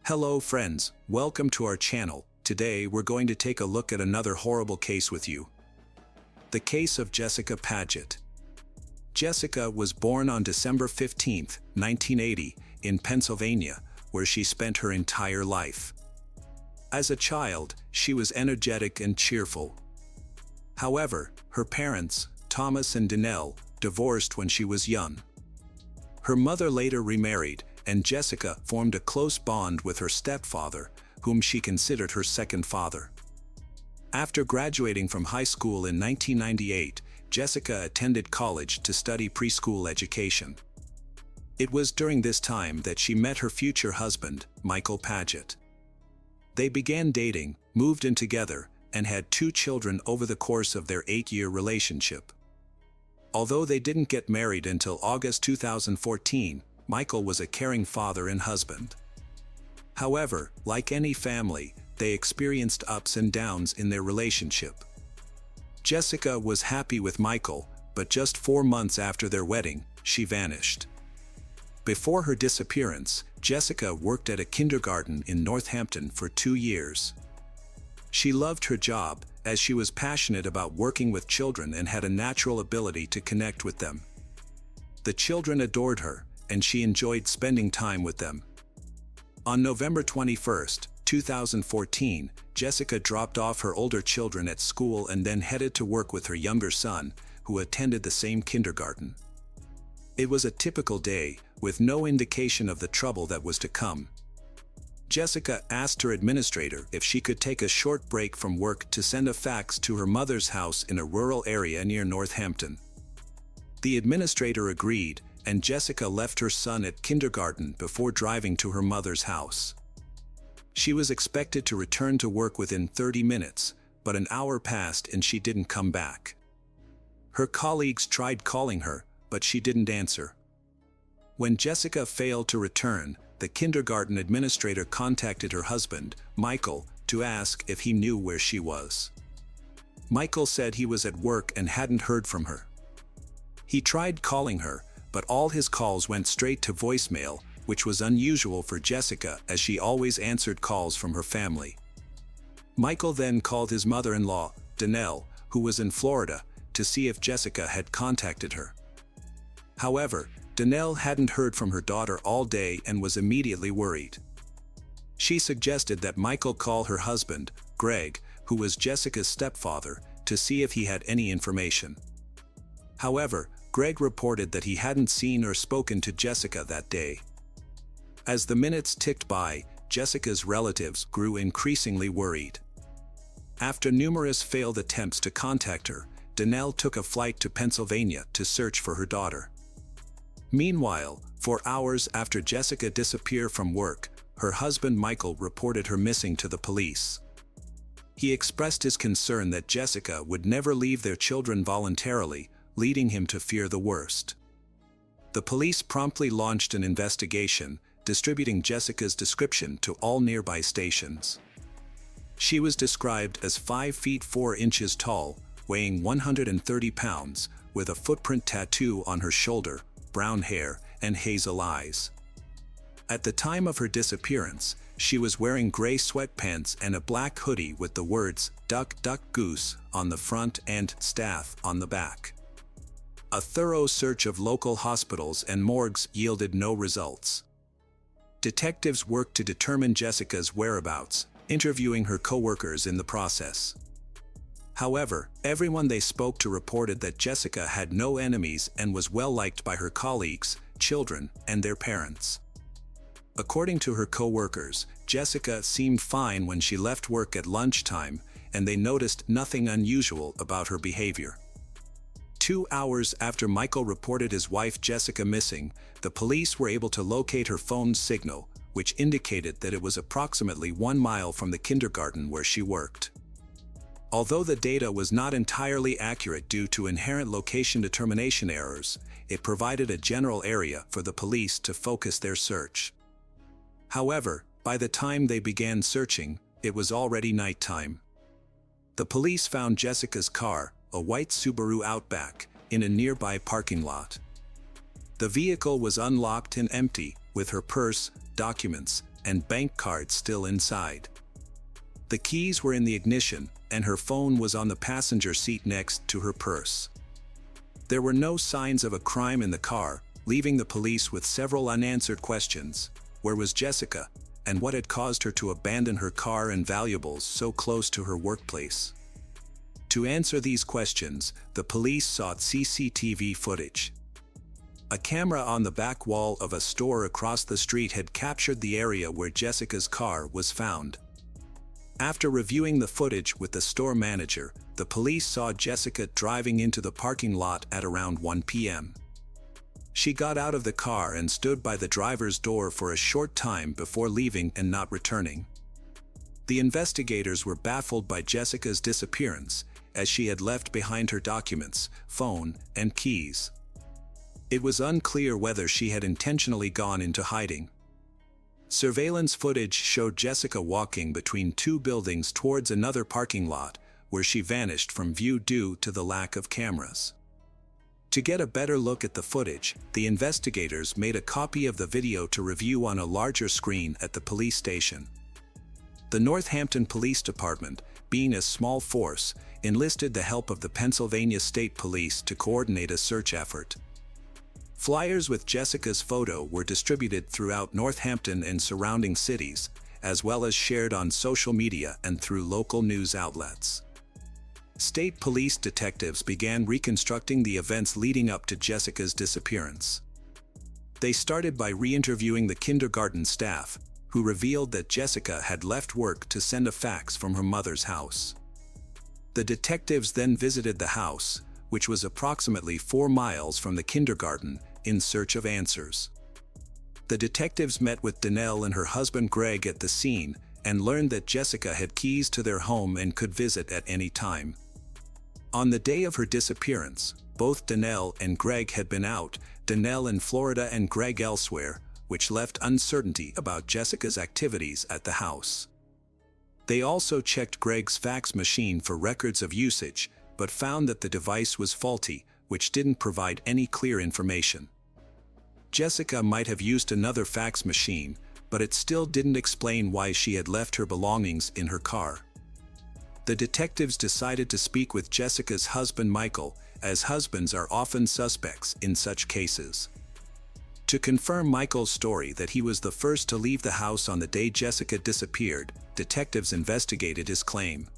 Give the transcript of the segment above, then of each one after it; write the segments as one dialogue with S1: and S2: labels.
S1: Hello friends, welcome to our channel. Today we're going to take a look at another horrible case with you. The case of Jessica Paget. Jessica was born on December 15, 1980, in Pennsylvania, where she spent her entire life. As a child, she was energetic and cheerful. However, her parents, Thomas and Danelle, divorced when she was young. Her mother later remarried, and Jessica formed a close bond with her stepfather, whom she considered her second father. After graduating from high school in 1998, Jessica attended college to study preschool education. It was during this time that she met her future husband, Michael Paget. They began dating, moved in together, and had 2 children over the course of their 8-year relationship. Although they didn't get married until August 2014, Michael was a caring father and husband. However, like any family, they experienced ups and downs in their relationship. Jessica was happy with Michael, but just 4 months after their wedding, she vanished. Before her disappearance, Jessica worked at a kindergarten in Northampton for 2 years. She loved her job, as she was passionate about working with children and had a natural ability to connect with them. The children adored her, and she enjoyed spending time with them. On November 21, 2014, Jessica dropped off her older children at school and then headed to work with her younger son, who attended the same kindergarten. It was a typical day, with no indication of the trouble that was to come. Jessica asked her administrator if she could take a short break from work to send a fax to her mother's house in a rural area near Northampton. The administrator agreed, and Jessica left her son at kindergarten before driving to her mother's house. She was expected to return to work within 30 minutes, but an hour passed and she didn't come back. Her colleagues tried calling her, but she didn't answer. When Jessica failed to return, the kindergarten administrator contacted her husband, Michael, to ask if he knew where she was. Michael said he was at work and hadn't heard from her. He tried calling her, but all his calls went straight to voicemail, which was unusual for Jessica as she always answered calls from her family. Michael then called his mother-in-law, Danelle, who was in Florida, to see if Jessica had contacted her. However, Danelle hadn't heard from her daughter all day and was immediately worried. She suggested that Michael call her husband, Greg, who was Jessica's stepfather, to see if he had any information. However, Greg reported that he hadn't seen or spoken to Jessica that day. As the minutes ticked by, Jessica's relatives grew increasingly worried. After numerous failed attempts to contact her, Danelle took a flight to Pennsylvania to search for her daughter. Meanwhile, for hours after Jessica disappeared from work, her husband Michael reported her missing to the police. He expressed his concern that Jessica would never leave their children voluntarily, leading him to fear the worst. The police promptly launched an investigation, distributing Jessica's description to all nearby stations. She was described as 5 feet 4 inches tall, weighing 130 pounds, with a footprint tattoo on her shoulder, brown hair, and hazel eyes. At the time of her disappearance, she was wearing gray sweatpants and a black hoodie with the words "Duck, Duck, Goose" on the front and "Staff" on the back. A thorough search of local hospitals and morgues yielded no results. Detectives worked to determine Jessica's whereabouts, interviewing her co-workers in the process. However, everyone they spoke to reported that Jessica had no enemies and was well liked by her colleagues, children, and their parents. According to her co-workers, Jessica seemed fine when she left work at lunchtime, and they noticed nothing unusual about her behavior. 2 hours after Michael reported his wife Jessica missing, the police were able to locate her phone's signal, which indicated that it was approximately 1 mile from the kindergarten where she worked. Although the data was not entirely accurate due to inherent location determination errors, it provided a general area for the police to focus their search. However, by the time they began searching, it was already nighttime. The police found Jessica's car, a white Subaru Outback, in a nearby parking lot. The vehicle was unlocked and empty, with her purse, documents, and bank cards still inside. The keys were in the ignition, and her phone was on the passenger seat next to her purse. There were no signs of a crime in the car, leaving the police with several unanswered questions. Where was Jessica, and what had caused her to abandon her car and valuables so close to her workplace? To answer these questions, the police sought CCTV footage. A camera on the back wall of a store across the street had captured the area where Jessica's car was found. After reviewing the footage with the store manager, the police saw Jessica driving into the parking lot at around 1 p.m. She got out of the car and stood by the driver's door for a short time before leaving and not returning. The investigators were baffled by Jessica's disappearance, as she had left behind her documents, phone, and keys. It was unclear whether she had intentionally gone into hiding. Surveillance footage showed Jessica walking between two buildings towards another parking lot, where she vanished from view due to the lack of cameras. To get a better look at the footage, the investigators made a copy of the video to review on a larger screen at the police station. The Northampton Police Department, being a small force, enlisted the help of the Pennsylvania State Police to coordinate a search effort. Flyers with Jessica's photo were distributed throughout Northampton and surrounding cities, as well as shared on social media and through local news outlets. State police detectives began reconstructing the events leading up to Jessica's disappearance. They started by re-interviewing the kindergarten staff, who revealed that Jessica had left work to send a fax from her mother's house. The detectives then visited the house, which was approximately 4 miles from the kindergarten, in search of answers. The detectives met with Danelle and her husband Greg at the scene and learned that Jessica had keys to their home and could visit at any time. On the day of her disappearance, both Danelle and Greg had been out, Danelle in Florida and Greg elsewhere, which left uncertainty about Jessica's activities at the house. They also checked Greg's fax machine for records of usage, but found that the device was faulty, which didn't provide any clear information. Jessica might have used another fax machine, but it still didn't explain why she had left her belongings in her car. The detectives decided to speak with Jessica's husband Michael, as husbands are often suspects in such cases. To confirm Michael's story that he was the first to leave the house on the day Jessica disappeared, detectives investigated his claim.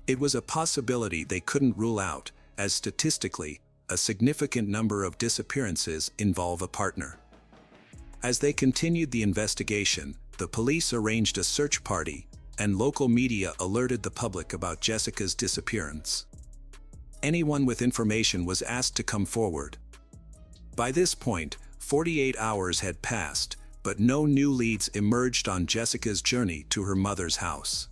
S1: It was a possibility they couldn't rule out, as statistically, a significant number of disappearances involve a partner. As they continued the investigation, the police arranged a search party, and local media alerted the public about Jessica's disappearance. Anyone with information was asked to come forward. By this point, 48 hours had passed, but no new leads emerged on Jessica's journey to her mother's house.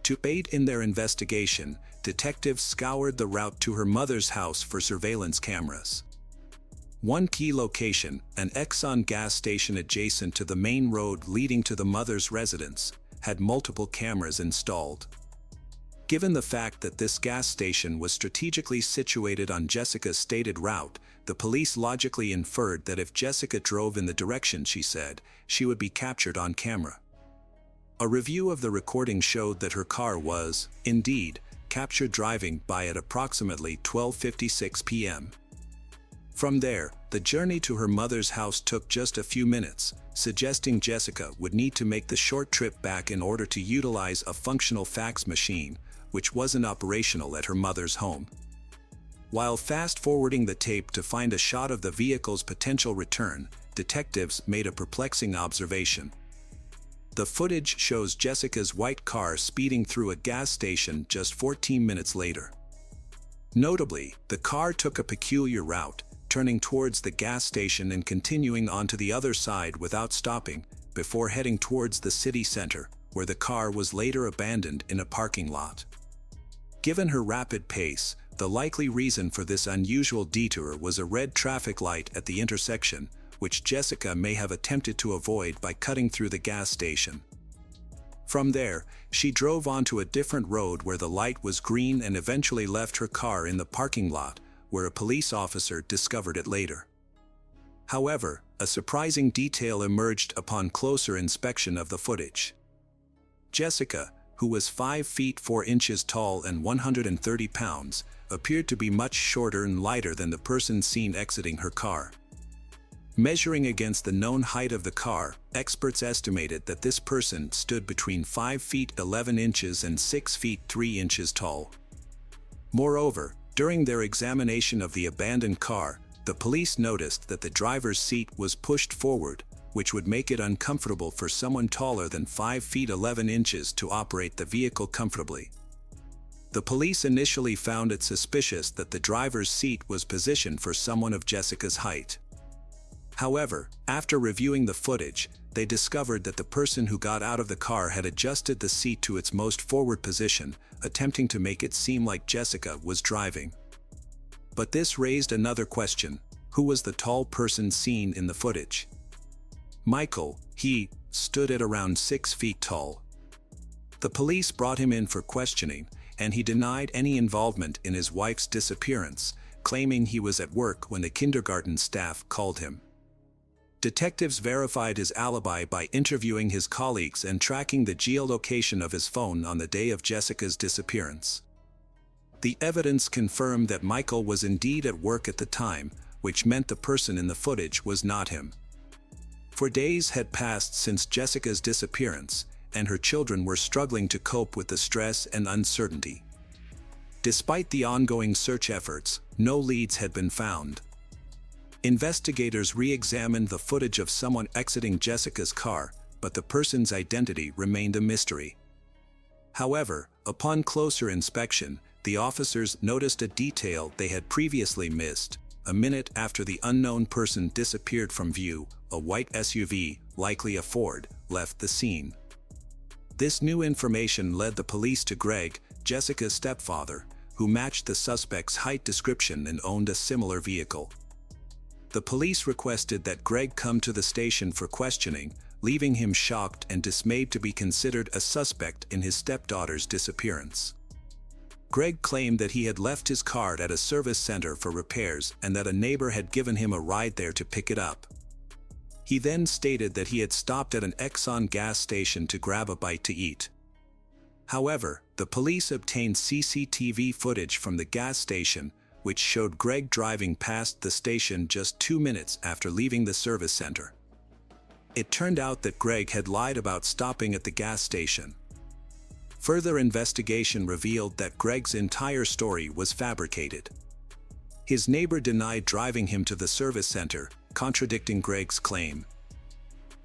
S1: To aid in their investigation, detectives scoured the route to her mother's house for surveillance cameras. One key location, an Exxon gas station adjacent to the main road leading to the mother's residence, had multiple cameras installed. Given the fact that this gas station was strategically situated on Jessica's stated route, the police logically inferred that if Jessica drove in the direction she said, she would be captured on camera. A review of the recording showed that her car was, indeed, captured driving by at approximately 12:56 p.m. From there, the journey to her mother's house took just a few minutes, suggesting Jessica would need to make the short trip back in order to utilize a functional fax machine, which wasn't operational at her mother's home. While fast-forwarding the tape to find a shot of the vehicle's potential return, detectives made a perplexing observation. The footage shows Jessica's white car speeding through a gas station just 14 minutes later. Notably, the car took a peculiar route, turning towards the gas station and continuing onto the other side without stopping, before heading towards the city center, where the car was later abandoned in a parking lot. Given her rapid pace, the likely reason for this unusual detour was a red traffic light at the intersection, which Jessica may have attempted to avoid by cutting through the gas station. From there, she drove onto a different road where the light was green and eventually left her car in the parking lot, where a police officer discovered it later. However, a surprising detail emerged upon closer inspection of the footage. Jessica, who was 5 feet 4 inches tall and 130 pounds, appeared to be much shorter and lighter than the person seen exiting her car. Measuring against the known height of the car, experts estimated that this person stood between 5 feet 11 inches and 6 feet 3 inches tall. Moreover, during their examination of the abandoned car, the police noticed that the driver's seat was pushed forward, which would make it uncomfortable for someone taller than 5 feet 11 inches to operate the vehicle comfortably. The police initially found it suspicious that the driver's seat was positioned for someone of Jessica's height. However, after reviewing the footage, they discovered that the person who got out of the car had adjusted the seat to its most forward position, attempting to make it seem like Jessica was driving. But this raised another question: who was the tall person seen in the footage? Michael, he stood at around 6 feet tall. The police brought him in for questioning, and he denied any involvement in his wife's disappearance, claiming he was at work when the kindergarten staff called him. Detectives verified his alibi by interviewing his colleagues and tracking the geolocation of his phone on the day of Jessica's disappearance. The evidence confirmed that Michael was indeed at work at the time, which meant the person in the footage was not him. For days had passed since Jessica's disappearance, and her children were struggling to cope with the stress and uncertainty. Despite the ongoing search efforts, no leads had been found. Investigators re-examined the footage of someone exiting Jessica's car, but the person's identity remained a mystery. However, upon closer inspection, the officers noticed a detail they had previously missed. A minute after the unknown person disappeared from view, a white SUV, likely a Ford, left the scene. This new information led the police to Greg, Jessica's stepfather, who matched the suspect's height description and owned a similar vehicle. The police requested that Greg come to the station for questioning, leaving him shocked and dismayed to be considered a suspect in his stepdaughter's disappearance. Greg claimed that he had left his car at a service center for repairs and that a neighbor had given him a ride there to pick it up. He then stated that he had stopped at an Exxon gas station to grab a bite to eat. However, the police obtained CCTV footage from the gas station, which showed Greg driving past the station just 2 minutes after leaving the service center. It turned out that Greg had lied about stopping at the gas station. Further investigation revealed that Greg's entire story was fabricated. His neighbor denied driving him to the service center, contradicting Greg's claim.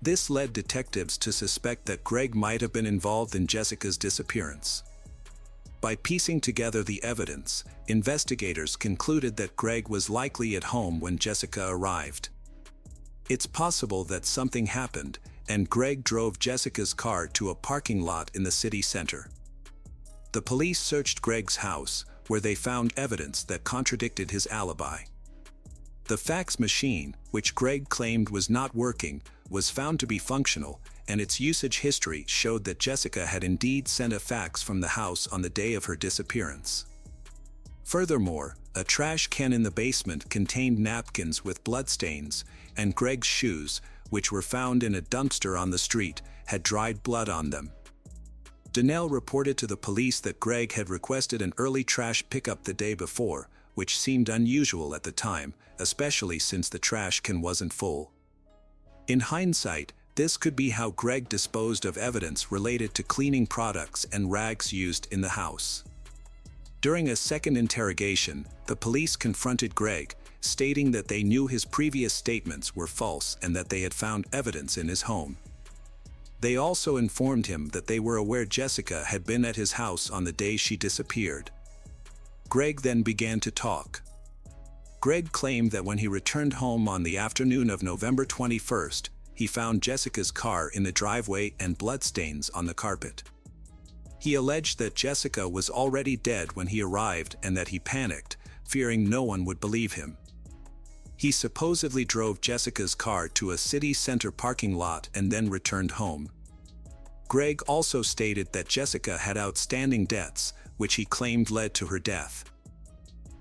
S1: This led detectives to suspect that Greg might have been involved in Jessica's disappearance. By piecing together the evidence, investigators concluded that Greg was likely at home when Jessica arrived. It's possible that something happened, and Greg drove Jessica's car to a parking lot in the city center. The police searched Greg's house, where they found evidence that contradicted his alibi. The fax machine, which Greg claimed was not working, was found to be functional, and its usage history showed that Jessica had indeed sent a fax from the house on the day of her disappearance. Furthermore, a trash can in the basement contained napkins with bloodstains, and Greg's shoes, which were found in a dumpster on the street, had dried blood on them. Donnell reported to the police that Greg had requested an early trash pickup the day before, which seemed unusual at the time, especially since the trash can wasn't full. In hindsight, this could be how Greg disposed of evidence related to cleaning products and rags used in the house. During a second interrogation, the police confronted Greg, stating that they knew his previous statements were false and that they had found evidence in his home. They also informed him that they were aware Jessica had been at his house on the day she disappeared. Greg then began to talk. Greg claimed that when he returned home on the afternoon of November 21st, he found Jessica's car in the driveway and bloodstains on the carpet. He alleged that Jessica was already dead when he arrived and that he panicked, fearing no one would believe him. He supposedly drove Jessica's car to a city center parking lot and then returned home. Greg also stated that Jessica had outstanding debts, which he claimed led to her death.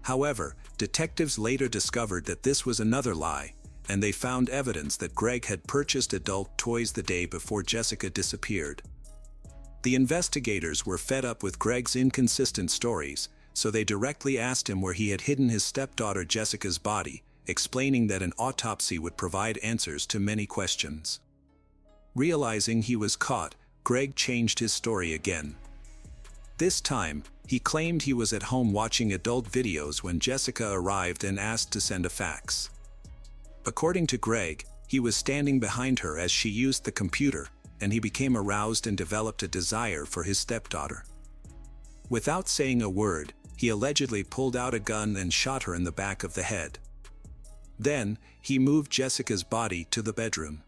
S1: However, detectives later discovered that this was another lie, and they found evidence that Greg had purchased adult toys the day before Jessica disappeared. The investigators were fed up with Greg's inconsistent stories, so they directly asked him where he had hidden his stepdaughter Jessica's body, explaining that an autopsy would provide answers to many questions. Realizing he was caught, Greg changed his story again. This time, he claimed he was at home watching adult videos when Jessica arrived and asked to send a fax. According to Greg, he was standing behind her as she used the computer, and he became aroused and developed a desire for his stepdaughter. Without saying a word, he allegedly pulled out a gun and shot her in the back of the head. Then, he moved Jessica's body to the bedroom.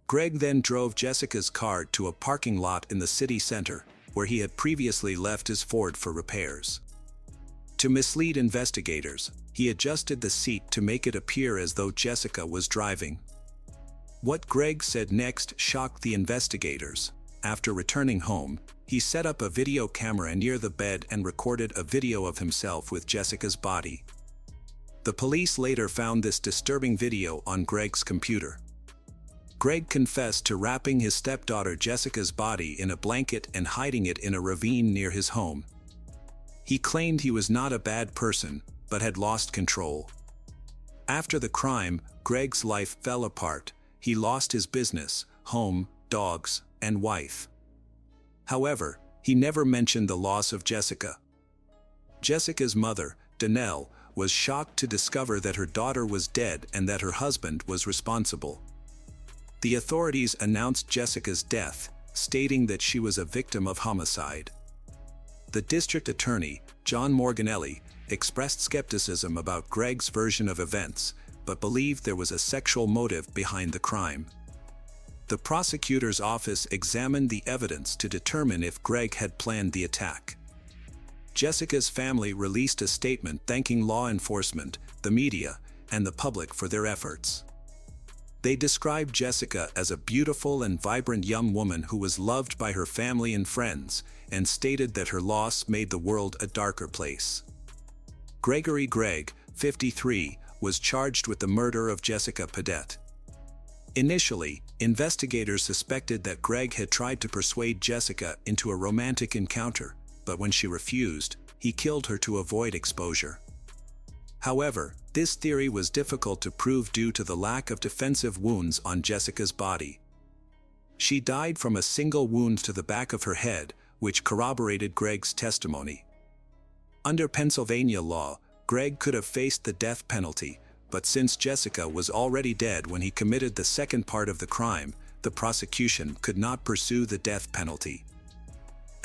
S1: Greg then drove Jessica's car to a parking lot in the city center, where he had previously left his Ford for repairs. To mislead investigators, he adjusted the seat to make it appear as though Jessica was driving. What Greg said next shocked the investigators. After returning home, he set up a video camera near the bed and recorded a video of himself with Jessica's body. The police later found this disturbing video on Greg's computer. Greg confessed to wrapping his stepdaughter Jessica's body in a blanket and hiding it in a ravine near his home. He claimed he was not a bad person, but had lost control. After the crime, Greg's life fell apart. He lost his business, home, dogs, and wife. However, he never mentioned the loss of Jessica. Jessica's mother, Danelle, was shocked to discover that her daughter was dead and that her husband was responsible. The authorities announced Jessica's death, stating that she was a victim of homicide. The district attorney, John Morganelli, expressed skepticism about Greg's version of events, but believed there was a sexual motive behind the crime. The prosecutor's office examined the evidence to determine if Greg had planned the attack. Jessica's family released a statement thanking law enforcement, the media, and the public for their efforts. They described Jessica as a beautiful and vibrant young woman who was loved by her family and friends, and stated that her loss made the world a darker place. Gregory Gregg, 53, was charged with the murder of Jessica Padette. Initially, investigators suspected that Greg had tried to persuade Jessica into a romantic encounter, but when she refused, he killed her to avoid exposure. However, this theory was difficult to prove due to the lack of defensive wounds on Jessica's body. She died from a single wound to the back of her head, which corroborated Greg's testimony. Under Pennsylvania law, Greg could have faced the death penalty, but since Jessica was already dead when he committed the second part of the crime, the prosecution could not pursue the death penalty.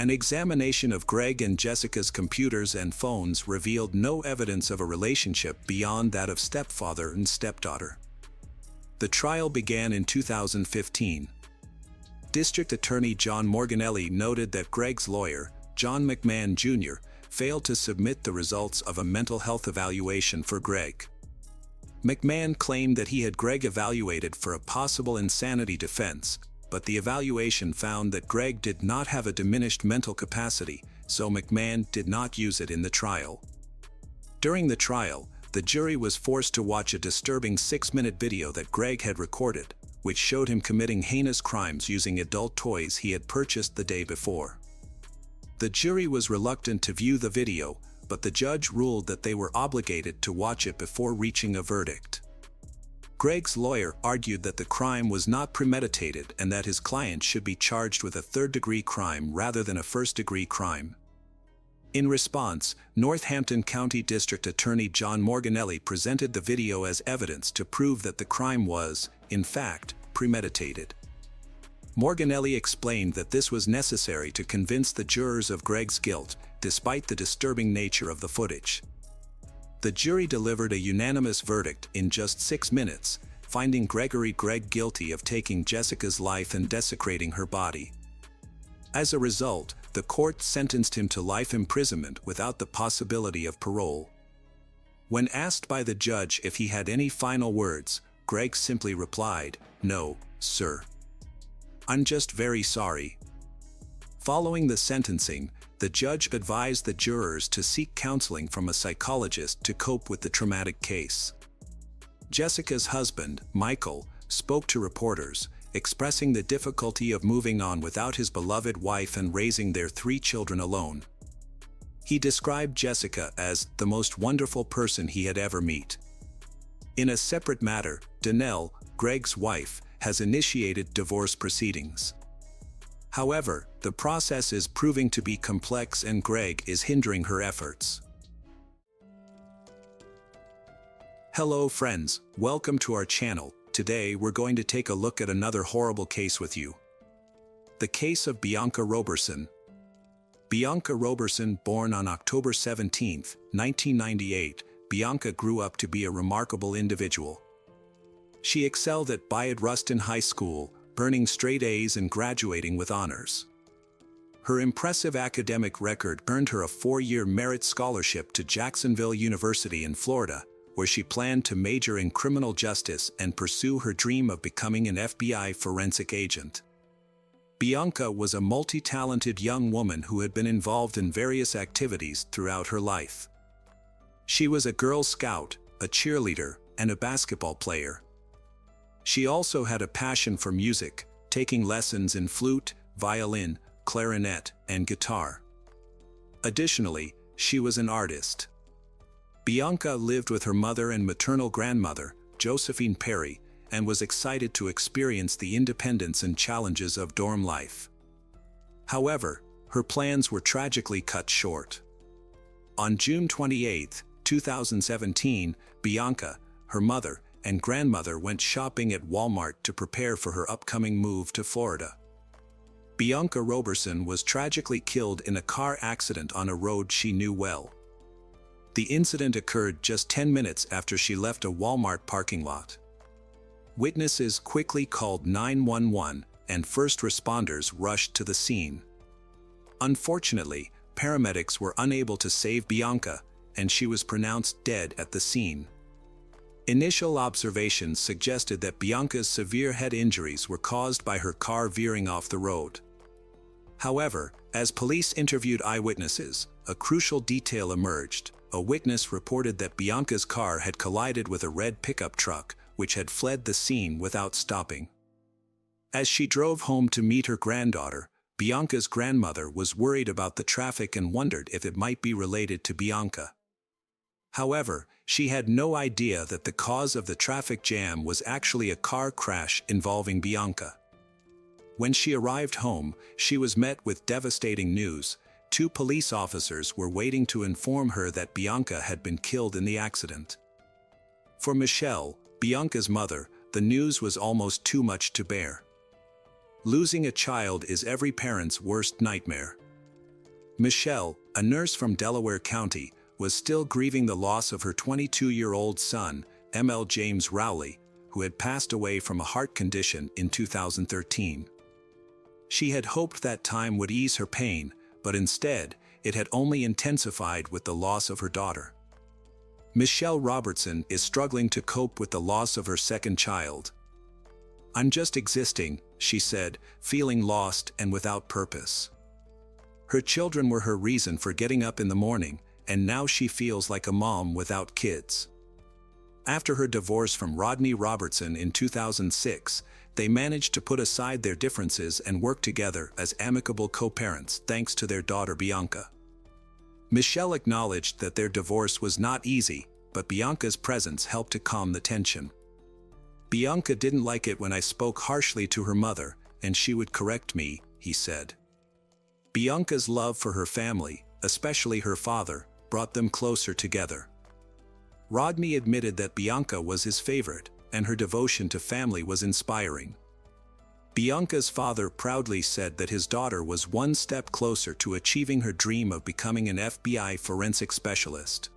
S1: An examination of Greg and Jessica's computers and phones revealed no evidence of a relationship beyond that of stepfather and stepdaughter. The trial began in 2015. District Attorney John Morganelli noted that Greg's lawyer, John McMahon Jr., failed to submit the results of a mental health evaluation for Greg. McMahon claimed that he had Greg evaluated for a possible insanity defense, but the evaluation found that Greg did not have a diminished mental capacity, so McMahon did not use it in the trial. During the trial, the jury was forced to watch a disturbing 6-minute video that Greg had recorded, which showed him committing heinous crimes using adult toys he had purchased the day before. The jury was reluctant to view the video, but the judge ruled that they were obligated to watch it before reaching a verdict. Greg's lawyer argued that the crime was not premeditated and that his client should be charged with a third-degree crime rather than a first-degree crime. In response, Northampton County District Attorney John Morganelli presented the video as evidence to prove that the crime was, in fact, premeditated. Morganelli explained that this was necessary to convince the jurors of Greg's guilt, despite the disturbing nature of the footage. The jury delivered a unanimous verdict in just 6 minutes, finding Gregory Gregg guilty of taking Jessica's life and desecrating her body. As a result, the court sentenced him to life imprisonment without the possibility of parole. When asked by the judge if he had any final words, Greg simply replied, "No, sir. I'm just very sorry." Following the sentencing, the judge advised the jurors to seek counseling from a psychologist to cope with the traumatic case. Jessica's husband, Michael, spoke to reporters, expressing the difficulty of moving on without his beloved wife and raising their 3 children alone. He described Jessica as the most wonderful person he had ever met. In a separate matter, Danelle, Greg's wife, has initiated divorce proceedings. However, the process is proving to be complex and Greg is hindering her efforts. Hello friends, welcome to our channel. Today we're going to take a look at another horrible case with you. The case of Bianca Roberson. Bianca Roberson, born on October 17, 1998, Bianca grew up to be a remarkable individual. She excelled at Bayard Rustin High School, earning straight A's and graduating with honors. Her impressive academic record earned her a 4-year merit scholarship to Jacksonville University in Florida, where she planned to major in criminal justice and pursue her dream of becoming an FBI forensic agent. Bianca was a multi-talented young woman who had been involved in various activities throughout her life. She was a Girl Scout, a cheerleader, and a basketball player. She also had a passion for music, taking lessons in flute, violin, clarinet, and guitar. Additionally, she was an artist. Bianca lived with her mother and maternal grandmother, Josephine Perry, and was excited to experience the independence and challenges of dorm life. However, her plans were tragically cut short. On June 28, 2017, Bianca, her mother, and grandmother went shopping at Walmart to prepare for her upcoming move to Florida. Bianca Roberson was tragically killed in a car accident on a road she knew well. The incident occurred just 10 minutes after she left a Walmart parking lot. Witnesses quickly called 911, and first responders rushed to the scene. Unfortunately, paramedics were unable to save Bianca, and she was pronounced dead at the scene. Initial observations suggested that Bianca's severe head injuries were caused by her car veering off the road. However, as police interviewed eyewitnesses, a crucial detail emerged. A witness reported that Bianca's car had collided with a red pickup truck, which had fled the scene without stopping. As she drove home to meet her granddaughter, Bianca's grandmother was worried about the traffic and wondered if it might be related to Bianca. However, she had no idea that the cause of the traffic jam was actually a car crash involving Bianca. When she arrived home, she was met with devastating news. 2 police officers were waiting to inform her that Bianca had been killed in the accident. For Michelle, Bianca's mother, the news was almost too much to bear. Losing a child is every parent's worst nightmare. Michelle, a nurse from Delaware County, was still grieving the loss of her 22-year-old son, M.L. James Rowley, who had passed away from a heart condition in 2013. She had hoped that time would ease her pain, but instead, it had only intensified with the loss of her daughter. Michelle Robertson is struggling to cope with the loss of her second child. "I'm just existing," she said, feeling lost and without purpose. Her children were her reason for getting up in the morning, and now she feels like a mom without kids. After her divorce from Rodney Robertson in 2006, they managed to put aside their differences and work together as amicable co-parents thanks to their daughter Bianca. Michelle acknowledged that their divorce was not easy, but Bianca's presence helped to calm the tension. "Bianca didn't like it when I spoke harshly to her mother, and she would correct me," he said. Bianca's love for her family, especially her father, brought them closer together. Rodney admitted that Bianca was his favorite, and her devotion to family was inspiring. Bianca's father proudly said that his daughter was one step closer to achieving her dream of becoming an FBI forensic specialist.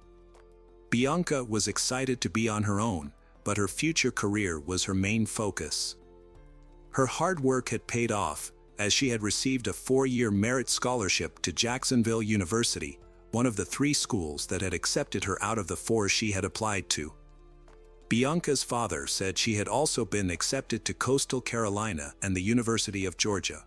S1: Bianca was excited to be on her own, but her future career was her main focus. Her hard work had paid off, as she had received a 4-year merit scholarship to Jacksonville University, one of the 3 schools that had accepted her out of the 4 she had applied to. Bianca's father said she had also been accepted to Coastal Carolina and the University of Georgia.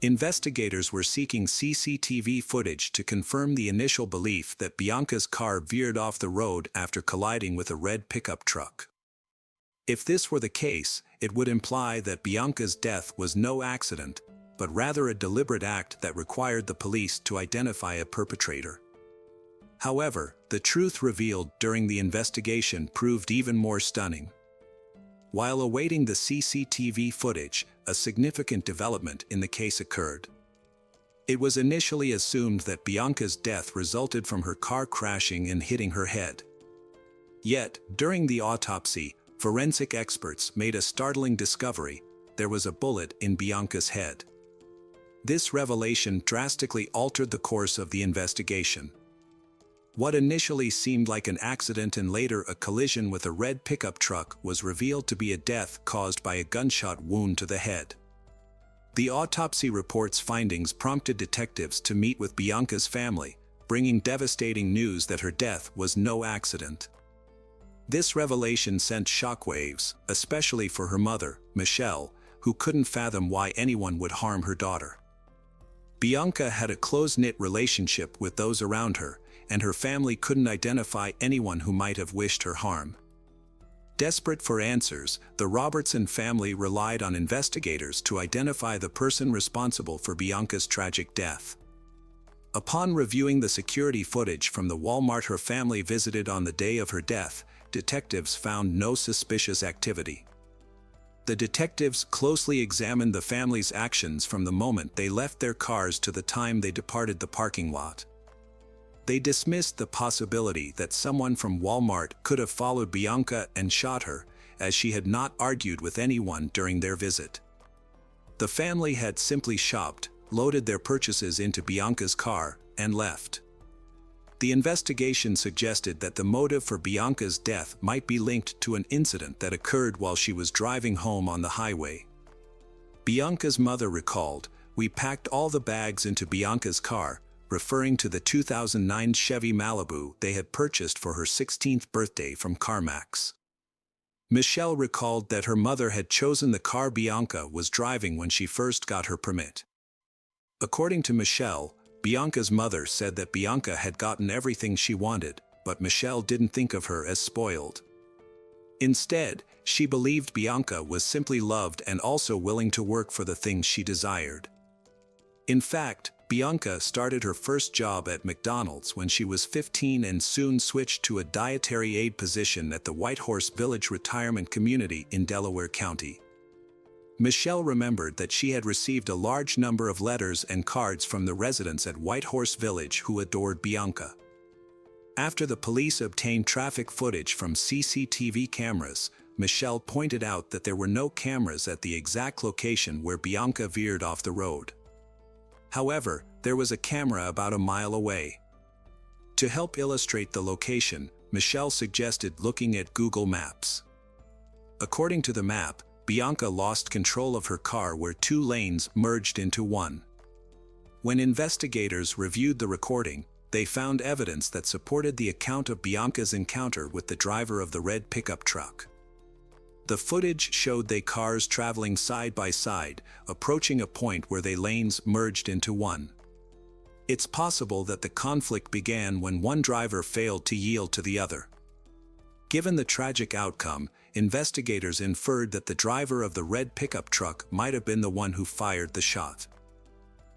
S1: Investigators were seeking CCTV footage to confirm the initial belief that Bianca's car veered off the road after colliding with a red pickup truck. If this were the case, it would imply that Bianca's death was no accident, but rather a deliberate act that required the police to identify a perpetrator. However, the truth revealed during the investigation proved even more stunning. While awaiting the CCTV footage, a significant development in the case occurred. It was initially assumed that Bianca's death resulted from her car crashing and hitting her head. Yet, during the autopsy, forensic experts made a startling discovery: there was a bullet in Bianca's head. This revelation drastically altered the course of the investigation. What initially seemed like an accident and later a collision with a red pickup truck was revealed to be a death caused by a gunshot wound to the head. The autopsy report's findings prompted detectives to meet with Bianca's family, bringing devastating news that her death was no accident. This revelation sent shockwaves, especially for her mother, Michelle, who couldn't fathom why anyone would harm her daughter. Bianca had a close-knit relationship with those around her, and her family couldn't identify anyone who might have wished her harm. Desperate for answers, the Robertson family relied on investigators to identify the person responsible for Bianca's tragic death. Upon reviewing the security footage from the Walmart her family visited on the day of her death, detectives found no suspicious activity. The detectives closely examined the family's actions from the moment they left their cars to the time they departed the parking lot. They dismissed the possibility that someone from Walmart could have followed Bianca and shot her, as she had not argued with anyone during their visit. The family had simply shopped, loaded their purchases into Bianca's car, and left. The investigation suggested that the motive for Bianca's death might be linked to an incident that occurred while she was driving home on the highway. Bianca's mother recalled, "We packed all the bags into Bianca's car," referring to the 2009 Chevy Malibu they had purchased for her 16th birthday from CarMax. Michelle recalled that her mother had chosen the car Bianca was driving when she first got her permit. According to Michelle, Bianca's mother said that Bianca had gotten everything she wanted, but Michelle didn't think of her as spoiled. Instead, she believed Bianca was simply loved and also willing to work for the things she desired. In fact, Bianca started her first job at McDonald's when she was 15 and soon switched to a dietary aide position at the Whitehorse Village retirement community in Delaware County. Michelle remembered that she had received a large number of letters and cards from the residents at Whitehorse Village who adored Bianca. After the police obtained traffic footage from CCTV cameras, Michelle pointed out that there were no cameras at the exact location where Bianca veered off the road. However, there was a camera about a mile away. To help illustrate the location, Michelle suggested looking at Google Maps. According to the map, Bianca lost control of her car where two lanes merged into one. When investigators reviewed the recording, they found evidence that supported the account of Bianca's encounter with the driver of the red pickup truck. The footage showed the cars traveling side by side, approaching a point where their lanes merged into one. It's possible that the conflict began when one driver failed to yield to the other. Given the tragic outcome, investigators inferred that the driver of the red pickup truck might have been the one who fired the shot.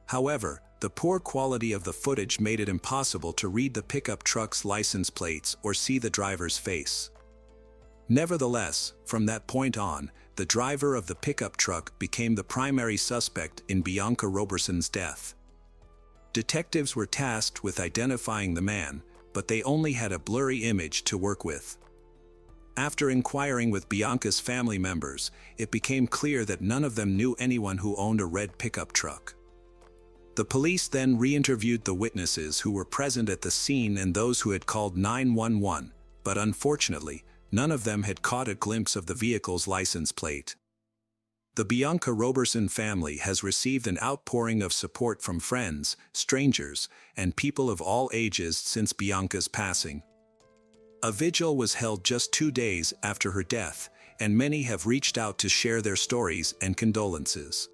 S1: However, the poor quality of the footage made it impossible to read the pickup truck's license plates or see the driver's face. Nevertheless, from that point on, the driver of the pickup truck became the primary suspect in Bianca Roberson's death. Detectives were tasked with identifying the man, but they only had a blurry image to work with. After inquiring with Bianca's family members, it became clear that none of them knew anyone who owned a red pickup truck. The police then re-interviewed the witnesses who were present at the scene and those who had called 911, but unfortunately, none of them had caught a glimpse of the vehicle's license plate. The Bianca Roberson family has received an outpouring of support from friends, strangers, and people of all ages since Bianca's passing. A vigil was held just 2 days after her death, and many have reached out to share their stories and condolences.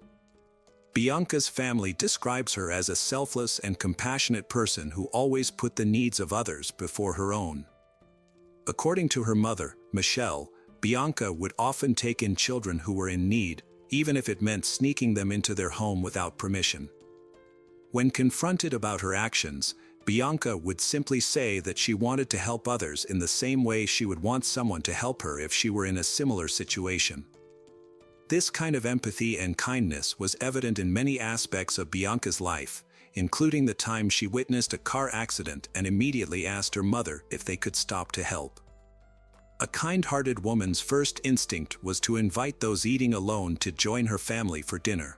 S1: Bianca's family describes her as a selfless and compassionate person who always put the needs of others before her own. According to her mother, Michelle, Bianca would often take in children who were in need, even if it meant sneaking them into their home without permission. When confronted about her actions, Bianca would simply say that she wanted to help others in the same way she would want someone to help her if she were in a similar situation. This kind of empathy and kindness was evident in many aspects of Bianca's life, including the time she witnessed a car accident and immediately asked her mother if they could stop to help. A kind-hearted woman's first instinct was to invite those eating alone to join her family for dinner.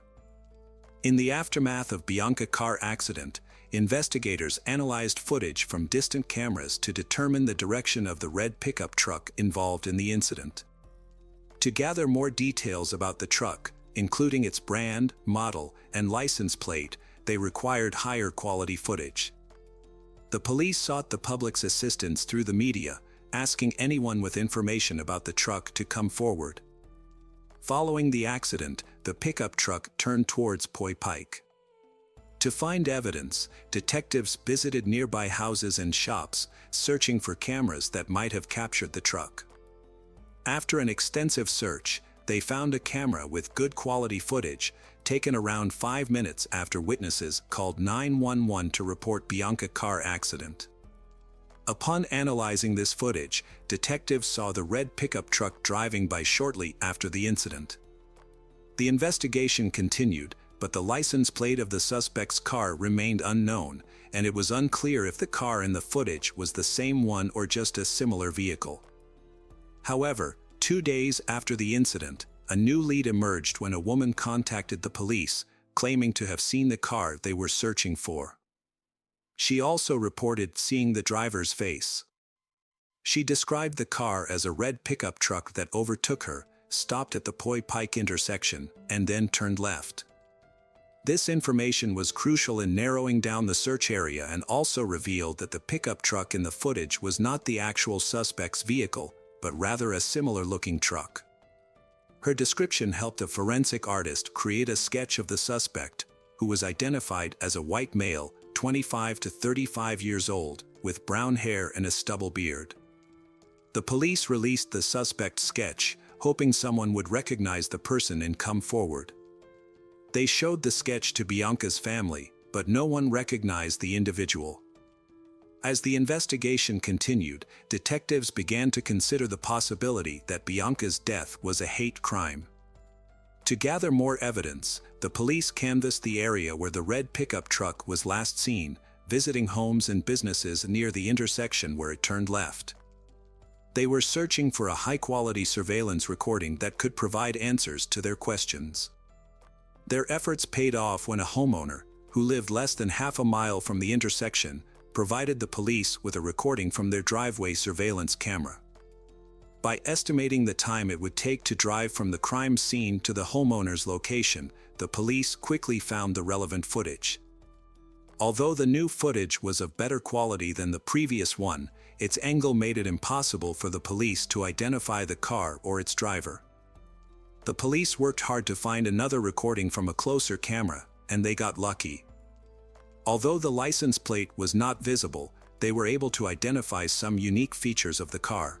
S1: In the aftermath of Bianca's car accident, investigators analyzed footage from distant cameras to determine the direction of the red pickup truck involved in the incident. To gather more details about the truck, including its brand, model, and license plate, they required higher quality footage. The police sought the public's assistance through the media, asking anyone with information about the truck to come forward. Following the accident, the pickup truck turned towards Poi Pike. To find evidence, detectives visited nearby houses and shops, searching for cameras that might have captured the truck. After an extensive search, they found a camera with good quality footage, taken around 5 minutes after witnesses called 911 to report Bianca's car accident. Upon analyzing this footage, detectives saw the red pickup truck driving by shortly after the incident. The investigation continued, but the license plate of the suspect's car remained unknown, and it was unclear if the car in the footage was the same one or just a similar vehicle. However, 2 days after the incident, a new lead emerged when a woman contacted the police, claiming to have seen the car they were searching for. She also reported seeing the driver's face. She described the car as a red pickup truck that overtook her, stopped at the Poi Pike intersection, and then turned left. This information was crucial in narrowing down the search area and also revealed that the pickup truck in the footage was not the actual suspect's vehicle, but rather a similar-looking truck. Her description helped a forensic artist create a sketch of the suspect, who was identified as a white male, 25 to 35 years old, with brown hair and a stubble beard. The police released the suspect's sketch, hoping someone would recognize the person and come forward. They showed the sketch to Bianca's family, but no one recognized the individual. As the investigation continued, detectives began to consider the possibility that Bianca's death was a hate crime. To gather more evidence, the police canvassed the area where the red pickup truck was last seen, visiting homes and businesses near the intersection where it turned left. They were searching for a high-quality surveillance recording that could provide answers to their questions. Their efforts paid off when a homeowner, who lived less than half a mile from the intersection, provided the police with a recording from their driveway surveillance camera. By estimating the time it would take to drive from the crime scene to the homeowner's location, the police quickly found the relevant footage. Although the new footage was of better quality than the previous one, its angle made it impossible for the police to identify the car or its driver. The police worked hard to find another recording from a closer camera, and they got lucky. Although the license plate was not visible, they were able to identify some unique features of the car.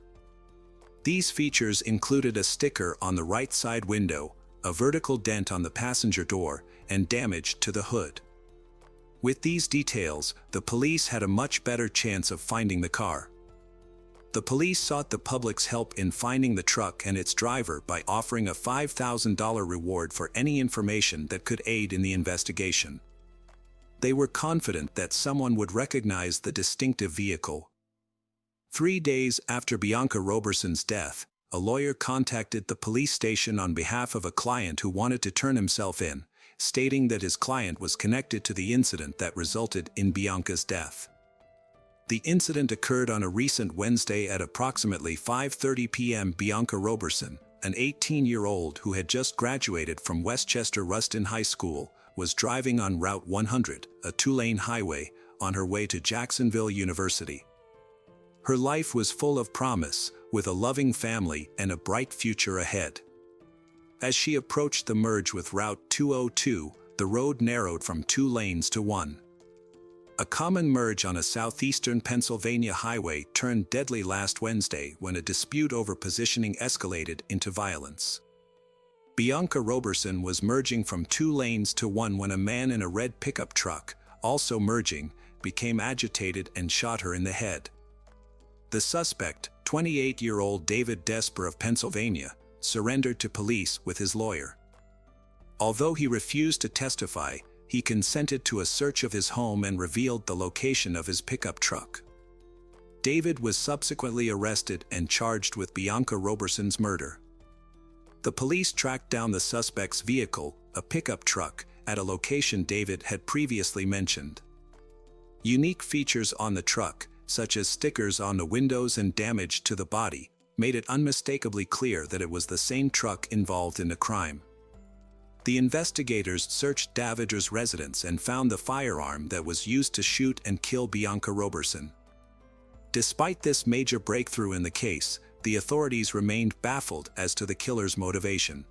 S1: These features included a sticker on the right side window, a vertical dent on the passenger door, and damage to the hood. With these details, the police had a much better chance of finding the car. The police sought the public's help in finding the truck and its driver by offering a $5,000 reward for any information that could aid in the investigation. They were confident that someone would recognize the distinctive vehicle. 3 days after Bianca Roberson's death, a lawyer contacted the police station on behalf of a client who wanted to turn himself in, stating that his client was connected to the incident that resulted in Bianca's death. The incident occurred on a recent Wednesday at approximately 5:30 p.m. Bianca Roberson, an 18-year-old who had just graduated from Westchester Ruston High School, was driving on Route 100, a two-lane highway, on her way to Jacksonville University. Her life was full of promise, with a loving family and a bright future ahead. As she approached the merge with Route 202, the road narrowed from 2 lanes to 1. A common merge on a southeastern Pennsylvania highway turned deadly last Wednesday when a dispute over positioning escalated into violence. Bianca Roberson was merging from 2 lanes to 1 when a man in a red pickup truck, also merging, became agitated and shot her in the head. The suspect, 28-year-old David Desper of Pennsylvania, surrendered to police with his lawyer. Although he refused to testify, he consented to a search of his home and revealed the location of his pickup truck. David was subsequently arrested and charged with Bianca Roberson's murder. The police tracked down the suspect's vehicle, a pickup truck, at a location David had previously mentioned. Unique features on the truck, such as stickers on the windows and damage to the body, made it unmistakably clear that it was the same truck involved in the crime. The investigators searched David's residence and found the firearm that was used to shoot and kill Bianca Roberson. Despite this major breakthrough in the case, the authorities remained baffled as to the killer's motivation.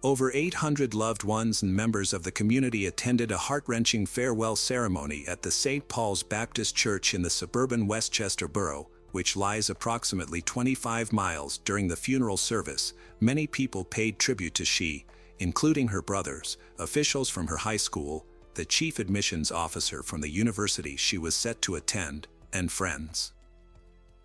S1: Over 800 loved ones and members of the community attended a heart-wrenching farewell ceremony at the St. Paul's Baptist Church in the suburban Westchester borough, which lies approximately 25 miles. During the funeral service, many people paid tribute to she, including her brothers, officials from her high school, the chief admissions officer from the university she was set to attend, and friends.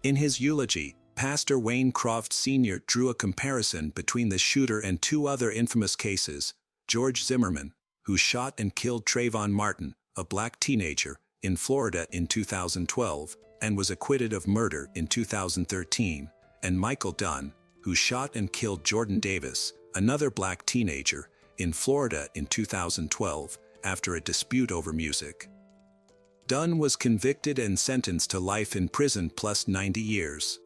S1: In his eulogy, Pastor Wayne Croft Sr. drew a comparison between the shooter and 2 other infamous cases: George Zimmerman, who shot and killed Trayvon Martin, a black teenager, in Florida in 2012, and was acquitted of murder in 2013, and Michael Dunn, who shot and killed Jordan Davis, another black teenager, in Florida in 2012, after a dispute over music. Dunn was convicted and sentenced to life in prison plus 90 years.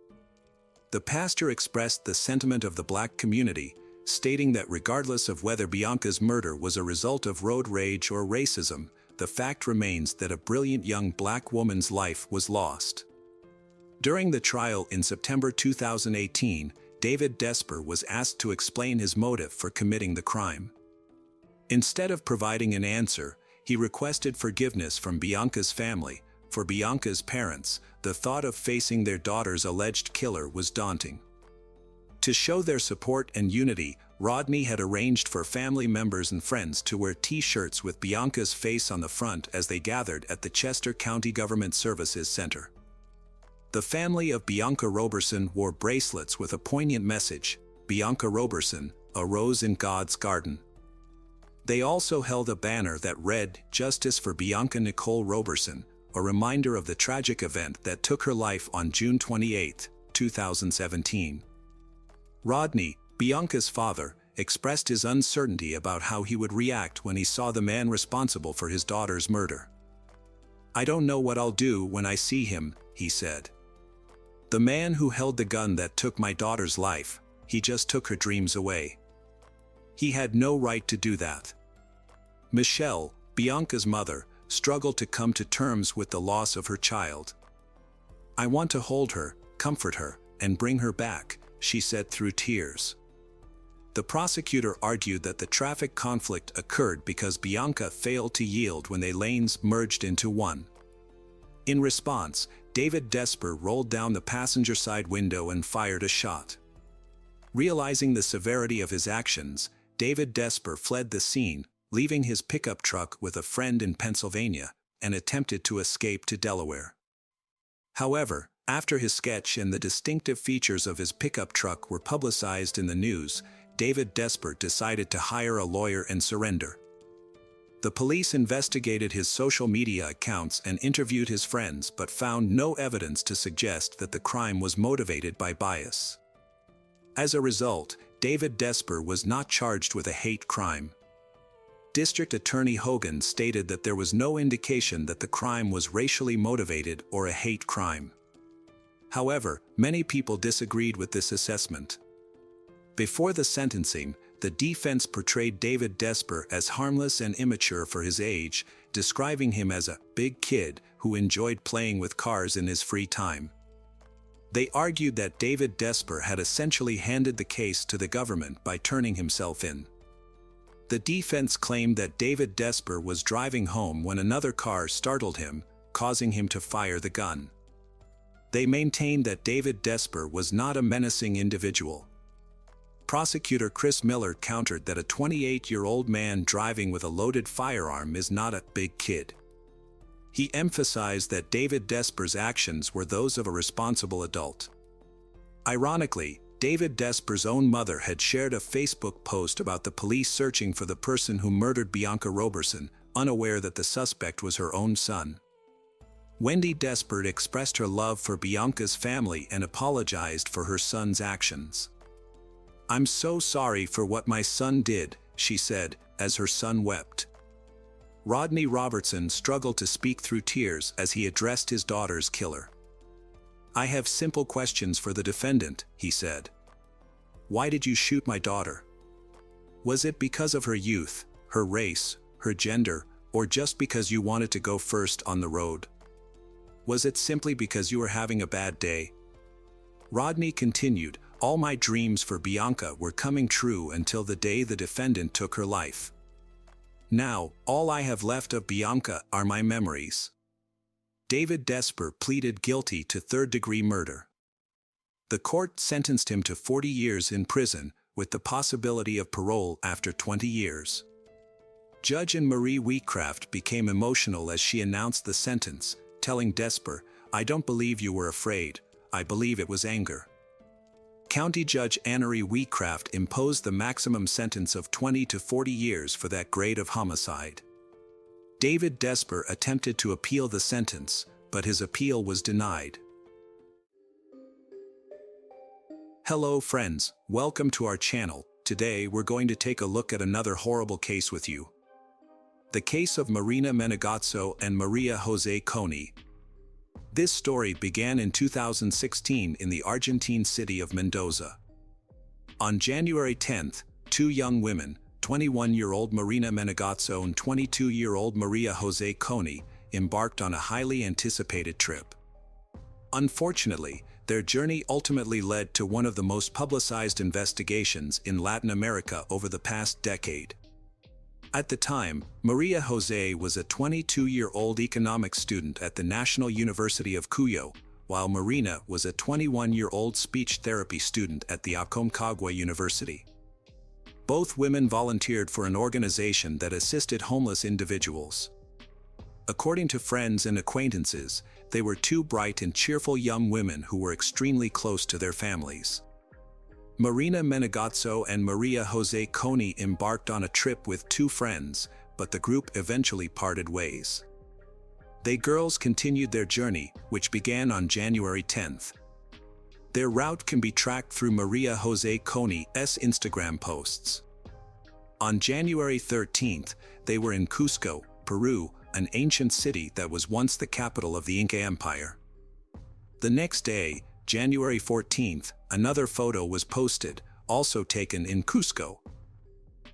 S1: The pastor expressed the sentiment of the black community, stating that regardless of whether Bianca's murder was a result of road rage or racism, the fact remains that a brilliant young black woman's life was lost. During the trial in September 2018, David Desper was asked to explain his motive for committing the crime. Instead of providing an answer, he requested forgiveness from Bianca's family. For Bianca's parents, the thought of facing their daughter's alleged killer was daunting. To show their support and unity, Rodney had arranged for family members and friends to wear T-shirts with Bianca's face on the front as they gathered at the Chester County Government Services Center. The family of Bianca Roberson wore bracelets with a poignant message: "Bianca Roberson, a rose in God's garden." They also held a banner that read, "Justice for Bianca Nicole Roberson," a reminder of the tragic event that took her life on June 28, 2017. Rodney, Bianca's father, expressed his uncertainty about how he would react when he saw the man responsible for his daughter's murder. "I don't know what I'll do when I see him," he said. "The man who held the gun that took my daughter's life, he just took her dreams away. He had no right to do that." Michelle, Bianca's mother, struggled to come to terms with the loss of her child. "I want to hold her, comfort her, and bring her back," she said through tears. The prosecutor argued that the traffic conflict occurred because Bianca failed to yield when the lanes merged into one. In response, David Desper rolled down the passenger side window and fired a shot. Realizing the severity of his actions, David Desper fled the scene, leaving his pickup truck with a friend in Pennsylvania, and attempted to escape to Delaware. However, after his sketch and the distinctive features of his pickup truck were publicized in the news, David Desper decided to hire a lawyer and surrender. The police investigated his social media accounts and interviewed his friends but found no evidence to suggest that the crime was motivated by bias. As a result, David Desper was not charged with a hate crime. District Attorney Hogan stated that there was no indication that the crime was racially motivated or a hate crime. However, many people disagreed with this assessment. Before the sentencing, the defense portrayed David Desper as harmless and immature for his age, describing him as a big kid who enjoyed playing with cars in his free time. They argued that David Desper had essentially handed the case to the government by turning himself in. The defense claimed that David Desper was driving home when another car startled him, causing him to fire the gun. They maintained that David Desper was not a menacing individual. Prosecutor Chris Miller countered that a 28-year-old man driving with a loaded firearm is not a big kid. He emphasized that David Desper's actions were those of a responsible adult. Ironically, David Desper's own mother had shared a Facebook post about the police searching for the person who murdered Bianca Roberson, unaware that the suspect was her own son. Wendy Desper expressed her love for Bianca's family and apologized for her son's actions. "I'm so sorry for what my son did," she said, as her son wept. Rodney Robertson struggled to speak through tears as he addressed his daughter's killer. "I have simple questions for the defendant," he said. "Why did you shoot my daughter? Was it because of her youth, her race, her gender, or just because you wanted to go first on the road? Was it simply because you were having a bad day?" Rodney continued, "All my dreams for Bianca were coming true until the day the defendant took her life. Now, all I have left of Bianca are my memories." David Desper pleaded guilty to third-degree murder. The court sentenced him to 40 years in prison, with the possibility of parole after 20 years. Judge Anne-Marie Wheatcraft became emotional as she announced the sentence, telling Desper, "I don't believe you were afraid, I believe it was anger." County Judge Anne-Marie Wheatcraft imposed the maximum sentence of 20 to 40 years for that grade of homicide. David Desper attempted to appeal the sentence, but his appeal was denied. Hello friends, welcome to our channel. Today we're going to take a look at another horrible case with you. The case of Marina Menegazzo and Maria Jose Coney. This story began in 2016 in the Argentine city of Mendoza. On January 10th, two young women, 21-year-old Marina Menegazzo and 22-year-old Maria Jose Coney, embarked on a highly anticipated trip. Unfortunately, their journey ultimately led to one of the most publicized investigations in Latin America over the past decade. At the time, Maria Jose was a 22-year-old economics student at the National University of Cuyo, while Marina was a 21-year-old speech therapy student at the Aconcagua University. Both women volunteered for an organization that assisted homeless individuals. According to friends and acquaintances, they were two bright and cheerful young women who were extremely close to their families. Marina Menegazzo and Maria Jose Coney embarked on a trip with two friends, but the group eventually parted ways. They girls continued their journey, which began on January 10th. Their route can be tracked through Maria Jose Coney's Instagram posts. On January 13th, they were in Cusco, Peru, an ancient city that was once the capital of the Inca Empire. The next day, January 14th, another photo was posted, also taken in Cusco.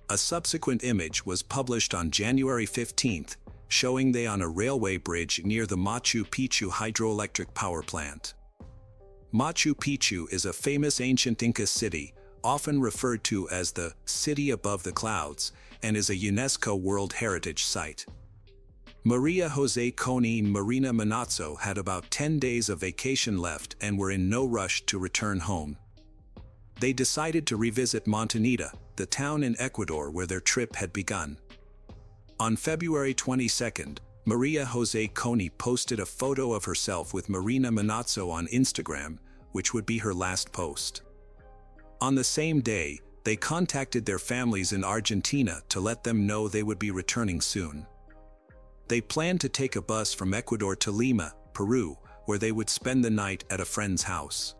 S1: A subsequent image was published on January 15th, showing they on a railway bridge near the Machu Picchu hydroelectric power plant. Machu Picchu is a famous ancient Inca city, often referred to as the City Above the Clouds, and is a UNESCO World Heritage Site. Maria Jose Coney and Marina Menegazzo had about 10 days of vacation left and were in no rush to return home. They decided to revisit Montañita, the town in Ecuador where their trip had begun. On February 22nd, Maria Jose Coney posted a photo of herself with Marina Menegazzo on Instagram, which would be her last post. On the same day, they contacted their families in Argentina to let them know they would be returning soon. They planned to take a bus from Ecuador to Lima, Peru, where they would spend the night at a friend's house.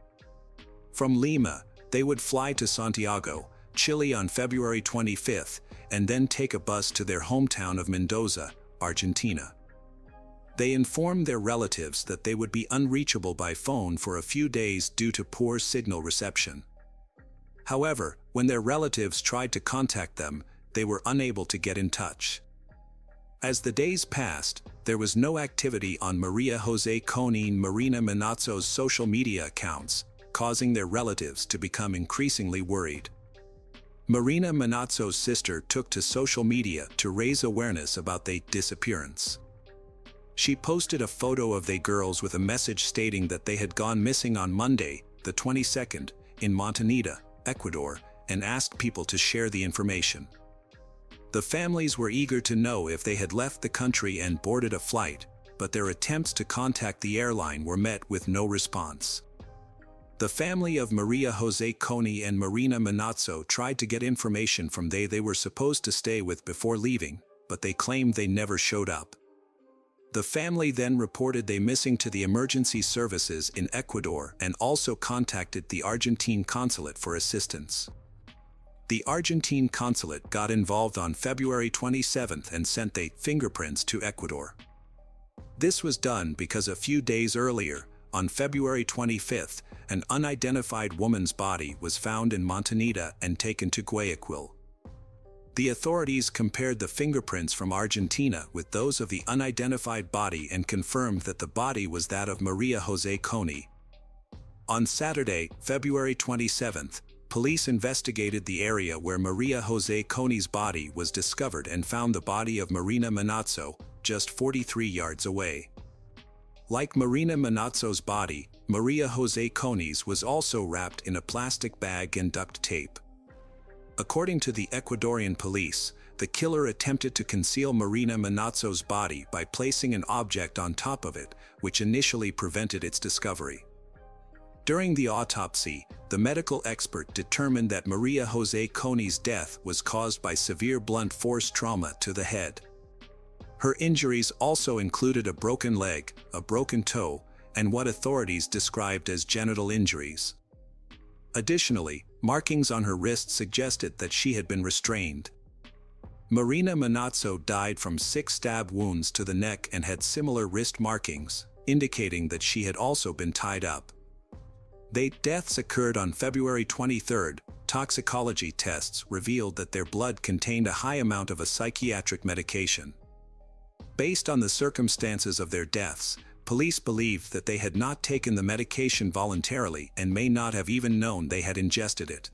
S1: From Lima, they would fly to Santiago, Chile on February 25th, and then take a bus to their hometown of Mendoza, Argentina. They informed their relatives that they would be unreachable by phone for a few days due to poor signal reception. However, when their relatives tried to contact them, they were unable to get in touch. As the days passed, there was no activity on Maria Jose Coney and Marina Menegazzo's social media accounts, causing their relatives to become increasingly worried. Marina Manazzo's sister took to social media to raise awareness about their disappearance. She posted a photo of the girls with a message stating that they had gone missing on Monday, the 22nd, in Montevideo, Ecuador, and asked people to share the information. The families were eager to know if they had left the country and boarded a flight, but their attempts to contact the airline were met with no response. The family of Maria Jose Coney and Marina Manazzo tried to get information from they were supposed to stay with before leaving, but they claimed they never showed up. The family then reported they missing to the emergency services in Ecuador and also contacted the Argentine consulate for assistance. The Argentine consulate got involved on February 27th and sent the fingerprints to Ecuador. This was done because a few days earlier, on February 25th, an unidentified woman's body was found in Montevideo and taken to Guayaquil. The authorities compared the fingerprints from Argentina with those of the unidentified body and confirmed that the body was that of Maria Jose Coney. On Saturday, February 27th, police investigated the area where Maria Jose Coney's body was discovered and found the body of Marina Manazzo just 43 yards away. Like Marina Manazzo's body, Maria Jose Coney's was also wrapped in a plastic bag and duct tape. According to the Ecuadorian police, the killer attempted to conceal Marina Manazzo's body by placing an object on top of it, which initially prevented its discovery. During the autopsy, the medical expert determined that Maria Jose Coney's death was caused by severe blunt force trauma to the head. Her injuries also included a broken leg, a broken toe, and what authorities described as genital injuries. Additionally, markings on her wrist suggested that she had been restrained. Marina Manazzo died from 6 stab wounds to the neck and had similar wrist markings, indicating that she had also been tied up. Their deaths occurred on February 23. Toxicology tests revealed that their blood contained a high amount of a psychiatric medication. Based on the circumstances of their deaths, police believed that they had not taken the medication voluntarily and may not have even known they had ingested it.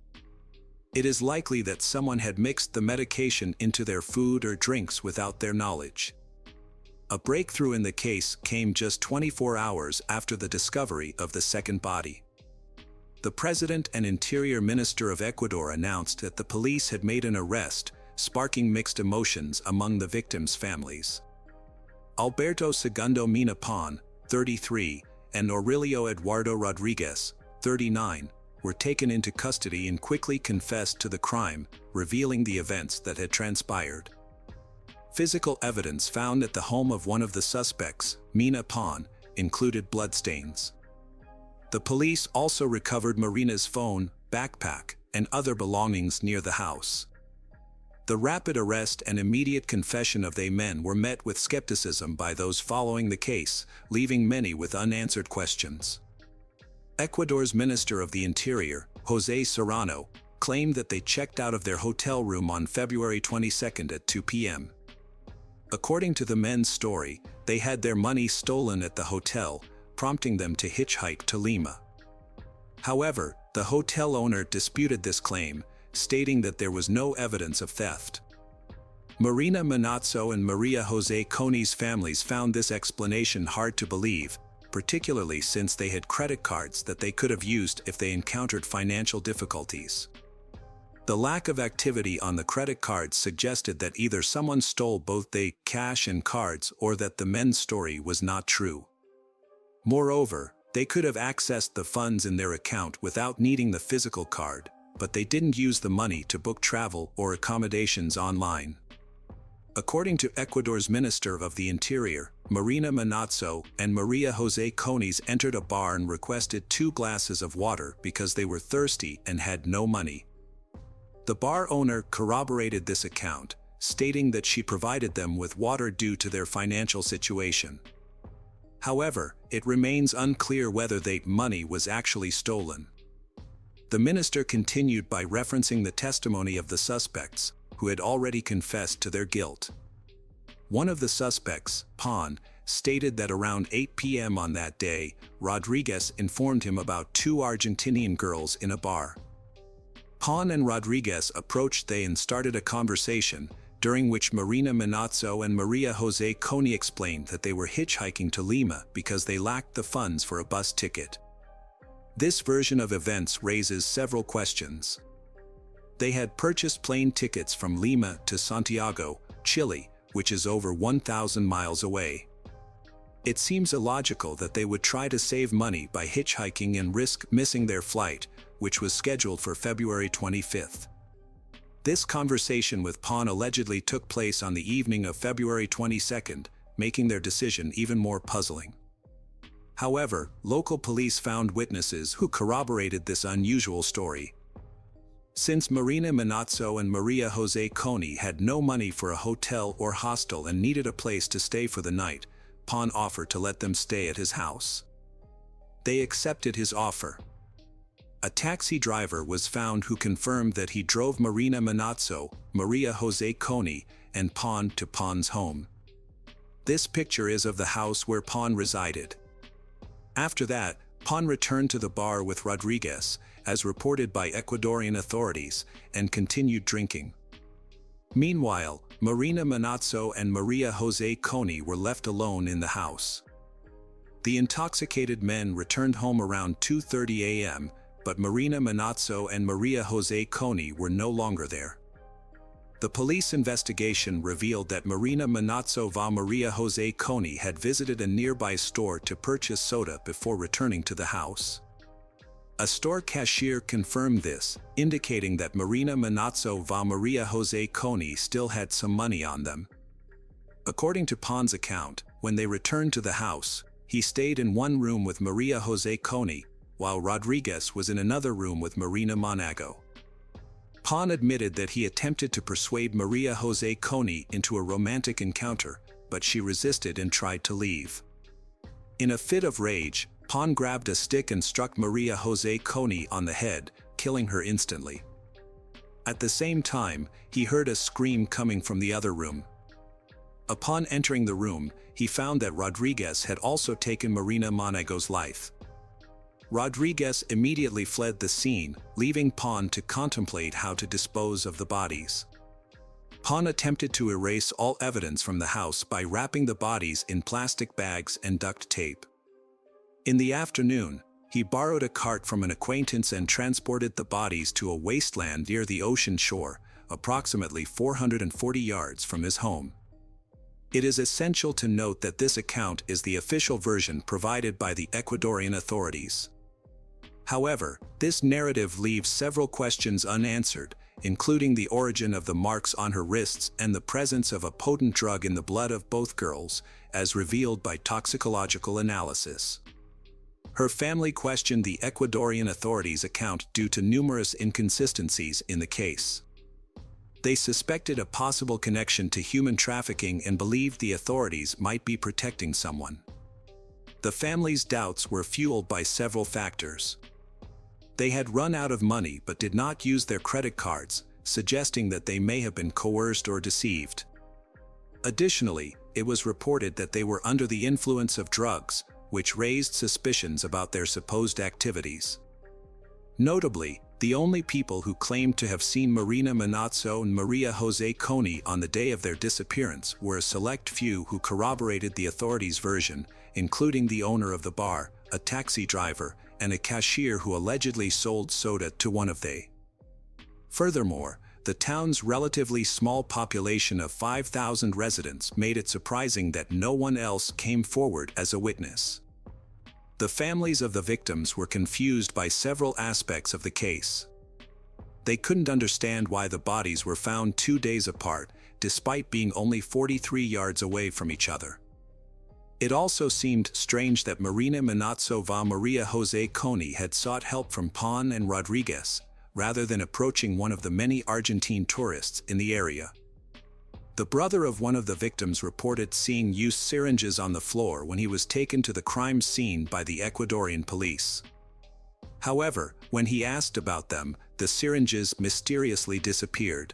S1: It is likely that someone had mixed the medication into their food or drinks without their knowledge. A breakthrough in the case came just 24 hours after the discovery of the second body. The President and Interior Minister of Ecuador announced that the police had made an arrest, sparking mixed emotions among the victims' families. Alberto Segundo Mina Pon, 33, and Aurelio Eduardo Rodriguez, 39, were taken into custody and quickly confessed to the crime, revealing the events that had transpired. Physical evidence found at the home of one of the suspects, Mina Pon, included bloodstains. The police also recovered Marina's phone, backpack, and other belongings near the house. The rapid arrest and immediate confession of the men were met with skepticism by those following the case, leaving many with unanswered questions. Ecuador's Minister of the Interior, José Serrano, claimed that they checked out of their hotel room on February 22 at 2 p.m. According to the men's story, they had their money stolen at the hotel, prompting them to hitchhike to Lima. However, the hotel owner disputed this claim, stating that there was no evidence of theft. Marina Manazzo and Maria Jose Coney's families found this explanation hard to believe, particularly since they had credit cards that they could have used if they encountered financial difficulties. The lack of activity on the credit cards suggested that either someone stole both the cash and cards or that the men's story was not true. Moreover, they could have accessed the funds in their account without needing the physical card, but they didn't use the money to book travel or accommodations online. According to Ecuador's Minister of the Interior, Marina Manazzo and Maria Jose Coney's entered a bar and requested 2 glasses of water because they were thirsty and had no money. The bar owner corroborated this account, stating that she provided them with water due to their financial situation. However, it remains unclear whether the money was actually stolen. The minister continued by referencing the testimony of the suspects, who had already confessed to their guilt. One of the suspects, Pon, stated that around 8 p.m. on that day, Rodriguez informed him about 2 Argentinian girls in a bar. Pon and Rodriguez approached they and started a conversation, during which Marina Manazzo and Maria Jose Coney explained that they were hitchhiking to Lima because they lacked the funds for a bus ticket. This version of events raises several questions. They had purchased plane tickets from Lima to Santiago, Chile, which is over 1,000 miles away. It seems illogical that they would try to save money by hitchhiking and risk missing their flight, which was scheduled for February 25th. This conversation with Pon allegedly took place on the evening of February 22nd, making their decision even more puzzling. However, local police found witnesses who corroborated this unusual story. Since Marina Manazzo and Maria Jose Coney had no money for a hotel or hostel and needed a place to stay for the night, Pon offered to let them stay at his house. They accepted his offer. A taxi driver was found who confirmed that he drove Marina Manazzo, Maria Jose Coney, and Pon to Pon's home. This picture is of the house where Pon resided. After that, Pon returned to the bar with Rodriguez, as reported by Ecuadorian authorities, and continued drinking. Meanwhile, Marina Manazzo and Maria Jose Coney were left alone in the house. The intoxicated men returned home around 2:30 a.m., but Marina Manazzo and Maria Jose Coney were no longer there. The police investigation revealed that Marina Manazzo va Maria Jose Coney had visited a nearby store to purchase soda before returning to the house. A store cashier confirmed this, indicating that Marina Manazzo va Maria Jose Coney still had some money on them. According to Pon's account, when they returned to the house, he stayed in one room with Maria Jose Coney, while Rodriguez was in another room with Marina Manazzo. Pon admitted that he attempted to persuade Maria Jose Coney into a romantic encounter, but she resisted and tried to leave. In a fit of rage, Pon grabbed a stick and struck Maria Jose Coney on the head, killing her instantly. At the same time, he heard a scream coming from the other room. Upon entering the room, he found that Rodriguez had also taken Marina Manazzo's life. Rodriguez immediately fled the scene, leaving Pon to contemplate how to dispose of the bodies. Pon attempted to erase all evidence from the house by wrapping the bodies in plastic bags and duct tape. In the afternoon, he borrowed a cart from an acquaintance and transported the bodies to a wasteland near the ocean shore, approximately 440 yards from his home. It is essential to note that this account is the official version provided by the Ecuadorian authorities. However, this narrative leaves several questions unanswered, including the origin of the marks on her wrists and the presence of a potent drug in the blood of both girls, as revealed by toxicological analysis. Her family questioned the Ecuadorian authorities' account due to numerous inconsistencies in the case. They suspected a possible connection to human trafficking and believed the authorities might be protecting someone. The family's doubts were fueled by several factors. They had run out of money but did not use their credit cards, suggesting that they may have been coerced or deceived. Additionally, it was reported that they were under the influence of drugs, which raised suspicions about their supposed activities. Notably, the only people who claimed to have seen Marina Manazzo and Maria Jose Coney on the day of their disappearance were a select few who corroborated the authorities' version, including the owner of the bar, a taxi driver, and a cashier who allegedly sold soda to one of they. Furthermore, the town's relatively small population of 5,000 residents made it surprising that no one else came forward as a witness. The families of the victims were confused by several aspects of the case. They couldn't understand why the bodies were found 2 days apart, despite being only 43 yards away from each other. It also seemed strange that Marina Manazzo va Maria Jose Coney had sought help from Pon and Rodriguez, rather than approaching one of the many Argentine tourists in the area. The brother of one of the victims reported seeing used syringes on the floor when he was taken to the crime scene by the Ecuadorian police. However, when he asked about them, the syringes mysteriously disappeared.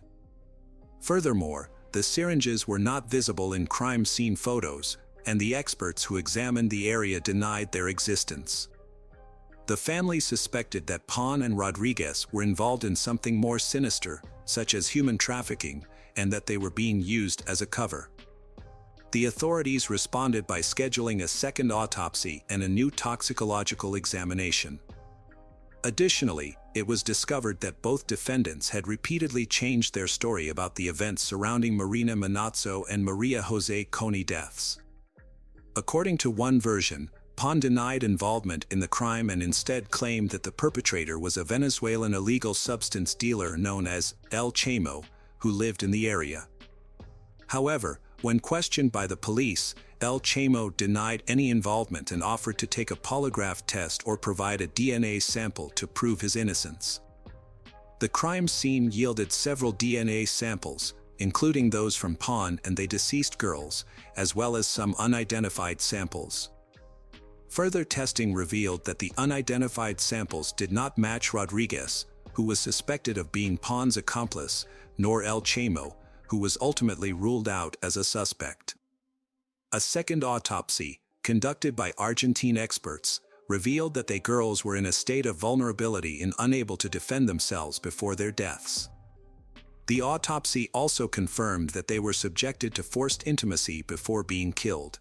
S1: Furthermore, the syringes were not visible in crime scene photos, and the experts who examined the area denied their existence. The family suspected that Pon and Rodriguez were involved in something more sinister, such as human trafficking, and that they were being used as a cover. The authorities responded by scheduling a second autopsy and a new toxicological examination. Additionally, it was discovered that both defendants had repeatedly changed their story about the events surrounding Marina Manazzo and Maria Jose Coney deaths. According to one version, Pon denied involvement in the crime and instead claimed that the perpetrator was a Venezuelan illegal substance dealer known as El Chamo, who lived in the area. However, when questioned by the police, El Chamo denied any involvement and offered to take a polygraph test or provide a DNA sample to prove his innocence. The crime scene yielded several DNA samples, including those from Pon and the deceased girls, as well as some unidentified samples. Further testing revealed that the unidentified samples did not match Rodriguez, who was suspected of being Pon's accomplice, nor El Chamo, who was ultimately ruled out as a suspect. A second autopsy, conducted by Argentine experts, revealed that the girls were in a state of vulnerability and unable to defend themselves before their deaths. The autopsy also confirmed that they were subjected to forced intimacy before being killed.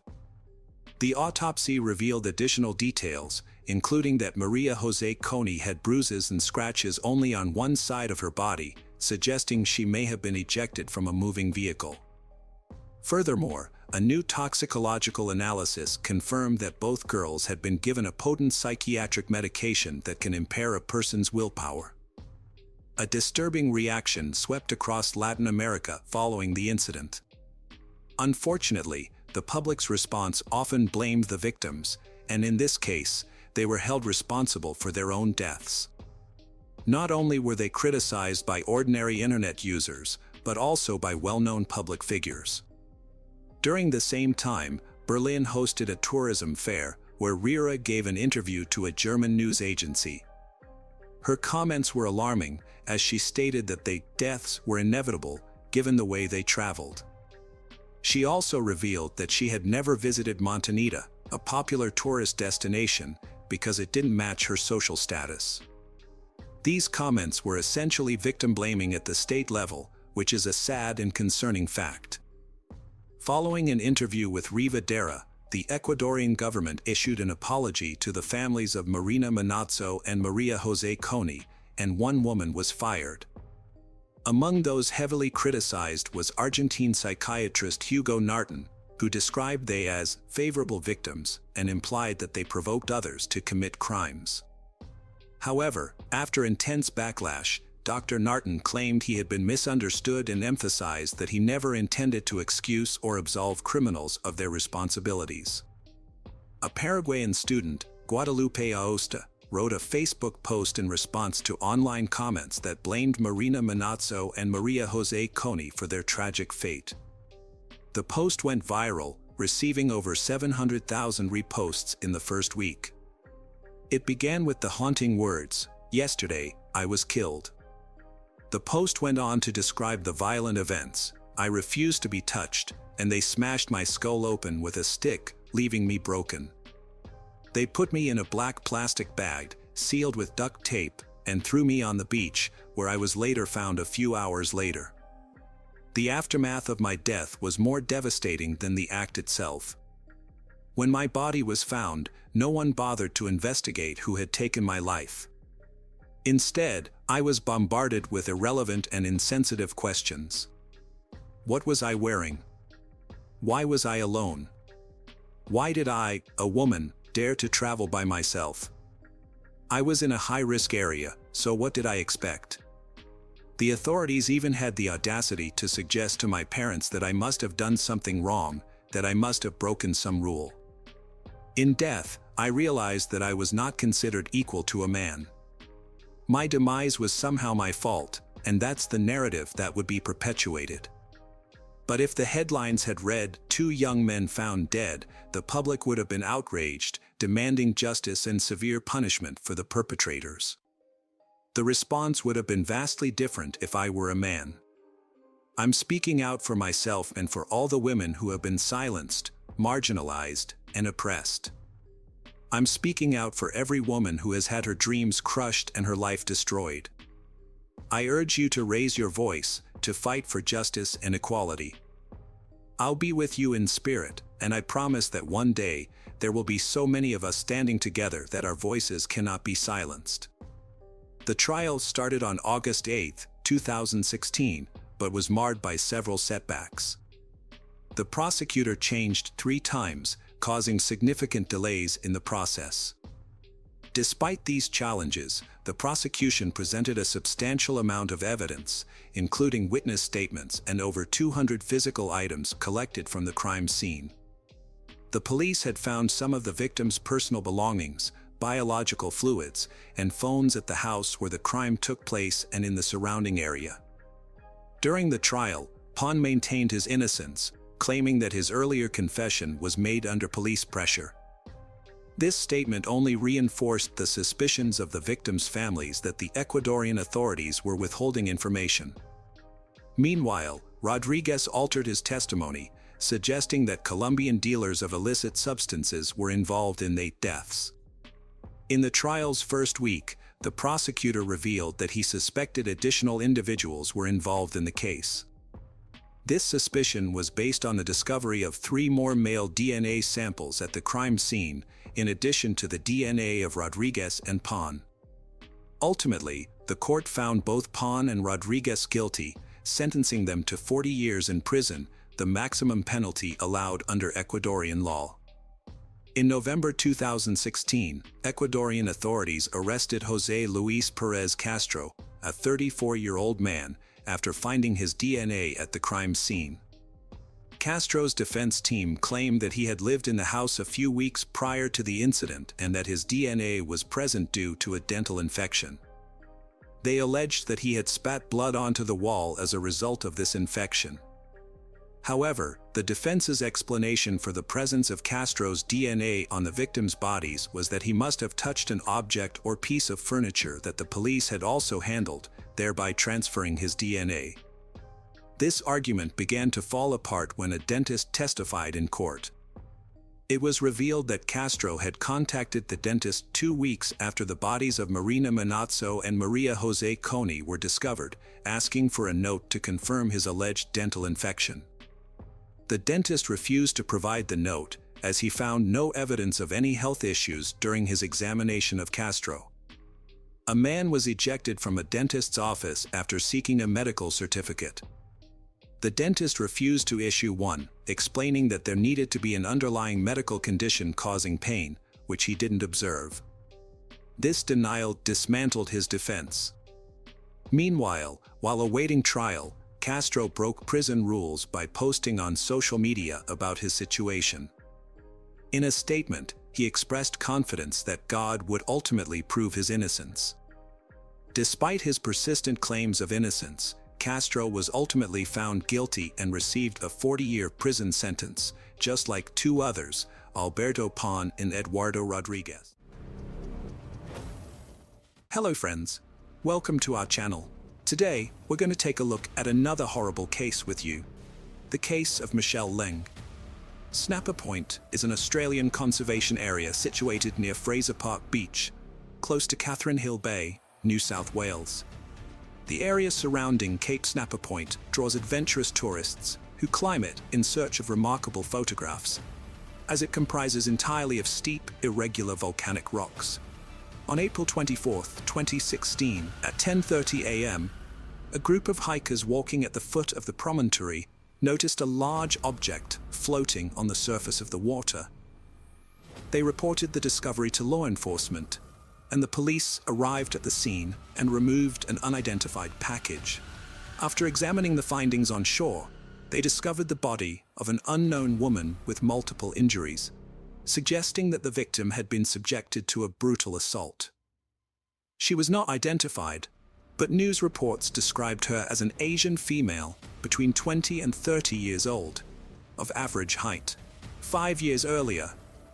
S1: The autopsy revealed additional details, including that Maria Jose Coney had bruises and scratches only on one side of her body, suggesting she may have been ejected from a moving vehicle. Furthermore, a new toxicological analysis confirmed that both girls had been given a potent psychiatric medication that can impair a person's willpower. A disturbing reaction swept across Latin America following the incident. Unfortunately, the public's response often blamed the victims, and in this case, they were held responsible for their own deaths. Not only were they criticized by ordinary internet users, but also by well-known public figures. During the same time, Berlin hosted a tourism fair where Rira gave an interview to a German news agency. Her comments were alarming, as she stated that the deaths were inevitable given the way they traveled. She also revealed that she had never visited Montanita, a popular tourist destination, because it didn't match her social status. These comments were essentially victim blaming at the state level, which is a sad and concerning fact. Following an interview with Riva Dera, the Ecuadorian government issued an apology to the families of Marina Manazzo and Maria Jose Coney, and one woman was fired. Among those heavily criticized was Argentine psychiatrist Hugo Narton, who described they as favorable victims and implied that they provoked others to commit crimes. However, after intense backlash, Dr. Narton claimed he had been misunderstood and emphasized that he never intended to excuse or absolve criminals of their responsibilities. A Paraguayan student, Guadalupe Aosta, wrote a Facebook post in response to online comments that blamed Marina Manazzo and Maria Jose Coney for their tragic fate. The post went viral, receiving over 700,000 reposts in the first week. It began with the haunting words, "Yesterday, I was killed." The post went on to describe the violent events. "I refused to be touched, and they smashed my skull open with a stick, leaving me broken. They put me in a black plastic bag, sealed with duct tape, and threw me on the beach, where I was later found a few hours later. The aftermath of my death was more devastating than the act itself. When my body was found, no one bothered to investigate who had taken my life. Instead, I was bombarded with irrelevant and insensitive questions. What was I wearing? Why was I alone? Why did I, a woman, dare to travel by myself? I was in a high-risk area, so what did I expect? The authorities even had the audacity to suggest to my parents that I must have done something wrong, that I must have broken some rule. In death, I realized that I was not considered equal to a man. My demise was somehow my fault, and that's the narrative that would be perpetuated. But if the headlines had read, 2 young men found dead, the public would have been outraged, demanding justice and severe punishment for the perpetrators. The response would have been vastly different if I were a man. I'm speaking out for myself and for all the women who have been silenced, marginalized, and oppressed. I'm speaking out for every woman who has had her dreams crushed and her life destroyed. I urge you to raise your voice, to fight for justice and equality. I'll be with you in spirit, and I promise that one day, there will be so many of us standing together that our voices cannot be silenced. The trial started on August 8, 2016, but was marred by several setbacks. The prosecutor changed 3 times, causing significant delays in the process. Despite these challenges, the prosecution presented a substantial amount of evidence, including witness statements and over 200 physical items collected from the crime scene. The police had found some of the victim's personal belongings, biological fluids, and phones at the house where the crime took place and in the surrounding area. During the trial, Pan maintained his innocence, claiming that his earlier confession was made under police pressure. This statement only reinforced the suspicions of the victims' families that the Ecuadorian authorities were withholding information. Meanwhile, Rodriguez altered his testimony, suggesting that Colombian dealers of illicit substances were involved in 8 deaths. In the trial's first week, the prosecutor revealed that he suspected additional individuals were involved in the case. This suspicion was based on the discovery of 3 more male DNA samples at the crime scene, in addition to the DNA of Rodriguez and Pan. Ultimately, the court found both Pan and Rodriguez guilty, sentencing them to 40 years in prison, the maximum penalty allowed under Ecuadorian law. In November 2016, Ecuadorian authorities arrested José Luis Pérez Castro, a 34-year-old man, after finding his DNA at the crime scene. Castro's defense team claimed that he had lived in the house a few weeks prior to the incident and that his DNA was present due to a dental infection. They alleged that he had spat blood onto the wall as a result of this infection. However, the defense's explanation for the presence of Castro's DNA on the victims' bodies was that he must have touched an object or piece of furniture that the police had also handled, thereby transferring his DNA. This argument began to fall apart when a dentist testified in court. It was revealed that Castro had contacted the dentist 2 weeks after the bodies of Marina Manazzo and Maria Jose Coney were discovered, asking for a note to confirm his alleged dental infection. The dentist refused to provide the note, as he found no evidence of any health issues during his examination of Castro. A man was ejected from a dentist's office after seeking a medical certificate. The dentist refused to issue one, explaining that there needed to be an underlying medical condition causing pain, which he didn't observe. This denial dismantled his defense. Meanwhile, while awaiting trial, Castro broke prison rules by posting on social media about his situation. In a statement, he expressed confidence that God would ultimately prove his innocence. Despite his persistent claims of innocence, Castro was ultimately found guilty and received a 40-year prison sentence, just like 2 others, Alberto Pan and Eduardo Rodriguez. Hello friends, welcome to our channel. Today, we're going to take a look at another horrible case with you. The case of Michelle Leng. Snapper Point is an Australian conservation area situated near Fraser Park Beach, close to Catherine Hill Bay, New South Wales. The area surrounding Cape Snapper Point draws adventurous tourists who climb it in search of remarkable photographs, as it comprises entirely of steep, irregular volcanic rocks. On April 24, 2016, at 10:30 a.m., a group of hikers walking at the foot of the promontory noticed a large object floating on the surface of the water. They reported the discovery to law enforcement, and the police arrived at the scene and removed an unidentified package. After examining the findings on shore, they discovered the body of an unknown woman with multiple injuries, suggesting that the victim had been subjected to a brutal assault. She was not identified, but news reports described her as an Asian female between 20 and 30 years old, of average height. 5 years earlier,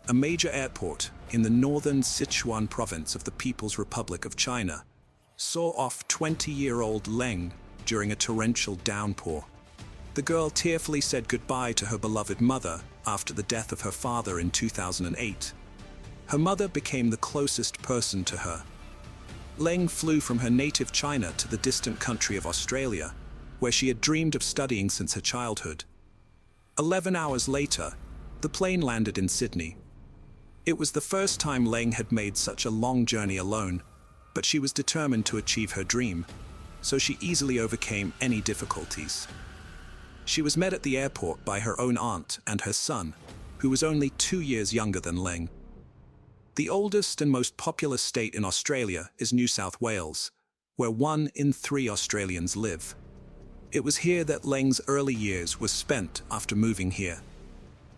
S1: a major airport in the northern Sichuan province of the People's Republic of China saw off 20-year-old Leng during a torrential downpour. The girl tearfully said goodbye to her beloved mother after the death of her father in 2008. Her mother became the closest person to her. Leng flew from her native China to the distant country of Australia, where she had dreamed of studying since her childhood. 11 hours later, the plane landed in Sydney. It was the first time Leng had made such a long journey alone, but she was determined to achieve her dream, so she easily overcame any difficulties. She was met at the airport by her own aunt and her son, who was only 2 years younger than Leng. The oldest and most populous state in Australia is New South Wales, where 1 in 3 Australians live. It was here that Leng's early years were spent after moving here.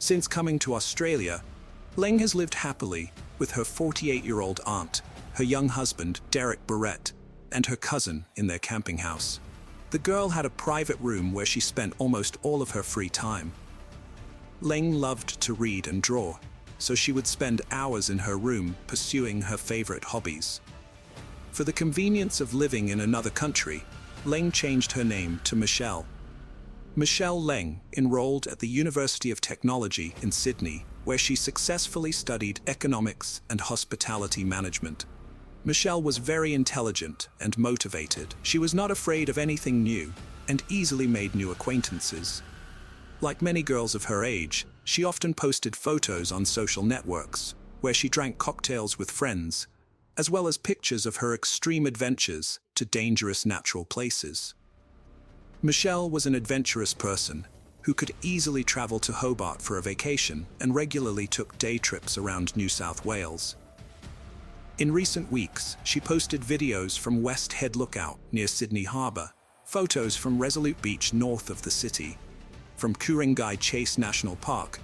S1: Since coming to Australia, Leng has lived happily with her 48-year-old aunt, her young husband, Derek Barrett, and her cousin in their camping house. The girl had a private room where she spent almost all of her free time. Leng loved to read and draw, so she would spend hours in her room pursuing her favorite hobbies. For the convenience of living in another country, Leng changed her name to Michelle. Michelle Leng enrolled at the University of Technology in Sydney, where she successfully studied economics and hospitality management. Michelle was very intelligent and motivated. She was not afraid of anything new and easily made new acquaintances. Like many girls of her age, she often posted photos on social networks, where she drank cocktails with friends, as well as pictures of her extreme adventures to dangerous natural places. Michelle was an adventurous person who could easily travel to Hobart for a vacation and regularly took day trips around New South Wales. In recent weeks, she posted videos from West Head Lookout near Sydney Harbour, photos from Resolute Beach north of the city, from Ku-ring-gai Chase National Park,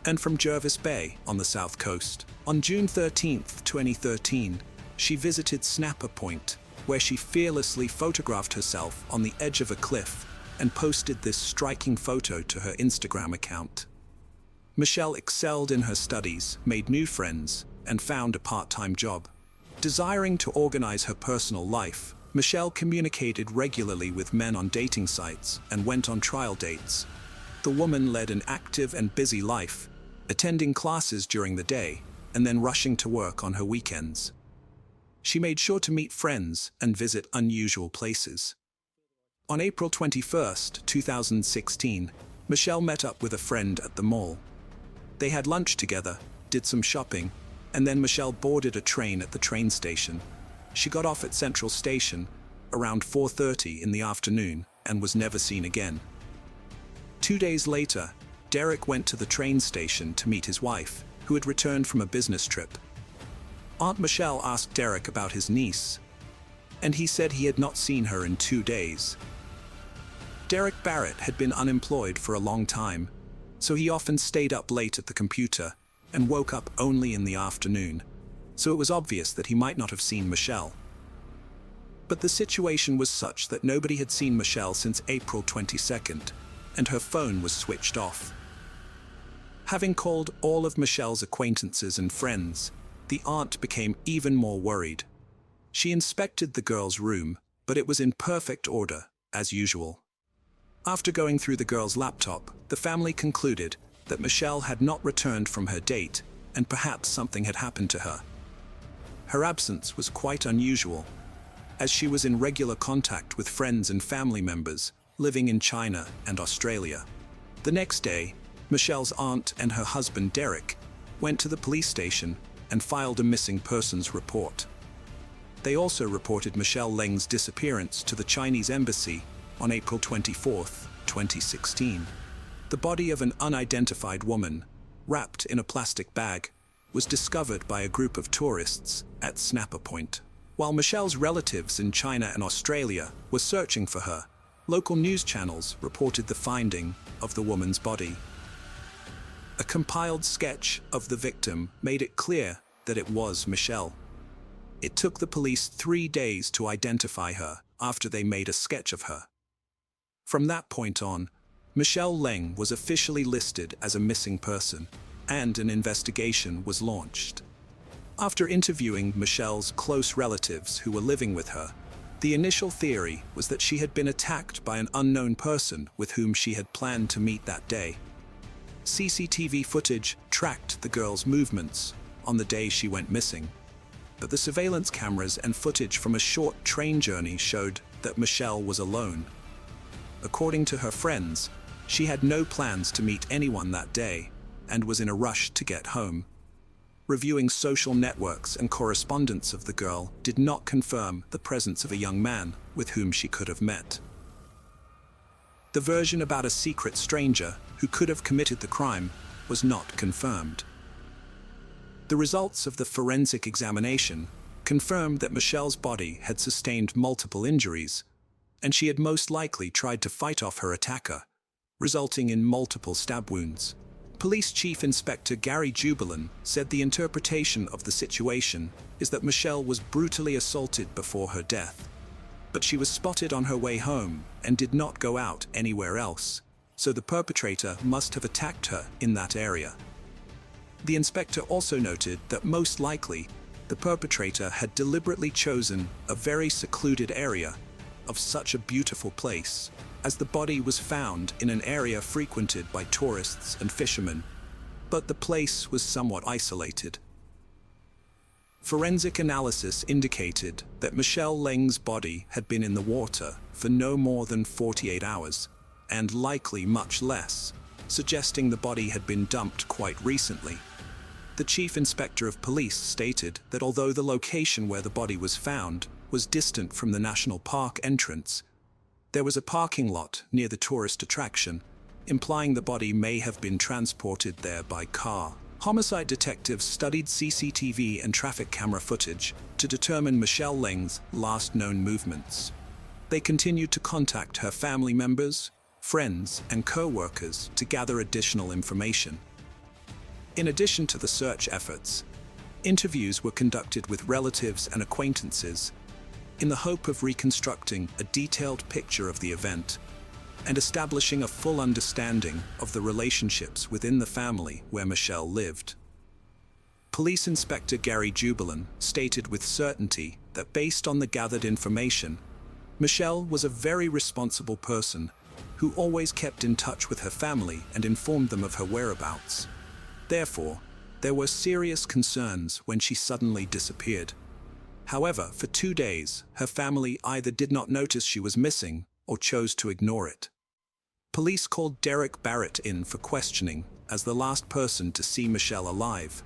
S1: and from Jervis Bay on the south coast. On June 13, 2013, she visited Snapper Point, where she fearlessly photographed herself on the edge of a cliff and posted this striking photo to her Instagram account. Michelle excelled in her studies, made new friends, and found a part-time job. Desiring to organize her personal life, Michelle communicated regularly with men on dating sites and went on trial dates. The woman led an active and busy life, attending classes during the day and then rushing to work on her weekends. She made sure to meet friends and visit unusual places. On April 21, 2016, Michelle met up with a friend at the mall. They had lunch together, did some shopping, and then Michelle boarded a train at the train station. She got off at Central Station around 4:30 in the afternoon and was never seen again. 2 days later, Derek went to the train station to meet his wife, who had returned from a business trip. Aunt Michelle asked Derek about his niece, and he said he had not seen her in 2 days. Derek Barrett had been unemployed for a long time, so he often stayed up late at the computer and woke up only in the afternoon, so it was obvious that he might not have seen Michelle. But the situation was such that nobody had seen Michelle since April 22nd, and her phone was switched off. Having called all of Michelle's acquaintances and friends, the aunt became even more worried. She inspected the girl's room, but it was in perfect order, as usual. After going through the girl's laptop, the family concluded that Michelle had not returned from her date, and perhaps something had happened to her. Her absence was quite unusual, as she was in regular contact with friends and family members living in China and Australia. The next day, Michelle's aunt and her husband Derek went to the police station and filed a missing persons report. They also reported Michelle Leng's disappearance to the Chinese embassy on April 24, 2016. The body of an unidentified woman, wrapped in a plastic bag, was discovered by a group of tourists at Snapper Point. While Michelle's relatives in China and Australia were searching for her, local news channels reported the finding of the woman's body. A compiled sketch of the victim made it clear that it was Michelle. It took the police 3 days to identify her after they made a sketch of her. From that point on, Michelle Leng was officially listed as a missing person, and an investigation was launched. After interviewing Michelle's close relatives who were living with her, the initial theory was that she had been attacked by an unknown person with whom she had planned to meet that day. CCTV footage tracked the girl's movements, on the day she went missing, but the surveillance cameras and footage from a short train journey showed that Michelle was alone. According to her friends, she had no plans to meet anyone that day and was in a rush to get home. Reviewing social networks and correspondence of the girl did not confirm the presence of a young man with whom she could have met. The version about a secret stranger who could have committed the crime was not confirmed. The results of the forensic examination confirmed that Michelle's body had sustained multiple injuries, and she had most likely tried to fight off her attacker, resulting in multiple stab wounds. Police Chief Inspector Gary Jubelin said the interpretation of the situation is that Michelle was brutally assaulted before her death, but she was spotted on her way home and did not go out anywhere else, so the perpetrator must have attacked her in that area. The inspector also noted that most likely the perpetrator had deliberately chosen a very secluded area of such a beautiful place, as the body was found in an area frequented by tourists and fishermen, but the place was somewhat isolated. Forensic analysis indicated that Michelle Leng's body had been in the water for no more than 48 hours, and likely much less, suggesting the body had been dumped quite recently. The chief inspector of police stated that although the location where the body was found was distant from the national park entrance, there was a parking lot near the tourist attraction, implying the body may have been transported there by car. Homicide detectives studied CCTV and traffic camera footage to determine Michelle Leng's last known movements. They continued to contact her family members, friends, and co-workers to gather additional information. In addition to the search efforts, interviews were conducted with relatives and acquaintances in the hope of reconstructing a detailed picture of the event and establishing a full understanding of the relationships within the family where Michelle lived. Police Inspector Gary Jubelin stated with certainty that based on the gathered information, Michelle was a very responsible person who always kept in touch with her family and informed them of her whereabouts. Therefore, there were serious concerns when she suddenly disappeared. However, for 2 days, her family either did not notice she was missing or chose to ignore it. Police called Derek Barrett in for questioning as the last person to see Michelle alive.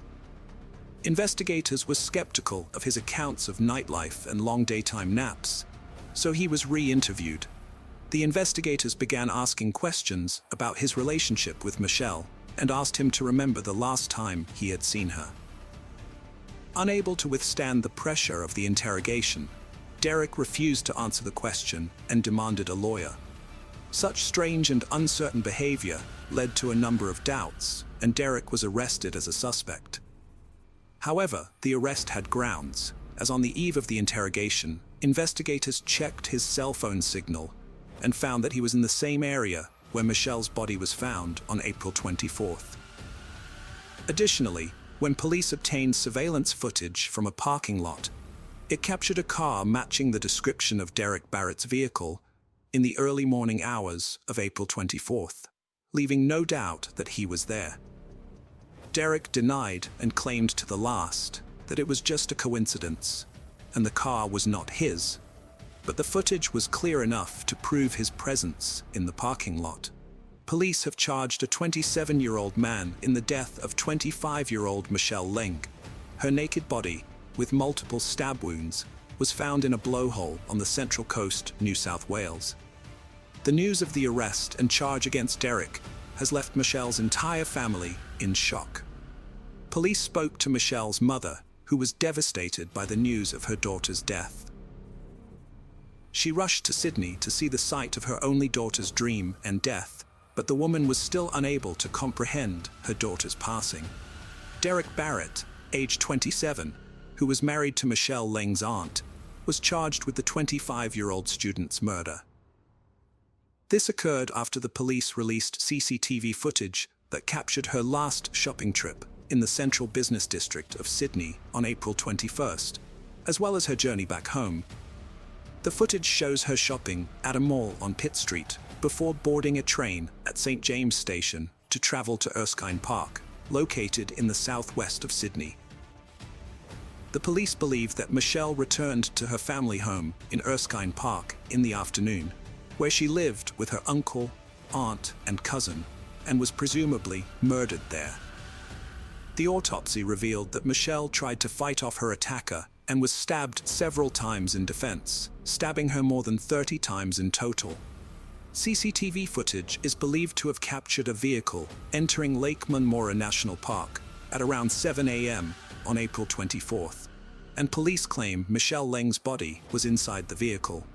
S1: Investigators were skeptical of his accounts of nightlife and long daytime naps, so he was re-interviewed. The investigators began asking questions about his relationship with Michelle and asked him to remember the last time he had seen her. Unable to withstand the pressure of the interrogation, Derek refused to answer the question and demanded a lawyer. Such strange and uncertain behavior led to a number of doubts, and Derek was arrested as a suspect. However, the arrest had grounds, as on the eve of the interrogation, investigators checked his cell phone signal and found that he was in the same area where Michelle's body was found on April 24th. Additionally, when police obtained surveillance footage from a parking lot, it captured a car matching the description of Derek Barrett's vehicle in the early morning hours of April 24th, leaving no doubt that he was there. Derek denied and claimed to the last that it was just a coincidence, and the car was not his, but the footage was clear enough to prove his presence in the parking lot. Police have charged a 27-year-old man in the death of 25-year-old Michelle Leng. Her naked body, with multiple stab wounds, was found in a blowhole on the Central Coast, New South Wales. The news of the arrest and charge against Derek has left Michelle's entire family in shock. Police spoke to Michelle's mother, who was devastated by the news of her daughter's death. She rushed to Sydney to see the site of her only daughter's dream and death, but the woman was still unable to comprehend her daughter's passing. Derek Barrett, age 27, who was married to Michelle Leng's aunt, was charged with the 25-year-old student's murder. This occurred after the police released CCTV footage that captured her last shopping trip in the central business district of Sydney on April 21st, as well as her journey back home. The footage shows her shopping at a mall on Pitt Street before boarding a train at St. James Station to travel to Erskine Park, located in the southwest of Sydney. The police believe that Michelle returned to her family home in Erskine Park in the afternoon, where she lived with her uncle, aunt, and cousin, and was presumably murdered there. The autopsy revealed that Michelle tried to fight off her attacker and was stabbed several times in defense, stabbing her more than 30 times in total. CCTV footage is believed to have captured a vehicle entering Lake Munmora National Park at around 7 a.m. on April 24th, and police claim Michelle Leng's body was inside the vehicle.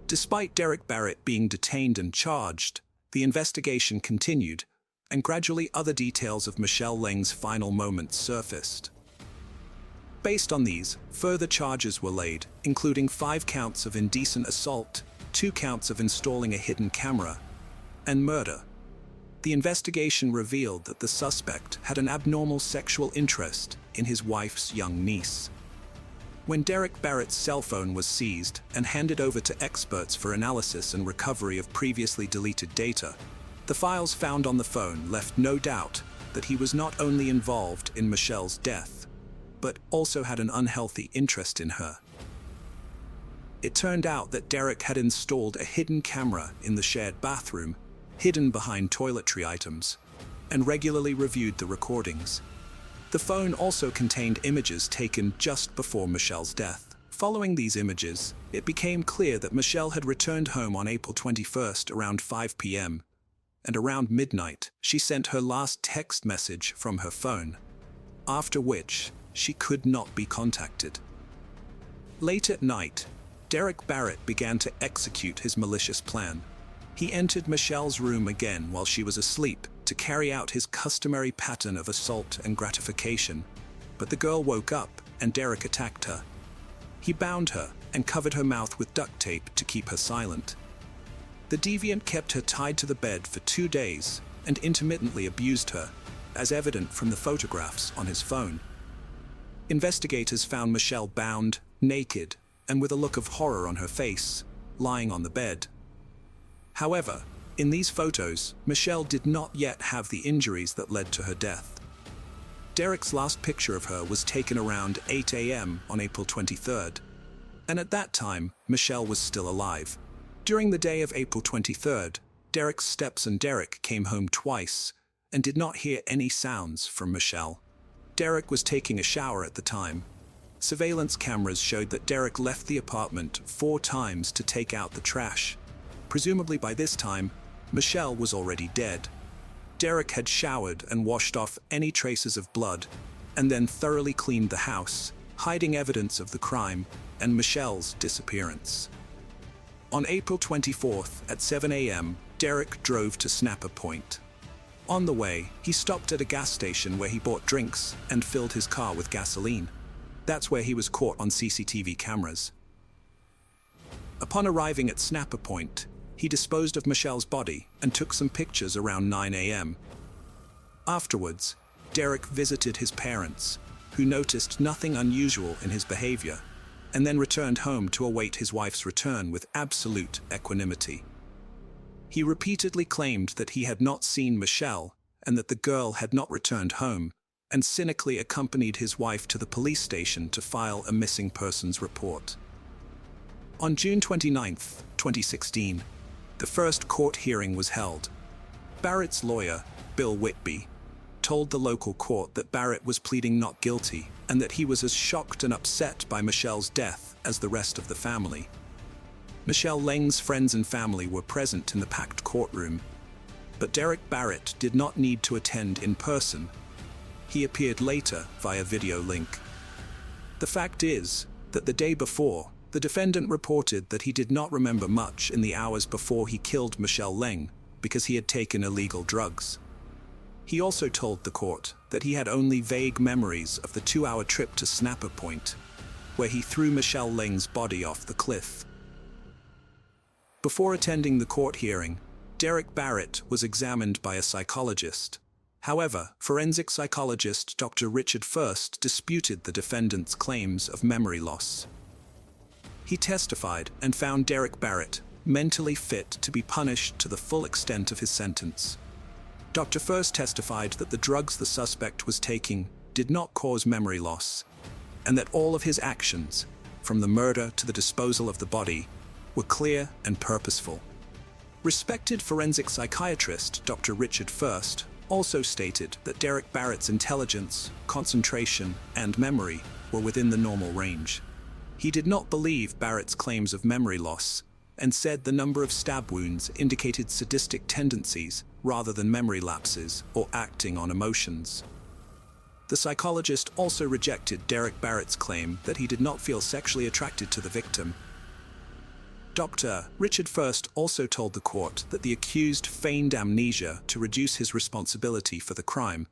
S1: Despite Derek Barrett being detained and charged, the investigation continued, and gradually other details of Michelle Leng's final moments surfaced. Based on these, further charges were laid, including 5 counts of indecent assault, 2 counts of installing a hidden camera, and murder. The investigation revealed that the suspect had an abnormal sexual interest in his wife's young niece. When Derek Barrett's cell phone was seized and handed over to experts for analysis and recovery of previously deleted data, the files found on the phone left no doubt that he was not only involved in Michelle's death, but also had an unhealthy interest in her. It turned out that Derek had installed a hidden camera in the shared bathroom, hidden behind toiletry items, and regularly reviewed the recordings. The phone also contained images taken just before Michelle's death. Following these images, it became clear that Michelle had returned home on April 21st around 5 p.m., and around midnight, she sent her last text message from her phone, after which she could not be contacted. Late at night, Derek Barrett began to execute his malicious plan. He entered Michelle's room again while she was asleep to carry out his customary pattern of assault and gratification, but the girl woke up and Derek attacked her. He bound her and covered her mouth with duct tape to keep her silent. The deviant kept her tied to the bed for 2 days and intermittently abused her, as evident from the photographs on his phone. Investigators found Michelle bound, naked, and with a look of horror on her face, lying on the bed. However, in these photos, Michelle did not yet have the injuries that led to her death. Derek's last picture of her was taken around 8 a.m. on April 23rd, and at that time, Michelle was still alive. During the day of April 23rd, Derek's stepson Derek came home twice and did not hear any sounds from Michelle. Derek was taking a shower at the time. Surveillance cameras showed that Derek left the apartment 4 times to take out the trash. Presumably by this time, Michelle was already dead. Derek had showered and washed off any traces of blood, and then thoroughly cleaned the house, hiding evidence of the crime and Michelle's disappearance. On April 24th at 7 a.m., Derek drove to Snapper Point. On the way, he stopped at a gas station where he bought drinks and filled his car with gasoline. That's where he was caught on CCTV cameras. Upon arriving at Snapper Point, he disposed of Michelle's body and took some pictures around 9 a.m. Afterwards, Derek visited his parents, who noticed nothing unusual in his behavior, and then returned home to await his wife's return with absolute equanimity. He repeatedly claimed that he had not seen Michelle and that the girl had not returned home, and cynically accompanied his wife to the police station to file a missing persons report. On June 29, 2016, the first court hearing was held. Barrett's lawyer, Bill Whitby, told the local court that Barrett was pleading not guilty and that he was as shocked and upset by Michelle's death as the rest of the family. Michelle Leng's friends and family were present in the packed courtroom, but Derek Barrett did not need to attend in person. He appeared later via video link. The fact is that the day before, the defendant reported that he did not remember much in the hours before he killed Michelle Leng because he had taken illegal drugs. He also told the court that he had only vague memories of the 2-hour trip to Snapper Point, where he threw Michelle Leng's body off the cliff. Before attending the court hearing, Derek Barrett was examined by a psychologist. However, forensic psychologist Dr. Richard First disputed the defendant's claims of memory loss. He testified and found Derek Barrett mentally fit to be punished to the full extent of his sentence. Dr. First testified that the drugs the suspect was taking did not cause memory loss. and that all of his actions, from the murder to the disposal of the body, were clear and purposeful. Respected forensic psychiatrist Dr. Richard First also stated that Derek Barrett's intelligence, concentration, and memory were within the normal range. He did not believe Barrett's claims of memory loss and said the number of stab wounds indicated sadistic tendencies rather than memory lapses or acting on emotions. The psychologist also rejected Derek Barrett's claim that he did not feel sexually attracted to the victim. Dr. Richard First also told the court that the accused feigned amnesia to reduce his responsibility for the crime,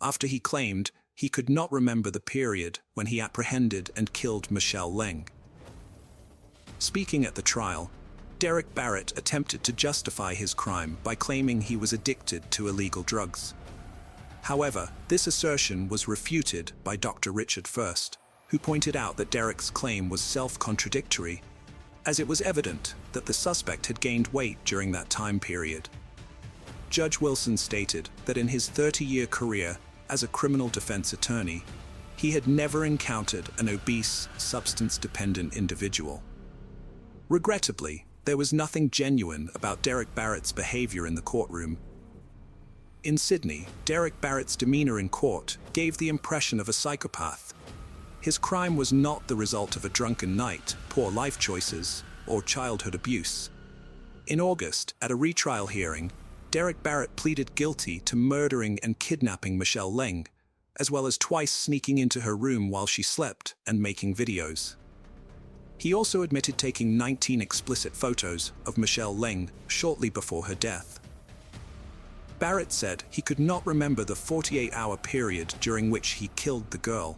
S1: after he claimed he could not remember the period when he apprehended and killed Michelle Leng. Speaking at the trial, Derek Barrett attempted to justify his crime by claiming he was addicted to illegal drugs. However, this assertion was refuted by Dr. Richard First, who pointed out that Derek's claim was self-contradictory, as it was evident that the suspect had gained weight during that time period. Judge Wilson stated that in his 30-year career as a criminal defense attorney, he had never encountered an obese, substance-dependent individual. Regrettably, there was nothing genuine about Derek Barrett's behavior in the courtroom. In Sydney, Derek Barrett's demeanor in court gave the impression of a psychopath. His crime was not the result of a drunken night, poor life choices, or childhood abuse. In August, at a retrial hearing, Derek Barrett pleaded guilty to murdering and kidnapping Michelle Leng, as well as twice sneaking into her room while she slept and making videos. He also admitted taking 19 explicit photos of Michelle Leng shortly before her death. Barrett said he could not remember the 48-hour period during which he killed the girl,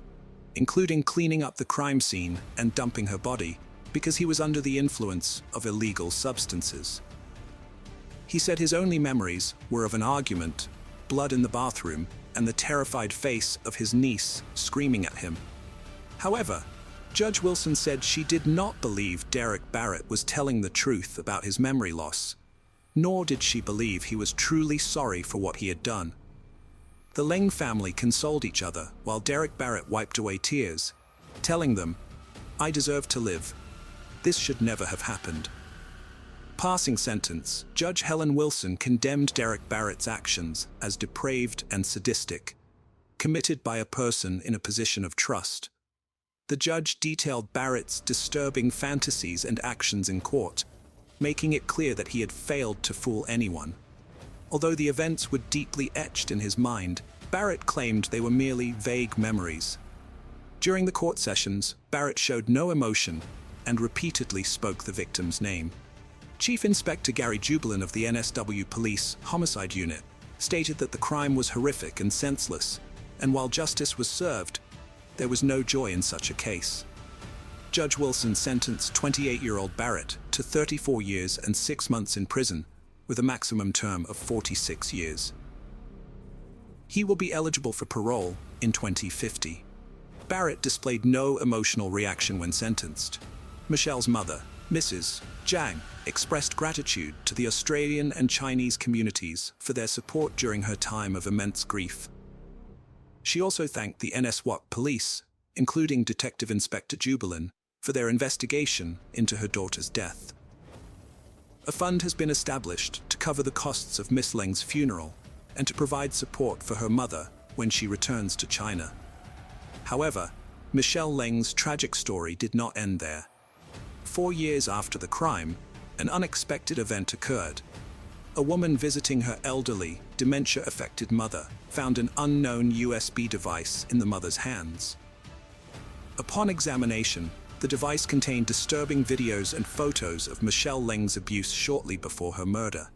S1: including cleaning up the crime scene and dumping her body, because he was under the influence of illegal substances. He said his only memories were of an argument, blood in the bathroom, and the terrified face of his niece screaming at him. However, Judge Wilson said she did not believe Derek Barrett was telling the truth about his memory loss, nor did she believe he was truly sorry for what he had done. The Leng family consoled each other while Derek Barrett wiped away tears, telling them, "I deserve to live. This should never have happened." Passing sentence, Judge Helen Wilson condemned Derek Barrett's actions as depraved and sadistic, committed by a person in a position of trust. The judge detailed Barrett's disturbing fantasies and actions in court, making it clear that he had failed to fool anyone. Although the events were deeply etched in his mind, Barrett claimed they were merely vague memories. During the court sessions, Barrett showed no emotion and repeatedly spoke the victim's name. Chief Inspector Gary Jubilin of the NSW Police Homicide Unit stated that the crime was horrific and senseless, and while justice was served, there was no joy in such a case. Judge Wilson sentenced 28-year-old Barrett to 34 years and 6 months in prison, with a maximum term of 46 years. He will be eligible for parole in 2050. Barrett displayed no emotional reaction when sentenced. Michelle's mother, Mrs. Zhang, expressed gratitude to the Australian and Chinese communities for their support during her time of immense grief. She also thanked the NSWAT police, including Detective Inspector Jubilin, for their investigation into her daughter's death. A fund has been established to cover the costs of Miss Leng's funeral and to provide support for her mother when she returns to China. However, Michelle Leng's tragic story did not end there. 4 years after the crime, an unexpected event occurred. A woman visiting her elderly, dementia-affected mother found an unknown USB device in the mother's hands. Upon examination, the device contained disturbing videos and photos of Michelle Leng's abuse shortly before her murder.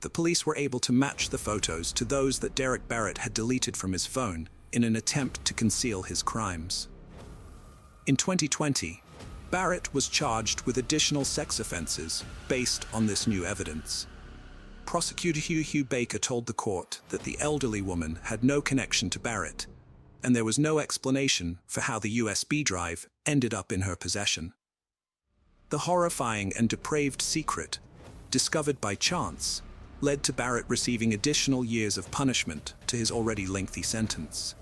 S1: The police were able to match the photos to those that Derek Barrett had deleted from his phone in an attempt to conceal his crimes. In 2020, Barrett was charged with additional sex offenses based on this new evidence. Prosecutor Hugh Baker told the court that the elderly woman had no connection to Barrett, and there was no explanation for how the USB drive ended up in her possession. The horrifying and depraved secret, discovered by chance, led to Barrett receiving additional years of punishment to his already lengthy sentence.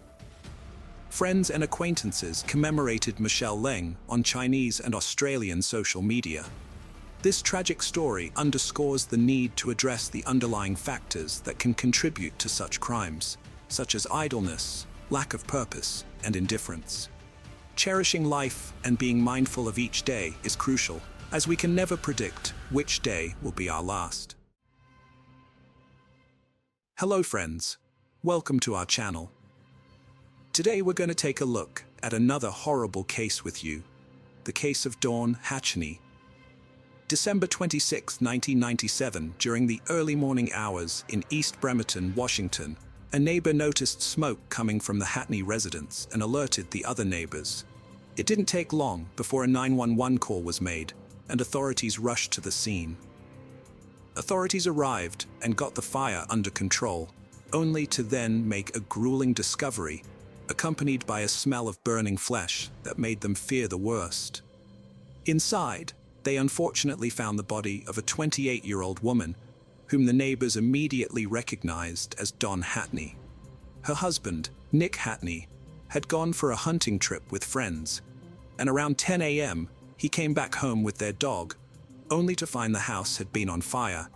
S1: Friends and acquaintances commemorated Michelle Leng on Chinese and Australian social media. This tragic story underscores the need to address the underlying factors that can contribute to such crimes, such as idleness, lack of purpose, and indifference. Cherishing life and being mindful of each day is crucial, as we can never predict which day will be our last. Hello friends, welcome to our channel. Today we're going to take a look at another horrible case with you, the case of Dawn Hatchney. December 26, 1997, during the early morning hours in East Bremerton, Washington, a neighbor noticed smoke coming from the Hatchney residence and alerted the other neighbors. It didn't take long before a 911 call was made, and authorities rushed to the scene. Authorities arrived and got the fire under control, only to then make a grueling discovery, accompanied by a smell of burning flesh that made them fear the worst. Inside, they unfortunately found the body of a 28-year-old woman, whom the neighbors immediately recognized as Dawn Hatchney. Her husband, Nick Hatchney, had gone for a hunting trip with friends, and around 10 a.m. he came back home with their dog, only to find the house had been on fire,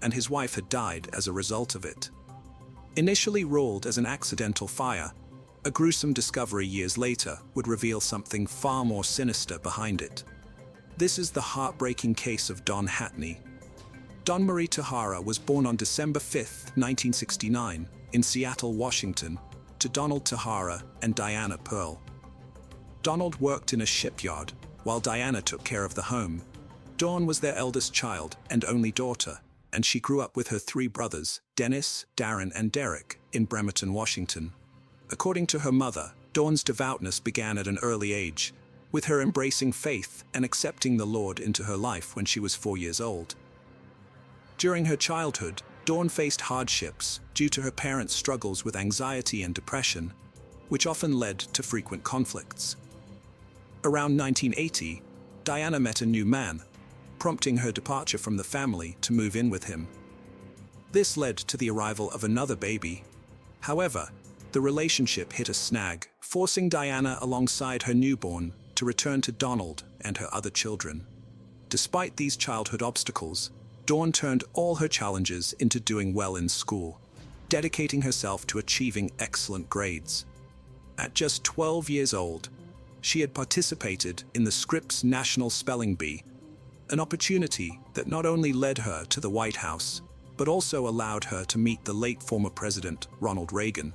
S1: and his wife had died as a result of it. Initially ruled as an accidental fire, a gruesome discovery years later would reveal something far more sinister behind it. This is the heartbreaking case of Dawn Hatchney. Dawn Marie Tahara was born on December 5, 1969, in Seattle, Washington, to Donald Tahara and Diana Pearl. Donald worked in a shipyard, while Diana took care of the home. Dawn was their eldest child and only daughter, and she grew up with her three brothers, Dennis, Darren, and Derek, in Bremerton, Washington. According to her mother, Dawn's devoutness began at an early age, with her embracing faith and accepting the Lord into her life when she was 4 years old. During her childhood, Dawn faced hardships due to her parents' struggles with anxiety and depression, which often led to frequent conflicts. Around 1980, Diana met a new man, prompting her departure from the family to move in with him. This led to the arrival of another baby. However, the relationship hit a snag, forcing Diana alongside her newborn to return to Donald and her other children. Despite these childhood obstacles, Dawn turned all her challenges into doing well in school, dedicating herself to achieving excellent grades. At just 12 years old, she had participated in the Scripps National Spelling Bee, an opportunity that not only led her to the White House, but also allowed her to meet the late former President Ronald Reagan.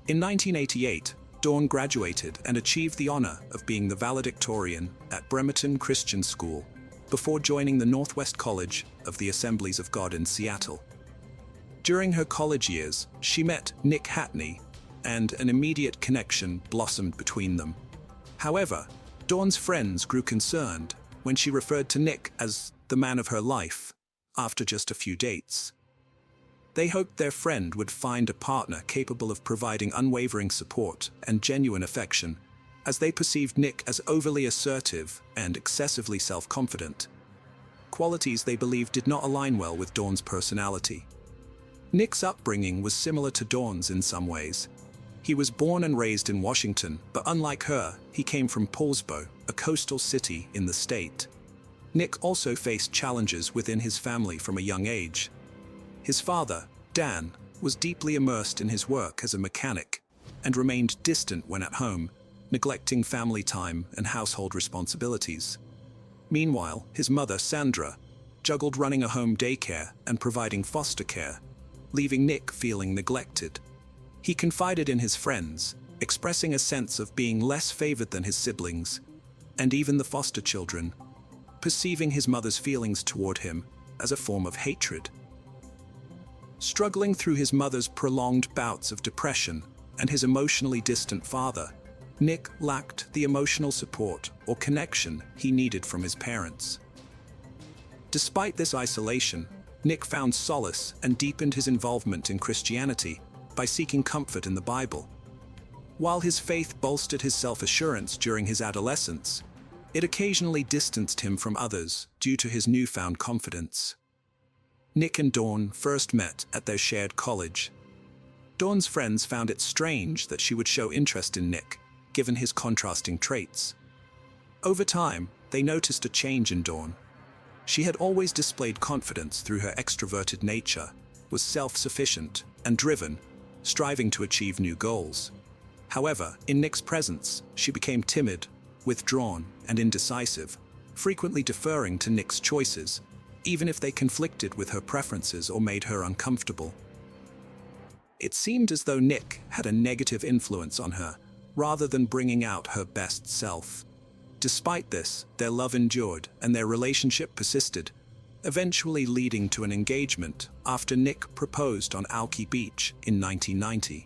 S1: In 1988, Dawn graduated and achieved the honor of being the valedictorian at Bremerton Christian School before joining the Northwest College of the Assemblies of God in Seattle. During her college years, she met Nick Hatchney, and an immediate connection blossomed between them. However, Dawn's friends grew concerned when she referred to Nick as the man of her life after just a few dates. They hoped their friend would find a partner capable of providing unwavering support and genuine affection, as they perceived Nick as overly assertive and excessively self-confident, qualities they believed did not align well with Dawn's personality. Nick's upbringing was similar to Dawn's in some ways. He was born and raised in Washington, but unlike her, he came from Paulsbo, a coastal city in the state. Nick also faced challenges within his family from a young age. His father, Dan, was deeply immersed in his work as a mechanic and remained distant when at home, neglecting family time and household responsibilities. Meanwhile, his mother, Sandra, juggled running a home daycare and providing foster care, leaving Nick feeling neglected. He confided in his friends, expressing a sense of being less favored than his siblings, and even the foster children, perceiving his mother's feelings toward him as a form of hatred. Struggling through his mother's prolonged bouts of depression and his emotionally distant father, Nick lacked the emotional support or connection he needed from his parents. Despite this isolation, Nick found solace and deepened his involvement in Christianity by seeking comfort in the Bible. While his faith bolstered his self-assurance during his adolescence, it occasionally distanced him from others due to his newfound confidence. Nick and Dawn first met at their shared college. Dawn's friends found it strange that she would show interest in Nick, given his contrasting traits. Over time, they noticed a change in Dawn. She had always displayed confidence through her extroverted nature, was self-sufficient and driven, striving to achieve new goals. However, in Nick's presence, she became timid, withdrawn, and indecisive, frequently deferring to Nick's choices, even if they conflicted with her preferences or made her uncomfortable. It seemed as though Nick had a negative influence on her, rather than bringing out her best self. Despite this, their love endured and their relationship persisted, eventually leading to an engagement after Nick proposed on Alki Beach in 1990.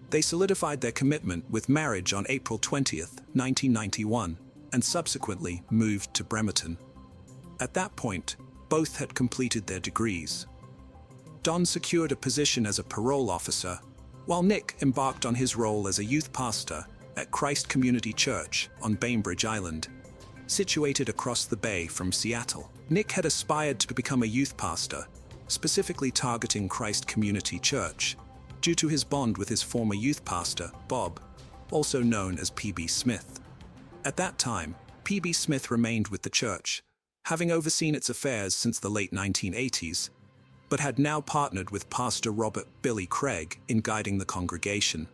S1: They solidified their commitment with marriage on April 20th, 1991, and subsequently moved to Bremerton. At that point, both had completed their degrees. Dawn secured a position as a parole officer, while Nick embarked on his role as a youth pastor at Christ Community Church on Bainbridge Island, situated across the bay from Seattle. Nick had aspired to become a youth pastor, specifically targeting Christ Community Church, due to his bond with his former youth pastor, Bob, also known as P.B. Smith. At that time, P.B. Smith remained with the church, having overseen its affairs since the late 1980s, but had now partnered with Pastor Robert "Billy" Craig in guiding the congregation.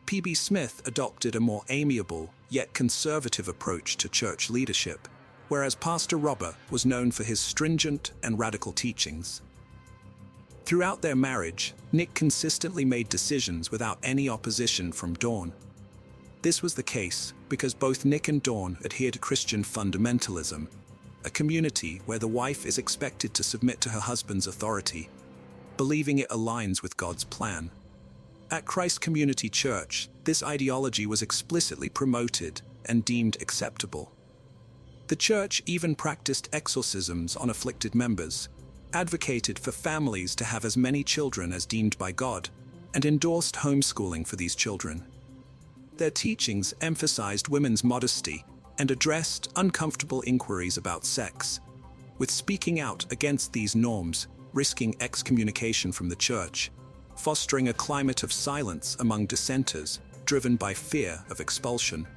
S1: P.B. Smith adopted a more amiable, yet conservative approach to church leadership, whereas Pastor Robert was known for his stringent and radical teachings. Throughout their marriage, Nick consistently made decisions without any opposition from Dawn. This was the case because both Nick and Dawn adhered to Christian fundamentalism, a community where the wife is expected to submit to her husband's authority, believing it aligns with God's plan. At Christ Community Church, this ideology was explicitly promoted and deemed acceptable. The church even practiced exorcisms on afflicted members, advocated for families to have as many children as deemed by God, and endorsed homeschooling for these children. Their teachings emphasized women's modesty and addressed uncomfortable inquiries about sex, with speaking out against these norms risking excommunication from the church, fostering a climate of silence among dissenters driven by fear of expulsion.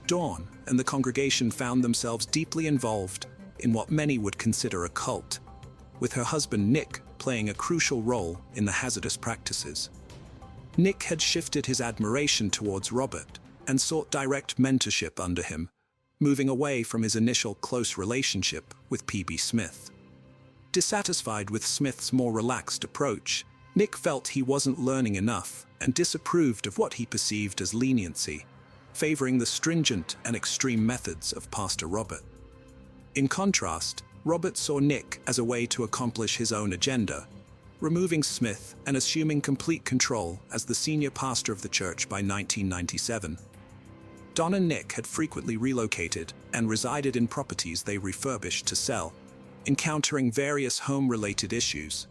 S1: Dawn and the congregation found themselves deeply involved in what many would consider a cult, with her husband Nick playing a crucial role in the hazardous practices. Nick had shifted his admiration towards Robert and sought direct mentorship under him, moving away from his initial close relationship with P.B. Smith. Dissatisfied with Smith's more relaxed approach, Nick felt he wasn't learning enough and disapproved of what he perceived as leniency, favoring the stringent and extreme methods of Pastor Robert. In contrast, Robert saw Nick as a way to accomplish his own agenda, removing Smith and assuming complete control as the senior pastor of the church by 1997. Dawn and Nick had frequently relocated and resided in properties they refurbished to sell, encountering various home-related issues.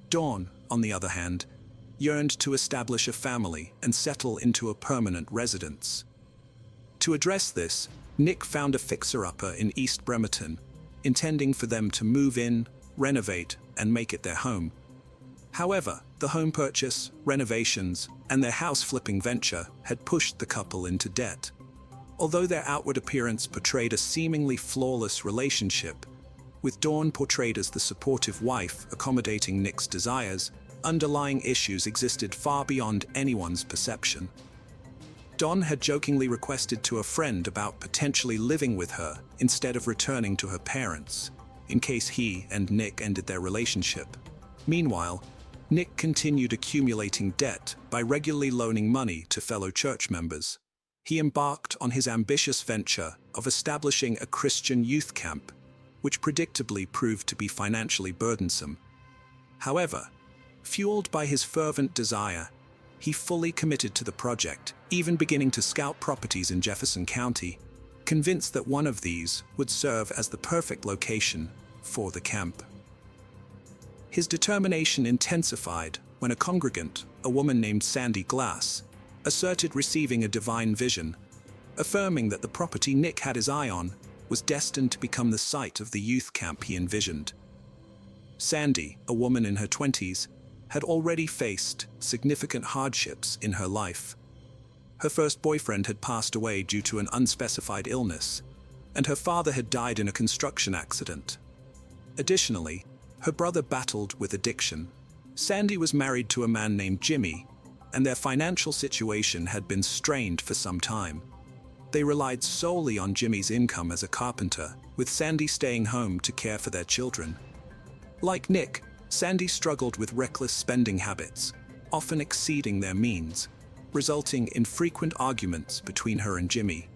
S1: Dawn, on the other hand, yearned to establish a family and settle into a permanent residence. To address this, Nick found a fixer-upper in East Bremerton, intending for them to move in, renovate, and make it their home. However, the home purchase, renovations, and their house-flipping venture had pushed the couple into debt. Although their outward appearance portrayed a seemingly flawless relationship, with Dawn portrayed as the supportive wife accommodating Nick's desires, underlying issues existed far beyond anyone's perception. Dawn had jokingly requested to a friend about potentially living with her instead of returning to her parents, in case he and Nick ended their relationship. Meanwhile, Nick continued accumulating debt by regularly loaning money to fellow church members. He embarked on his ambitious venture of establishing a Christian youth camp, which predictably proved to be financially burdensome. However, fueled by his fervent desire, he fully committed to the project, even beginning to scout properties in Jefferson County, convinced that one of these would serve as the perfect location for the camp. His determination intensified when a congregant, a woman named Sandy Glass, asserted receiving a divine vision, affirming that the property Nick had his eye on was destined to become the site of the youth camp he envisioned. Sandy, a woman in her 20s, had already faced significant hardships in her life. Her first boyfriend had passed away due to an unspecified illness, and her father had died in a construction accident. Additionally, her brother battled with addiction. Sandy was married to a man named Jimmy, and their financial situation had been strained for some time. They relied solely on Jimmy's income as a carpenter, with Sandy staying home to care for their children. Like Nick, Sandy struggled with reckless spending habits, often exceeding their means, resulting in frequent arguments between her and Jimmy.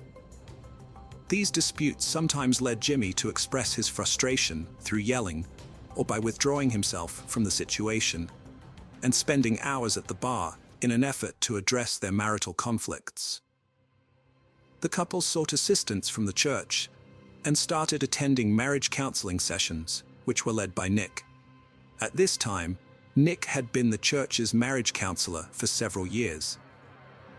S1: These disputes sometimes led Jimmy to express his frustration through yelling or by withdrawing himself from the situation and spending hours at the bar in an effort to address their marital conflicts. The couple sought assistance from the church and started attending marriage counseling sessions, which were led by Nick. At this time, Nick had been the church's marriage counselor for several years.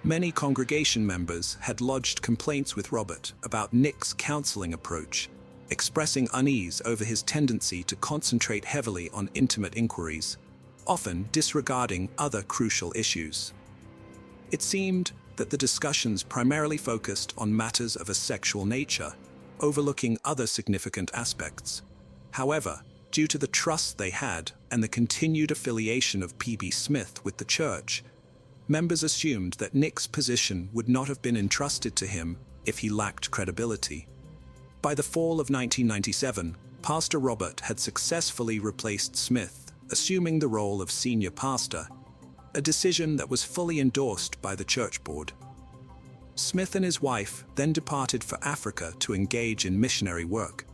S1: Many congregation members had lodged complaints with Robert about Nick's counseling approach, expressing unease over his tendency to concentrate heavily on intimate inquiries, often disregarding other crucial issues. It seemed that the discussions primarily focused on matters of a sexual nature, overlooking other significant aspects. However, due to the trust they had and the continued affiliation of P.B. Smith with the church, members assumed that Nick's position would not have been entrusted to him if he lacked credibility. By the fall of 1997, Pastor Robert had successfully replaced Smith, assuming the role of senior pastor, a decision that was fully endorsed by the church board. Smith and his wife then departed for Africa to engage in missionary work.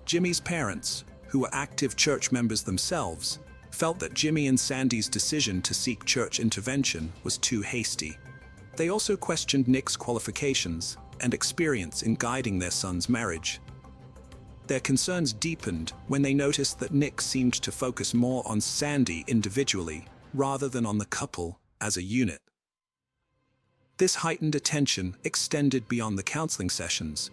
S1: Jimmy's parents, who were active church members themselves, felt that Jimmy and Sandy's decision to seek church intervention was too hasty. They also questioned Nick's qualifications and experience in guiding their son's marriage. Their concerns deepened when they noticed that Nick seemed to focus more on Sandy individually rather than on the couple as a unit. This heightened attention extended beyond the counseling sessions,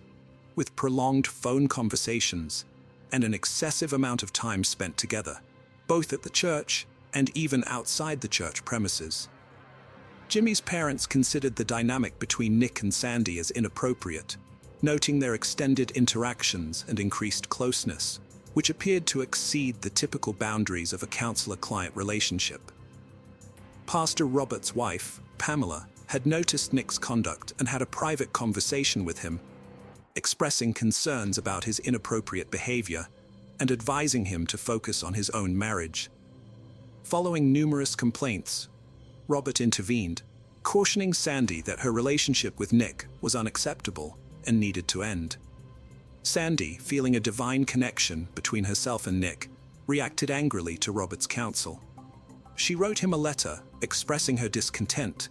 S1: with prolonged phone conversations and an excessive amount of time spent together, both at the church and even outside the church premises. Jimmy's parents considered the dynamic between Nick and Sandy as inappropriate, noting their extended interactions and increased closeness, which appeared to exceed the typical boundaries of a counselor-client relationship. Pastor Robert's wife, Pamela, had noticed Nick's conduct and had a private conversation with him, expressing concerns about his inappropriate behavior and advising him to focus on his own marriage. Following numerous complaints, Robert intervened, cautioning Sandy that her relationship with Nick was unacceptable and needed to end. Sandy, feeling a divine connection between herself and Nick, reacted angrily to Robert's counsel. She wrote him a letter expressing her discontent,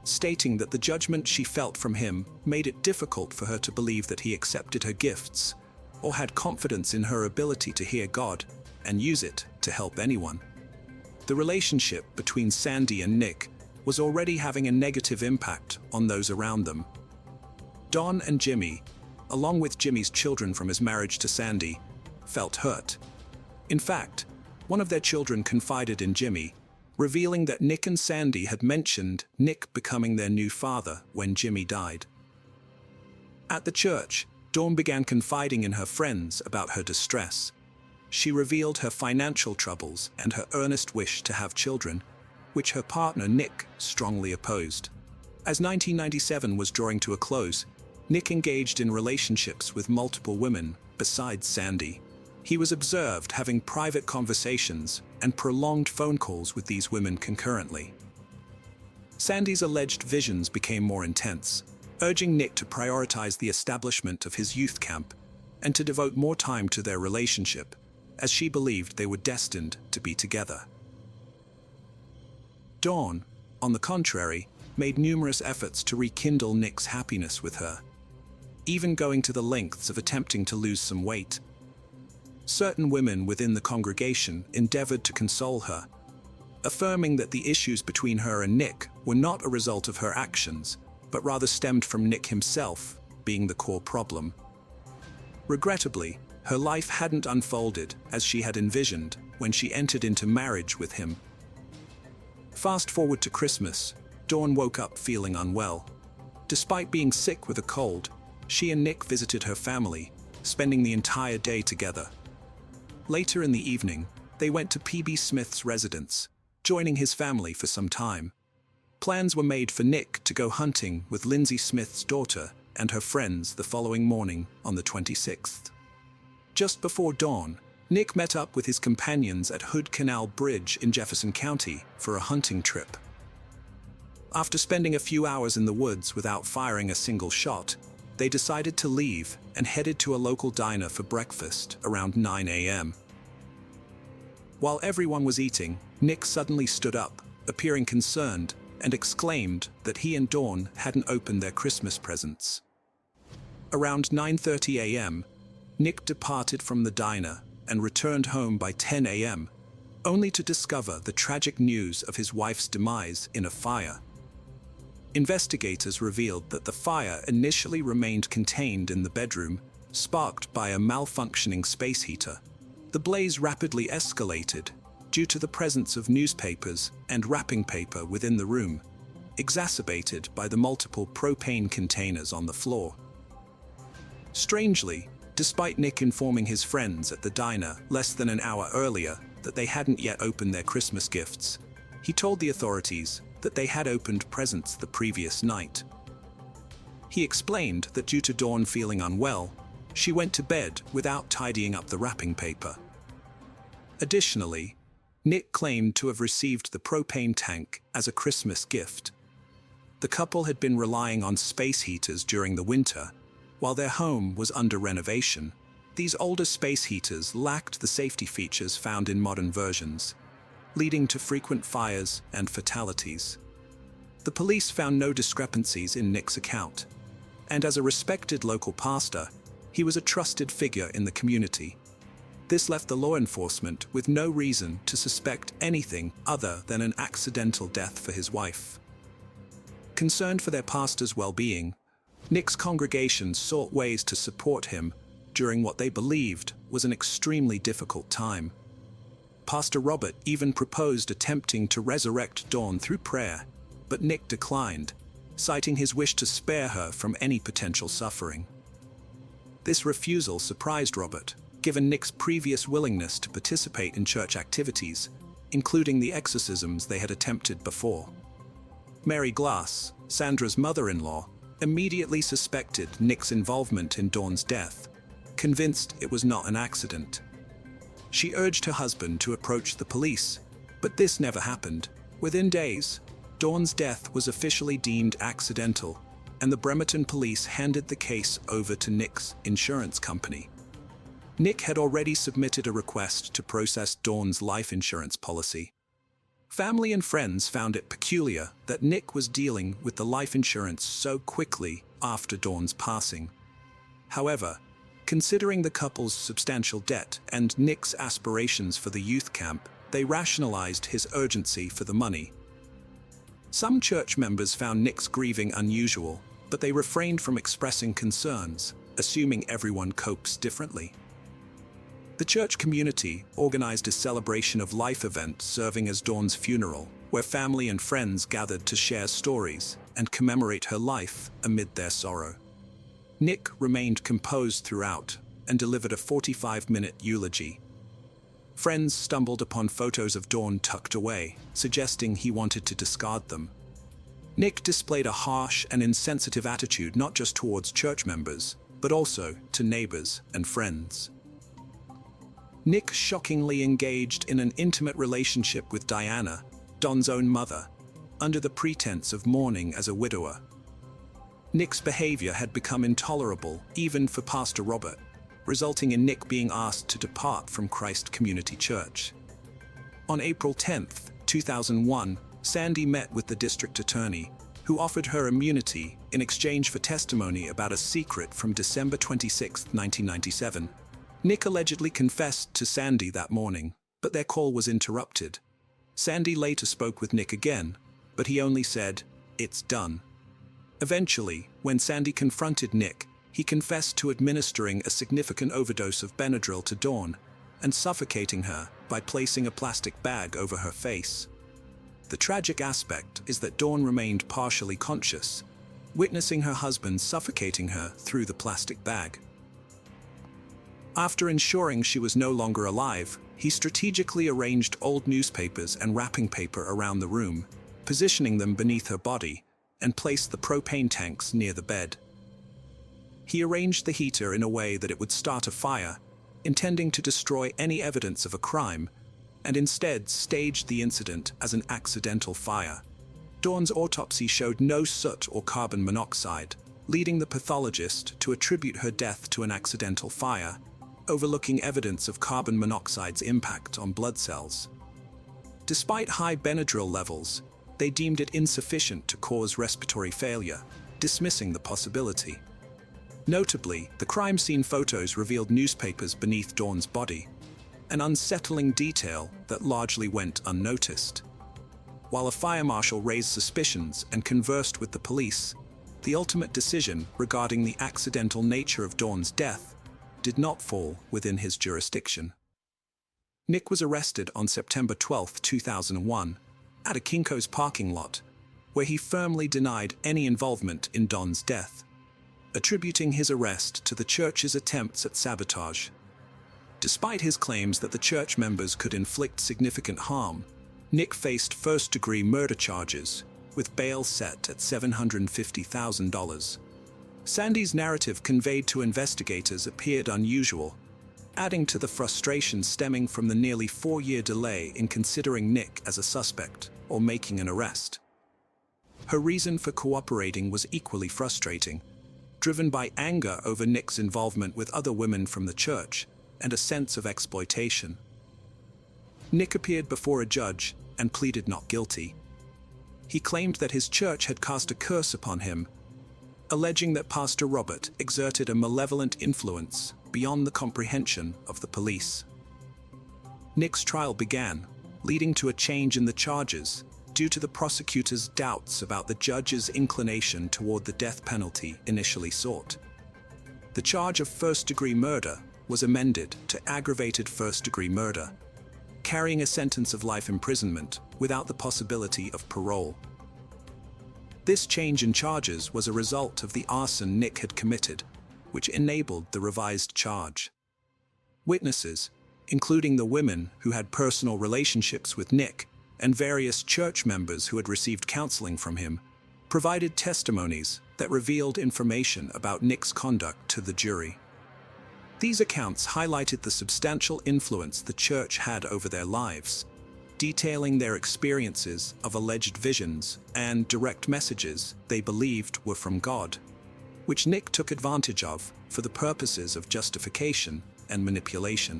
S1: stating that the judgment she felt from him made it difficult for her to believe that he accepted her gifts or had confidence in her ability to hear God and use it to help anyone. The relationship between Sandy and Nick was already having a negative impact on those around them. Don and Jimmy, along with Jimmy's children from his marriage to Sandy, felt hurt. In fact, one of their children confided in Jimmy, revealing that Nick and Sandy had mentioned Nick becoming their new father when Jimmy died. At the church, Dawn began confiding in her friends about her distress. She revealed her financial troubles and her earnest wish to have children, which her partner Nick strongly opposed. As 1997 was drawing to a close, Nick engaged in relationships with multiple women besides Sandy. He was observed having private conversations and prolonged phone calls with these women concurrently. Sandy's alleged visions became more intense, urging Nick to prioritize the establishment of his youth camp and to devote more time to their relationship, as she believed they were destined to be together. Dawn, on the contrary, made numerous efforts to rekindle Nick's happiness with her, even going to the lengths of attempting to lose some weight. Certain women within the congregation endeavored to console her, affirming that the issues between her and Nick were not a result of her actions, but rather stemmed from Nick himself being the core problem. Regrettably, her life hadn't unfolded as she had envisioned when she entered into marriage with him. Fast forward to Christmas, Dawn woke up feeling unwell. Despite being sick with a cold, she and Nick visited her family, spending the entire day together. Later in the evening, they went to P.B. Smith's residence, joining his family for some time. Plans were made for Nick to go hunting with Lindsay Smith's daughter and her friends the following morning on the 26th. Just before dawn, Nick met up with his companions at Hood Canal Bridge in Jefferson County for a hunting trip. After spending a few hours in the woods without firing a single shot, they decided to leave and headed to a local diner for breakfast around 9 a.m. While everyone was eating, Nick suddenly stood up, appearing concerned, and exclaimed that he and Dawn hadn't opened their Christmas presents. Around 9:30 a.m., Nick departed from the diner and returned home by 10 a.m., only to discover the tragic news of his wife's demise in a fire. Investigators revealed that the fire initially remained contained in the bedroom, sparked by a malfunctioning space heater. The blaze rapidly escalated due to the presence of newspapers and wrapping paper within the room, exacerbated by the multiple propane containers on the floor. Strangely, despite Nick informing his friends at the diner less than an hour earlier that they hadn't yet opened their Christmas gifts, he told the authorities that they had opened presents the previous night. He explained that due to Dawn feeling unwell, she went to bed without tidying up the wrapping paper. Additionally, Nick claimed to have received the propane tank as a Christmas gift. The couple had been relying on space heaters during the winter, while their home was under renovation. These older space heaters lacked the safety features found in modern versions, leading to frequent fires and fatalities. The police found no discrepancies in Nick's account, and as a respected local pastor, he was a trusted figure in the community. This left the law enforcement with no reason to suspect anything other than an accidental death for his wife. Concerned for their pastor's well-being, Nick's congregation sought ways to support him during what they believed was an extremely difficult time. Pastor Robert even proposed attempting to resurrect Dawn through prayer, but Nick declined, citing his wish to spare her from any potential suffering. This refusal surprised Robert, given Nick's previous willingness to participate in church activities, including the exorcisms they had attempted before. Mary Glass, Sandra's mother-in-law, immediately suspected Nick's involvement in Dawn's death, convinced it was not an accident. She urged her husband to approach the police, but this never happened. Within days, Dawn's death was officially deemed accidental, and the Bremerton police handed the case over to Nick's insurance company. Nick had already submitted a request to process Dawn's life insurance policy. Family and friends found it peculiar that Nick was dealing with the life insurance so quickly after Dawn's passing. However, considering the couple's substantial debt and Nick's aspirations for the youth camp, they rationalized his urgency for the money. Some church members found Nick's grieving unusual, but they refrained from expressing concerns, assuming everyone copes differently. The church community organized a celebration of life event serving as Dawn's funeral, where family and friends gathered to share stories and commemorate her life amid their sorrow. Nick remained composed throughout and delivered a 45-minute eulogy. Friends stumbled upon photos of Dawn tucked away, suggesting he wanted to discard them. Nick displayed a harsh and insensitive attitude not just towards church members, but also to neighbors and friends. Nick shockingly engaged in an intimate relationship with Diana, Dawn's own mother, under the pretense of mourning as a widower. Nick's behavior had become intolerable even for Pastor Robert, resulting in Nick being asked to depart from Christ Community Church. On April 10, 2001, Sandy met with the district attorney, who offered her immunity in exchange for testimony about a secret from December 26, 1997. Nick allegedly confessed to Sandy that morning, but their call was interrupted. Sandy later spoke with Nick again, but he only said, "It's done." Eventually, when Sandy confronted Nick, he confessed to administering a significant overdose of Benadryl to Dawn and suffocating her by placing a plastic bag over her face. The tragic aspect is that Dawn remained partially conscious, witnessing her husband suffocating her through the plastic bag. After ensuring she was no longer alive, he strategically arranged old newspapers and wrapping paper around the room, positioning them beneath her body, and placed the propane tanks near the bed. He arranged the heater in a way that it would start a fire, intending to destroy any evidence of a crime, and instead staged the incident as an accidental fire. Dawn's autopsy showed no soot or carbon monoxide, leading the pathologist to attribute her death to an accidental fire, overlooking evidence of carbon monoxide's impact on blood cells. Despite high Benadryl levels, they deemed it insufficient to cause respiratory failure, dismissing the possibility. Notably, the crime scene photos revealed newspapers beneath Dawn's body, an unsettling detail that largely went unnoticed. While a fire marshal raised suspicions and conversed with the police, the ultimate decision regarding the accidental nature of Dawn's death did not fall within his jurisdiction. Nick was arrested on September 12, 2001, at a Kinko's parking lot, where he firmly denied any involvement in Dawn's death, attributing his arrest to the church's attempts at sabotage. Despite his claims that the church members could inflict significant harm, Nick faced first-degree murder charges, with bail set at $750,000. Sandy's narrative conveyed to investigators appeared unusual, adding to the frustration stemming from the nearly 4-year delay in considering Nick as a suspect or making an arrest. Her reason for cooperating was equally frustrating, driven by anger over Nick's involvement with other women from the church and a sense of exploitation. Nick appeared before a judge and pleaded not guilty. He claimed that his church had cast a curse upon him, alleging that Pastor Robert exerted a malevolent influence beyond the comprehension of the police. Nick's trial began, leading to a change in the charges due to the prosecutor's doubts about the judge's inclination toward the death penalty initially sought. The charge of first-degree murder was amended to aggravated first-degree murder, carrying a sentence of life imprisonment without the possibility of parole. This change in charges was a result of the arson Nick had committed, which enabled the revised charge. Witnesses, including the women who had personal relationships with Nick and various church members who had received counseling from him, provided testimonies that revealed information about Nick's conduct to the jury. These accounts highlighted the substantial influence the church had over their lives, detailing their experiences of alleged visions and direct messages they believed were from God, which Nick took advantage of for the purposes of justification and manipulation.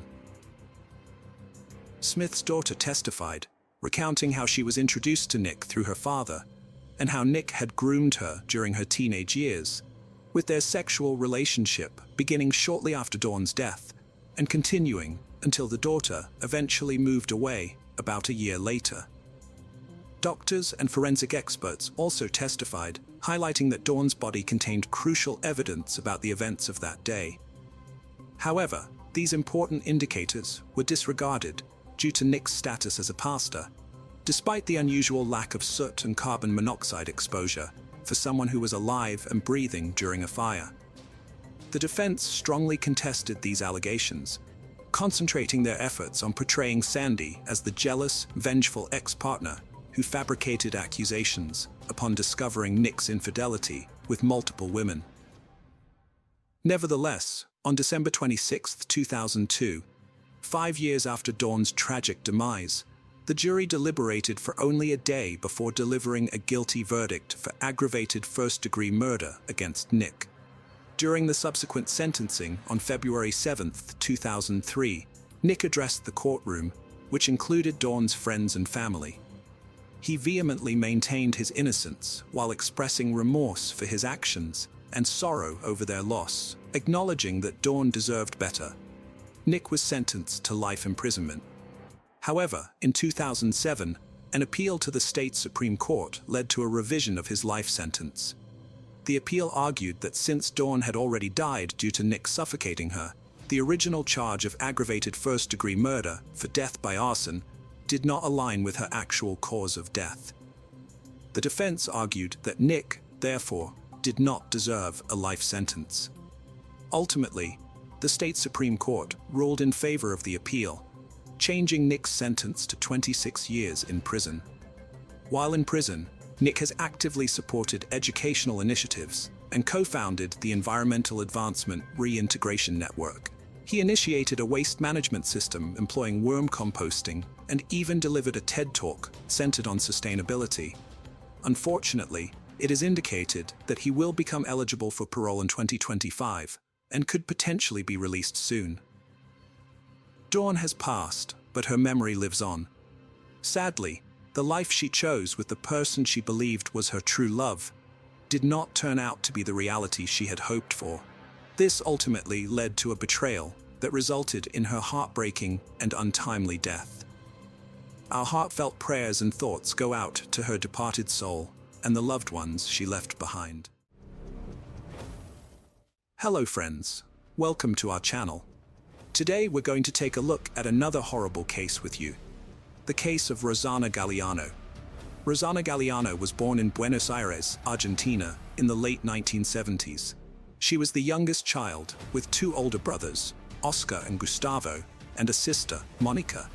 S1: Smith's daughter testified, recounting how she was introduced to Nick through her father, and how Nick had groomed her during her teenage years, with their sexual relationship beginning shortly after Dawn's death and continuing until the daughter eventually moved away about a year later. Doctors and forensic experts also testified, highlighting that Dawn's body contained crucial evidence about the events of that day. However, these important indicators were disregarded due to Nick's status as a pastor, despite the unusual lack of soot and carbon monoxide exposure for someone who was alive and breathing during a fire. The defense strongly contested these allegations, concentrating their efforts on portraying Sandy as the jealous, vengeful ex-partner who fabricated accusations upon discovering Nick's infidelity with multiple women. Nevertheless, on December 26, 2002, 5 years after Dawn's tragic demise, the jury deliberated for only a day before delivering a guilty verdict for aggravated first-degree murder against Nick. During the subsequent sentencing on February 7, 2003, Nick addressed the courtroom, which included Dawn's friends and family. He vehemently maintained his innocence while expressing remorse for his actions and sorrow over their loss, acknowledging that Dawn deserved better. Nick was sentenced to life imprisonment. However, in 2007, an appeal to the state Supreme Court led to a revision of his life sentence. The appeal argued that since Dawn had already died due to Nick suffocating her, the original charge of aggravated first-degree murder for death by arson did not align with her actual cause of death. The defense argued that Nick, therefore, did not deserve a life sentence. Ultimately, the state Supreme Court ruled in favor of the appeal, changing Nick's sentence to 26 years in prison. While in prison, Nick has actively supported educational initiatives and co-founded the Environmental Advancement Reintegration Network. He initiated a waste management system employing worm composting and even delivered a TED Talk centered on sustainability. Unfortunately, it is indicated that he will become eligible for parole in 2025 and could potentially be released soon. Dawn has passed, but her memory lives on. Sadly, the life she chose with the person she believed was her true love did not turn out to be the reality she had hoped for. This ultimately led to a betrayal that resulted in her heartbreaking and untimely death. Our heartfelt prayers and thoughts go out to her departed soul and the loved ones she left behind. Hello friends, welcome to our channel. Today we're going to take a look at another horrible case with you. The case of Rosana Galliano. Rosana Galliano was born in Buenos Aires, Argentina, in the late 1970s. She was the youngest child, with two older brothers, Oscar and Gustavo, and a sister, Monica.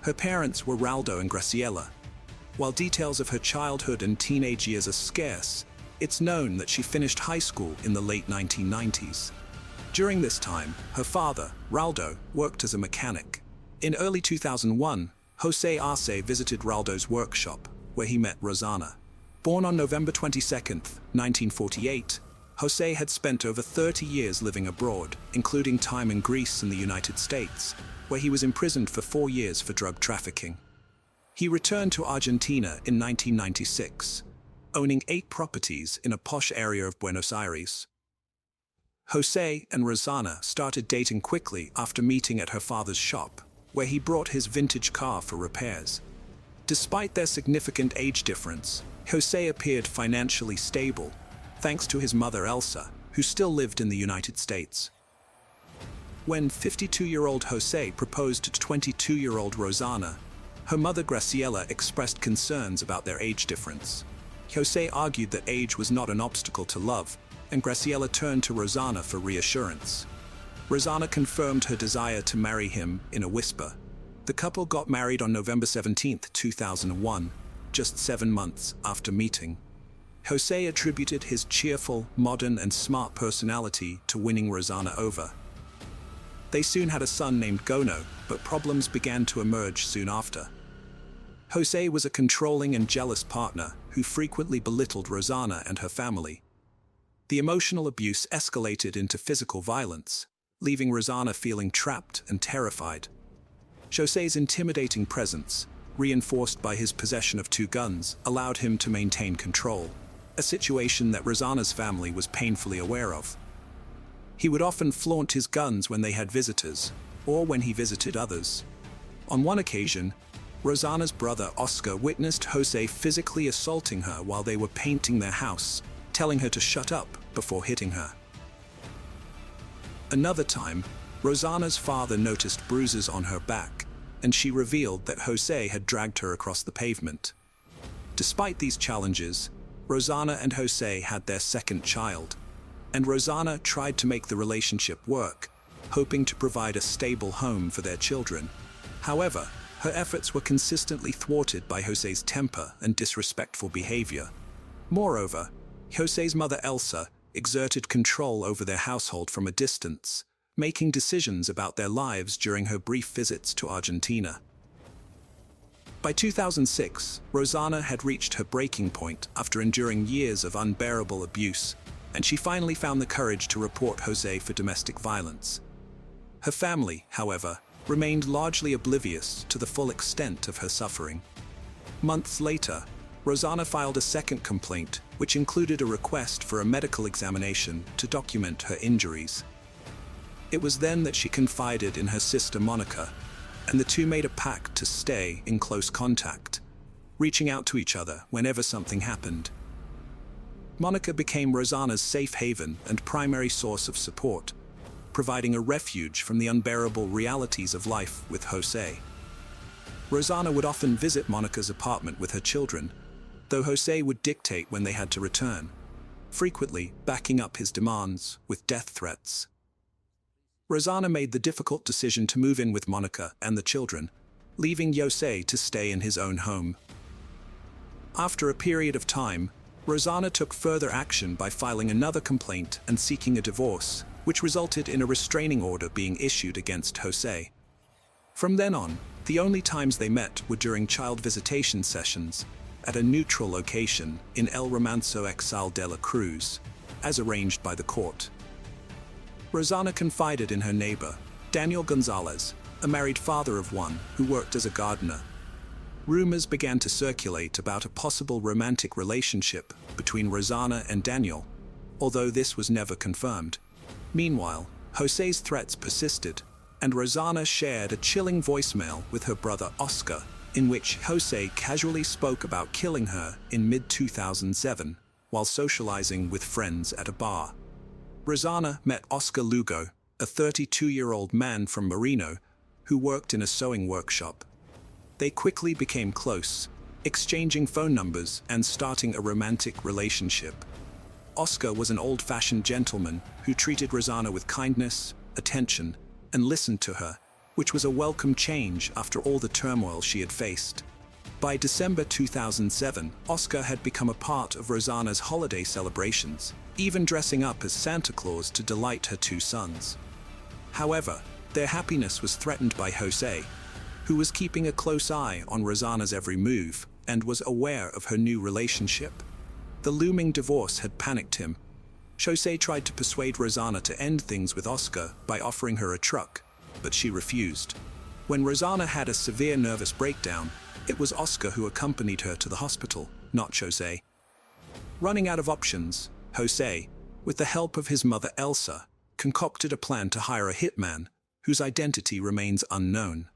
S1: Her parents were Raldo and Graciela. While details of her childhood and teenage years are scarce, it's known that she finished high school in the late 1990s. During this time, her father, Raldo, worked as a mechanic. In early 2001, Jose Arce visited Raldo's workshop, where he met Rosana. Born on November 22, 1948, Jose had spent over 30 years living abroad, including time in Greece and the United States, where he was imprisoned for 4 years for drug trafficking. He returned to Argentina in 1996, owning 8 properties in a posh area of Buenos Aires. Jose and Rosana started dating quickly after meeting at her father's shop, where he brought his vintage car for repairs. Despite their significant age difference, Jose appeared financially stable, thanks to his mother Elsa, who still lived in the United States. When 52-year-old Jose proposed to 22-year-old Rosana, her mother Graciela expressed concerns about their age difference. Jose argued that age was not an obstacle to love, and Graciela turned to Rosana for reassurance. Rosana confirmed her desire to marry him in a whisper. The couple got married on November 17, 2001, just 7 months after meeting. Jose attributed his cheerful, modern, and smart personality to winning Rosana over. They soon had a son named Gono, but problems began to emerge soon after. Jose was a controlling and jealous partner who frequently belittled Rosana and her family. The emotional abuse escalated into physical violence, leaving Rosana feeling trapped and terrified. Jose's intimidating presence, reinforced by his possession of 2 guns, allowed him to maintain control, a situation that Rosana's family was painfully aware of. He would often flaunt his guns when they had visitors, or when he visited others. On one occasion, Rosana's brother Oscar witnessed Jose physically assaulting her while they were painting their house, telling her to shut up before hitting her. Another time, Rosana's father noticed bruises on her back, and she revealed that Jose had dragged her across the pavement. Despite these challenges, Rosana and Jose had their second child, and Rosana tried to make the relationship work, hoping to provide a stable home for their children. However, her efforts were consistently thwarted by Jose's temper and disrespectful behavior. Moreover, Jose's mother Elsa exerted control over their household from a distance, making decisions about their lives during her brief visits to Argentina. By 2006, Rosana had reached her breaking point after enduring years of unbearable abuse, and she finally found the courage to report Jose for domestic violence. Her family, however, remained largely oblivious to the full extent of her suffering. Months later, Rosana filed a second complaint, which included a request for a medical examination to document her injuries. It was then that she confided in her sister Monica, and the two made a pact to stay in close contact, reaching out to each other whenever something happened. Monica became Rosana's safe haven and primary source of support, providing a refuge from the unbearable realities of life with Jose. Rosanna would often visit Monica's apartment with her children, though Jose would dictate when they had to return, frequently backing up his demands with death threats. Rosanna made the difficult decision to move in with Monica and the children, leaving Jose to stay in his own home. After a period of time, Rosanna took further action by filing another complaint and seeking a divorce, which resulted in a restraining order being issued against Jose. From then on, the only times they met were during child visitation sessions at a neutral location in El Romanzo Exal de la Cruz, as arranged by the court. Rosanna confided in her neighbor, Daniel Gonzalez, a married father of one who worked as a gardener. Rumors began to circulate about a possible romantic relationship between Rosanna and Daniel, although this was never confirmed. Meanwhile, Jose's threats persisted, and Rosanna shared a chilling voicemail with her brother Oscar, in which Jose casually spoke about killing her in mid-2007 while socializing with friends at a bar. Rosanna met Oscar Lugo, a 32-year-old man from Marino who worked in a sewing workshop. They quickly became close, exchanging phone numbers and starting a romantic relationship. Oscar was an old-fashioned gentleman who treated Rosanna with kindness, attention, and listened to her, which was a welcome change after all the turmoil she had faced. By December 2007, Oscar had become a part of Rosanna's holiday celebrations, even dressing up as Santa Claus to delight her two sons. However, their happiness was threatened by Jose, who was keeping a close eye on Rosanna's every move and was aware of her new relationship. The looming divorce had panicked him. Jose tried to persuade Rosanna to end things with Oscar by offering her a truck, but she refused. When Rosanna had a severe nervous breakdown, it was Oscar who accompanied her to the hospital, not Jose. Running out of options, Jose, with the help of his mother Elsa, concocted a plan to hire a hitman, whose identity remains unknown.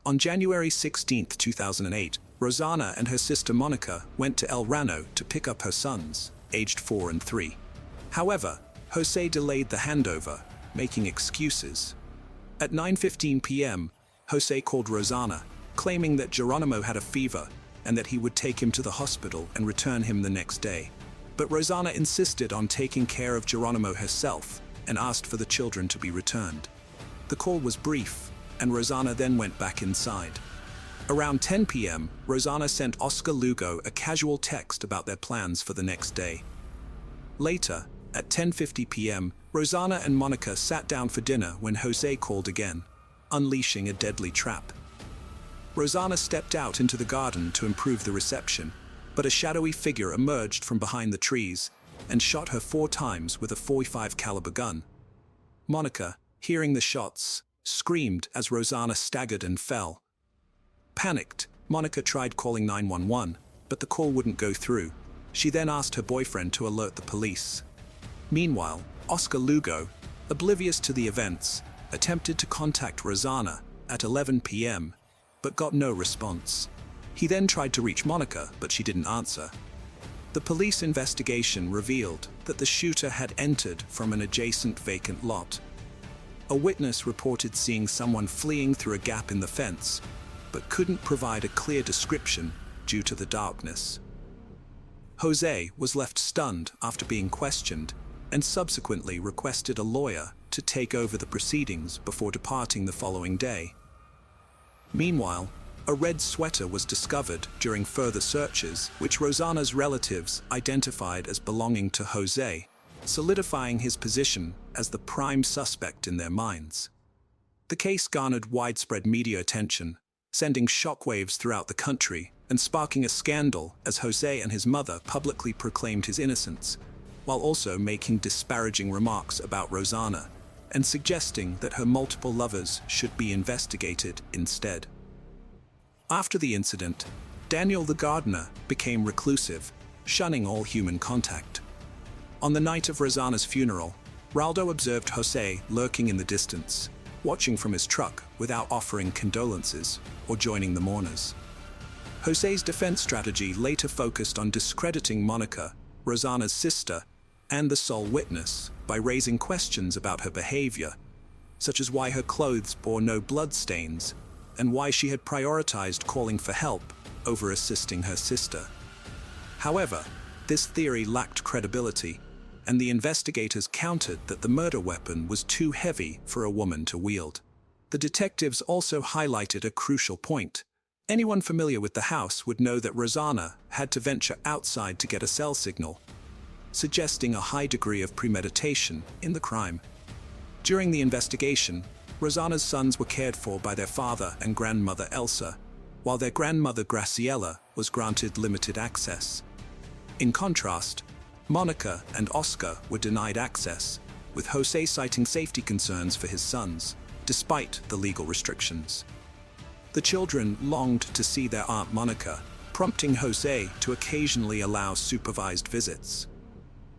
S1: On January 16, 2008, Rosanna and her sister Monica went to El Rano to pick up her sons, aged 4 and 3. However, Jose delayed the handover, making excuses. At 9:15 p.m., Jose called Rosanna, claiming that Geronimo had a fever and that he would take him to the hospital and return him the next day. But Rosanna insisted on taking care of Geronimo herself and asked for the children to be returned. The call was brief, and Rosanna then went back inside. Around 10 p.m., Rosanna sent Oscar Lugo a casual text about their plans for the next day. Later, at 10:50 p.m., Rosanna and Monica sat down for dinner when Jose called again, unleashing a deadly trap. Rosanna stepped out into the garden to improve the reception, but a shadowy figure emerged from behind the trees and shot her 4 times with a .45 caliber gun. Monica, hearing the shots, screamed as Rosanna staggered and fell. Panicked, Monica tried calling 911, but the call wouldn't go through. She then asked her boyfriend to alert the police. Meanwhile, Oscar Lugo, oblivious to the events, attempted to contact Rosanna at 11 p.m., but got no response. He then tried to reach Monica, but she didn't answer. The police investigation revealed that the shooter had entered from an adjacent vacant lot. A witness reported seeing someone fleeing through a gap in the fence, but couldn't provide a clear description due to the darkness. Jose was left stunned after being questioned and subsequently requested a lawyer to take over the proceedings before departing the following day. Meanwhile, a red sweater was discovered during further searches, which Rosanna's relatives identified as belonging to Jose, solidifying his position as the prime suspect in their minds. The case garnered widespread media attention, sending shockwaves throughout the country and sparking a scandal as Jose and his mother publicly proclaimed his innocence, while also making disparaging remarks about Rosanna and suggesting that her multiple lovers should be investigated instead. After the incident, Daniel the gardener became reclusive, shunning all human contact. On the night of Rosanna's funeral, Raldo observed Jose lurking in the distance, watching from his truck without offering condolences or joining the mourners. Jose's defense strategy later focused on discrediting Monica, Rosanna's sister, and the sole witness by raising questions about her behavior, such as why her clothes bore no blood stains and why she had prioritized calling for help over assisting her sister. However, this theory lacked credibility, and the investigators countered that the murder weapon was too heavy for a woman to wield. The detectives also highlighted a crucial point. Anyone familiar with the house would know that Rosanna had to venture outside to get a cell signal, suggesting a high degree of premeditation in the crime. During the investigation, Rosanna's sons were cared for by their father and grandmother Elsa, while their grandmother Graciela was granted limited access. In contrast, Monica and Oscar were denied access, with Jose citing safety concerns for his sons, despite the legal restrictions. The children longed to see their Aunt Monica, prompting Jose to occasionally allow supervised visits.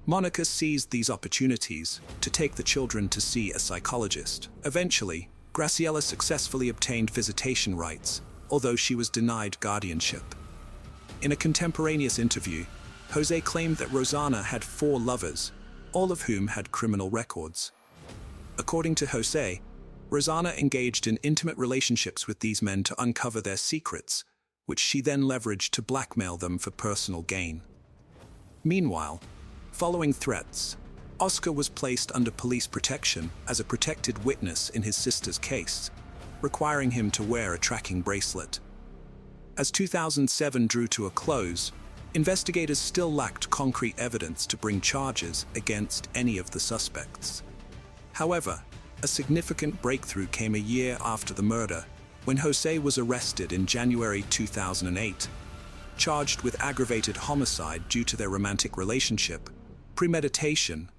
S1: Monica seized these opportunities to take the children to see a psychologist. Eventually, Graciela successfully obtained visitation rights, although she was denied guardianship. In a contemporaneous interview, Jose claimed that Rosanna had 4 lovers, all of whom had criminal records. According to Jose, Rosanna engaged in intimate relationships with these men to uncover their secrets, which she then leveraged to blackmail them for personal gain. Meanwhile, following threats, Oscar was placed under police protection as a protected witness in his sister's case, requiring him to wear a tracking bracelet. As 2007 drew to a close, investigators still lacked concrete evidence to bring charges against any of the suspects. However, a significant breakthrough came a year after the murder, when Jose was arrested in January 2008, charged with aggravated homicide due to their romantic relationship, premeditation,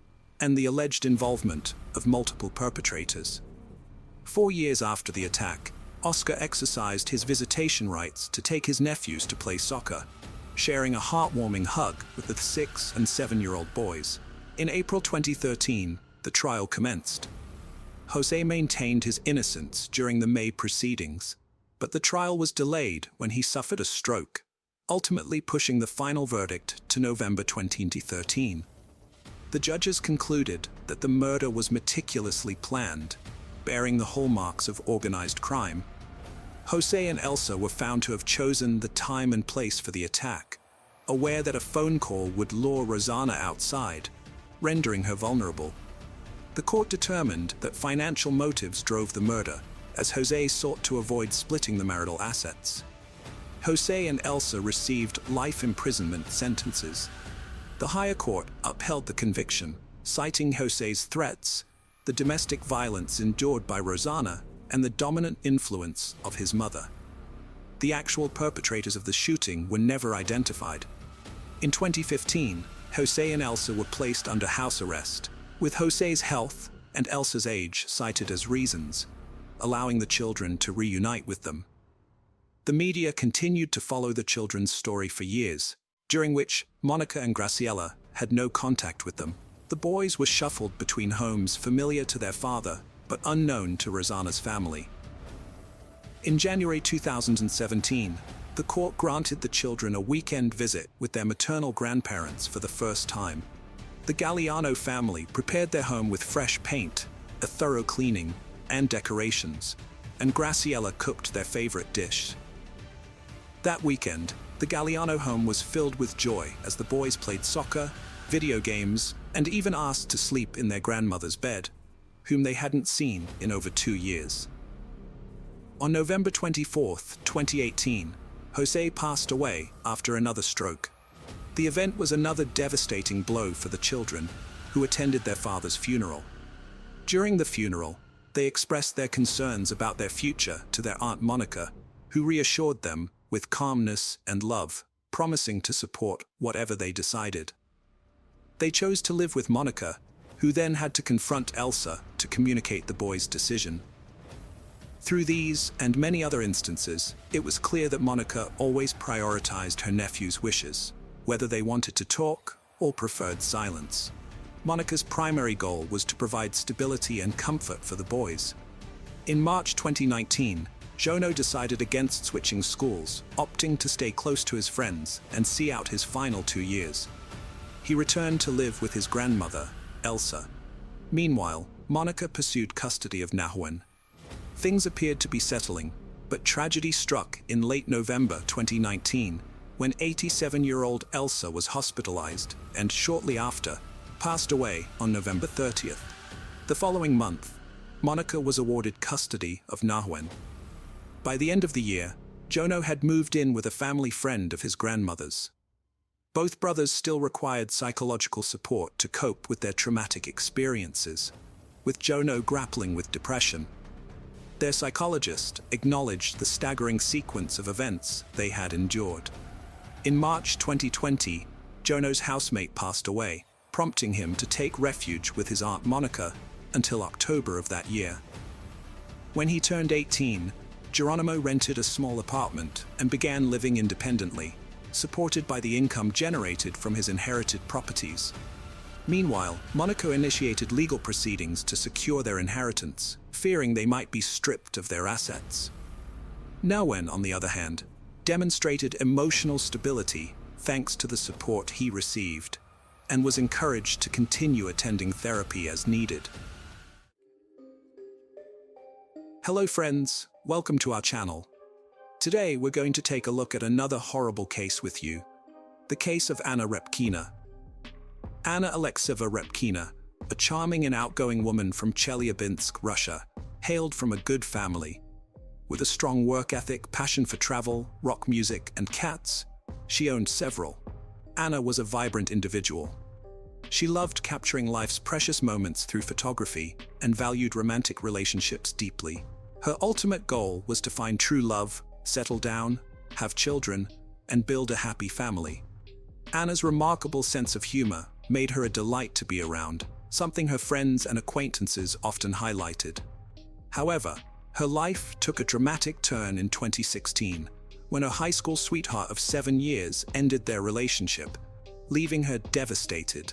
S1: and the alleged involvement of multiple perpetrators. 4 years after the attack, Oscar exercised his visitation rights to take his nephews to play soccer, sharing a heartwarming hug with the 6- and 7-year-old boys. In April 2013, the trial commenced. Jose maintained his innocence during the May proceedings, but the trial was delayed when he suffered a stroke, ultimately pushing the final verdict to November 2013. The judges concluded that the murder was meticulously planned, bearing the hallmarks of organized crime. Jose and Elsa were found to have chosen the time and place for the attack, aware that a phone call would lure Rosanna outside, rendering her vulnerable. The court determined that financial motives drove the murder, as Jose sought to avoid splitting the marital assets. Jose and Elsa received life imprisonment sentences. The higher court upheld the conviction, citing Jose's threats, the domestic violence endured by Rosanna, and the dominant influence of his mother. The actual perpetrators of the shooting were never identified. In 2015, Jose and Elsa were placed under house arrest, with Jose's health and Elsa's age cited as reasons, allowing the children to reunite with them. The media continued to follow the children's story for years, during which Monica and Graciela had no contact with them. The boys were shuffled between homes familiar to their father, but unknown to Rosanna's family. In January 2017, the court granted the children a weekend visit with their maternal grandparents for the first time. The Galliano family prepared their home with fresh paint, a thorough cleaning, and decorations, and Graciela cooked their favorite dish. That weekend, the Galliano home was filled with joy as the boys played soccer, video games, and even asked to sleep in their grandmother's bed, whom they hadn't seen in over 2 years. On November 24, 2018, Jose passed away after another stroke. The event was another devastating blow for the children, who attended their father's funeral. During the funeral, they expressed their concerns about their future to their Aunt Monica, who reassured them with calmness and love, promising to support whatever they decided. They chose to live with Monica, who then had to confront Elsa to communicate the boys' decision. Through these and many other instances, it was clear that Monica always prioritized her nephew's wishes, whether they wanted to talk or preferred silence. Monica's primary goal was to provide stability and comfort for the boys. In March 2019, Jono decided against switching schools, opting to stay close to his friends and see out his final 2 years. He returned to live with his grandmother, Elsa. Meanwhile, Monica pursued custody of Nahuan. Things appeared to be settling, But tragedy struck in late November 2019 when 87-year-old Elsa was hospitalized and shortly after passed away on November 30th. The following month, Monica was awarded custody of Nahuen. By the end of the year, Jono had moved in with a family friend of his grandmother's. Both brothers still required psychological support to cope with their traumatic experiences, with Jono grappling with depression. Their psychologist acknowledged the staggering sequence of events they had endured. In March 2020, Jono's housemate passed away, prompting him to take refuge with his aunt Monica until October of that year. When he turned 18, Geronimo rented a small apartment and began living independently, supported by the income generated from his inherited properties. Meanwhile, Monica initiated legal proceedings to secure their inheritance, fearing they might be stripped of their assets. Nahuen, on the other hand, demonstrated emotional stability thanks to the support he received, and was encouraged to continue attending therapy as needed. Hello friends, welcome to our channel. Today we're going to take a look at another horrible case with you, the case of Anna Repkina. Anna Alexieva Repkina, a charming and outgoing woman from Chelyabinsk, Russia, hailed from a good family. With a strong work ethic, passion for travel, rock music, and cats, she owned several. Anna was a vibrant individual. She loved capturing life's precious moments through photography and valued romantic relationships deeply. Her ultimate goal was to find true love, settle down, have children, and build a happy family. Anna's remarkable sense of humor made her a delight to be around, something her friends and acquaintances often highlighted. However, her life took a dramatic turn in 2016, when her high school sweetheart of 7 years ended their relationship, leaving her devastated.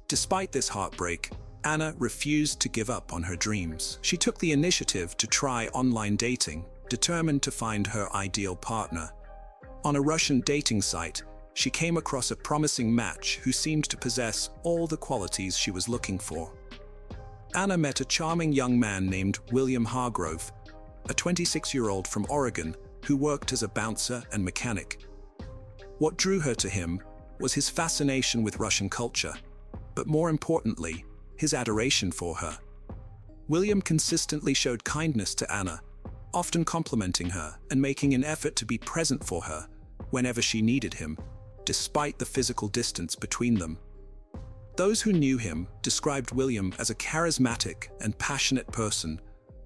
S1: Despite this heartbreak, Anna refused to give up on her dreams. She took the initiative to try online dating, determined to find her ideal partner. On a Russian dating site, she came across a promising match who seemed to possess all the qualities she was looking for. Anna met a charming young man named William Hargrove, a 26-year-old from Oregon who worked as a bouncer and mechanic. What drew her to him was his fascination with Russian culture, but more importantly, his adoration for her. William consistently showed kindness to Anna, often complimenting her and making an effort to be present for her whenever she needed him, despite the physical distance between them. Those who knew him described William as a charismatic and passionate person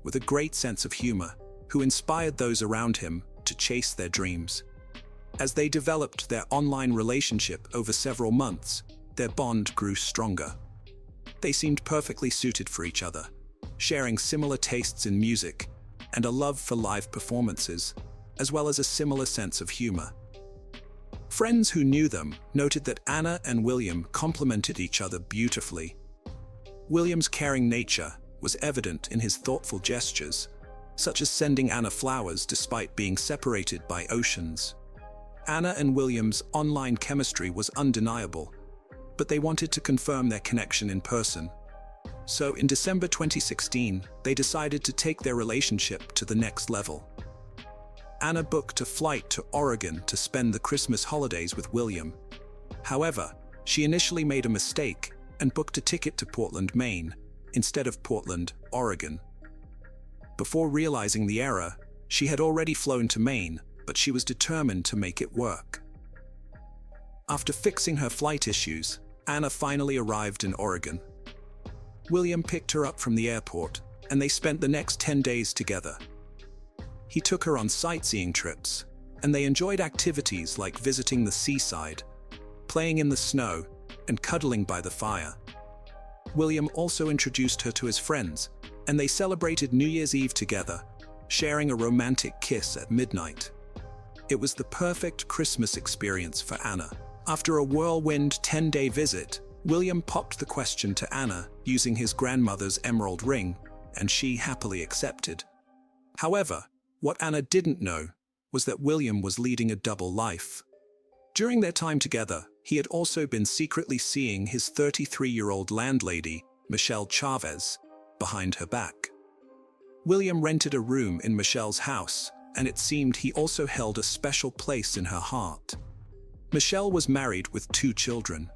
S1: with a great sense of humor, who inspired those around him to chase their dreams. As they developed their online relationship over several months, their bond grew stronger. They seemed perfectly suited for each other, sharing similar tastes in music and a love for live performances, as well as a similar sense of humor. Friends who knew them noted that Anna and William complemented each other beautifully. William's caring nature was evident in his thoughtful gestures, such as sending Anna flowers despite being separated by oceans. Anna and William's online chemistry was undeniable, but they wanted to confirm their connection in person. So in December 2016, they decided to take their relationship to the next level. Anna booked a flight to Oregon to spend the Christmas holidays with William. However, she initially made a mistake and booked a ticket to Portland, Maine, instead of Portland, Oregon. Before realizing the error, she had already flown to Maine, but she was determined to make it work. After fixing her flight issues, Anna finally arrived in Oregon. William picked her up from the airport, and they spent the next 10 days together. He took her on sightseeing trips, and they enjoyed activities like visiting the seaside, playing in the snow, and cuddling by the fire. William also introduced her to his friends, and they celebrated New Year's Eve together, sharing a romantic kiss at midnight. It was the perfect Christmas experience for Anna. After a whirlwind 10-day visit, William popped the question to Anna using his grandmother's emerald ring, and she happily accepted. However, what Anna didn't know was that William was leading a double life. During their time together, he had also been secretly seeing his 33-year-old landlady, Michelle Chavez, behind her back. William rented a room in Michelle's house, and it seemed he also held a special place in her heart. Michelle was married with 2 children,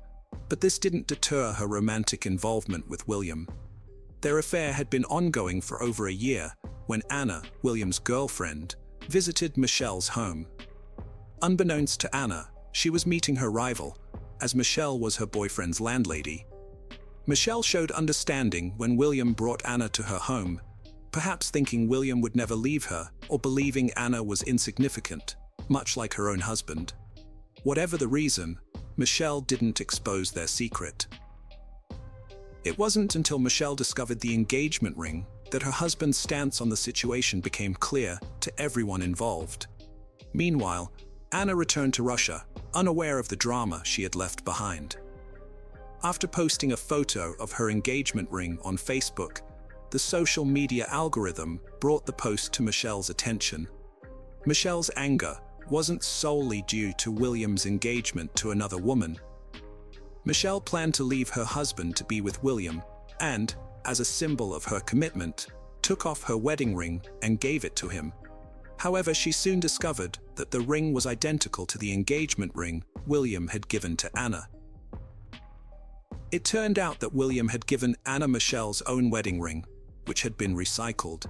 S1: but this didn't deter her romantic involvement with William. Their affair had been ongoing for over a year when Anna, William's girlfriend, visited Michelle's home. Unbeknownst to Anna, she was meeting her rival, as Michelle was her boyfriend's landlady. Michelle showed understanding when William brought Anna to her home, perhaps thinking William would never leave her or believing Anna was insignificant, much like her own husband. Whatever the reason, Michelle didn't expose their secret. It wasn't until Michelle discovered the engagement ring that her husband's stance on the situation became clear to everyone involved. Meanwhile, Anna returned to Russia, unaware of the drama she had left behind. After posting a photo of her engagement ring on Facebook, the social media algorithm brought the post to Michelle's attention. Michelle's anger wasn't solely due to William's engagement to another woman. Michelle planned to leave her husband to be with William and, as a symbol of her commitment, took off her wedding ring and gave it to him. However, she soon discovered that the ring was identical to the engagement ring William had given to Anna. It turned out that William had given Anna Michelle's own wedding ring, which had been recycled.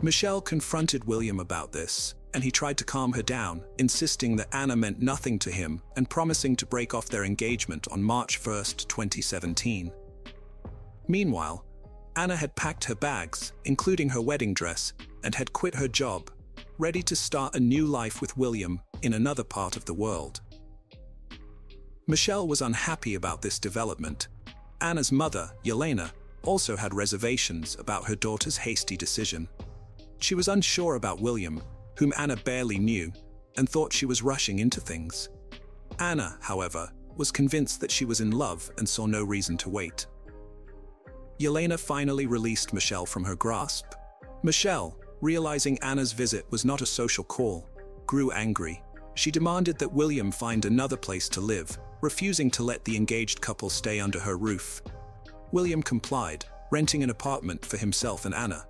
S1: Michelle confronted William about this, and he tried to calm her down, insisting that Anna meant nothing to him and promising to break off their engagement on March 1, 2017. Meanwhile, Anna had packed her bags, including her wedding dress, and had quit her job, ready to start a new life with William in another part of the world. Michelle was unhappy about this development. Anna's mother, Yelena, also had reservations about her daughter's hasty decision. She was unsure about William, whom Anna barely knew, and thought she was rushing into things. Anna, however, was convinced that she was in love and saw no reason to wait. Yelena finally released Michelle from her grasp. Michelle, realizing Anna's visit was not a social call, grew angry. She demanded that William find another place to live, refusing to let the engaged couple stay under her roof. William complied, renting an apartment for himself and Anna.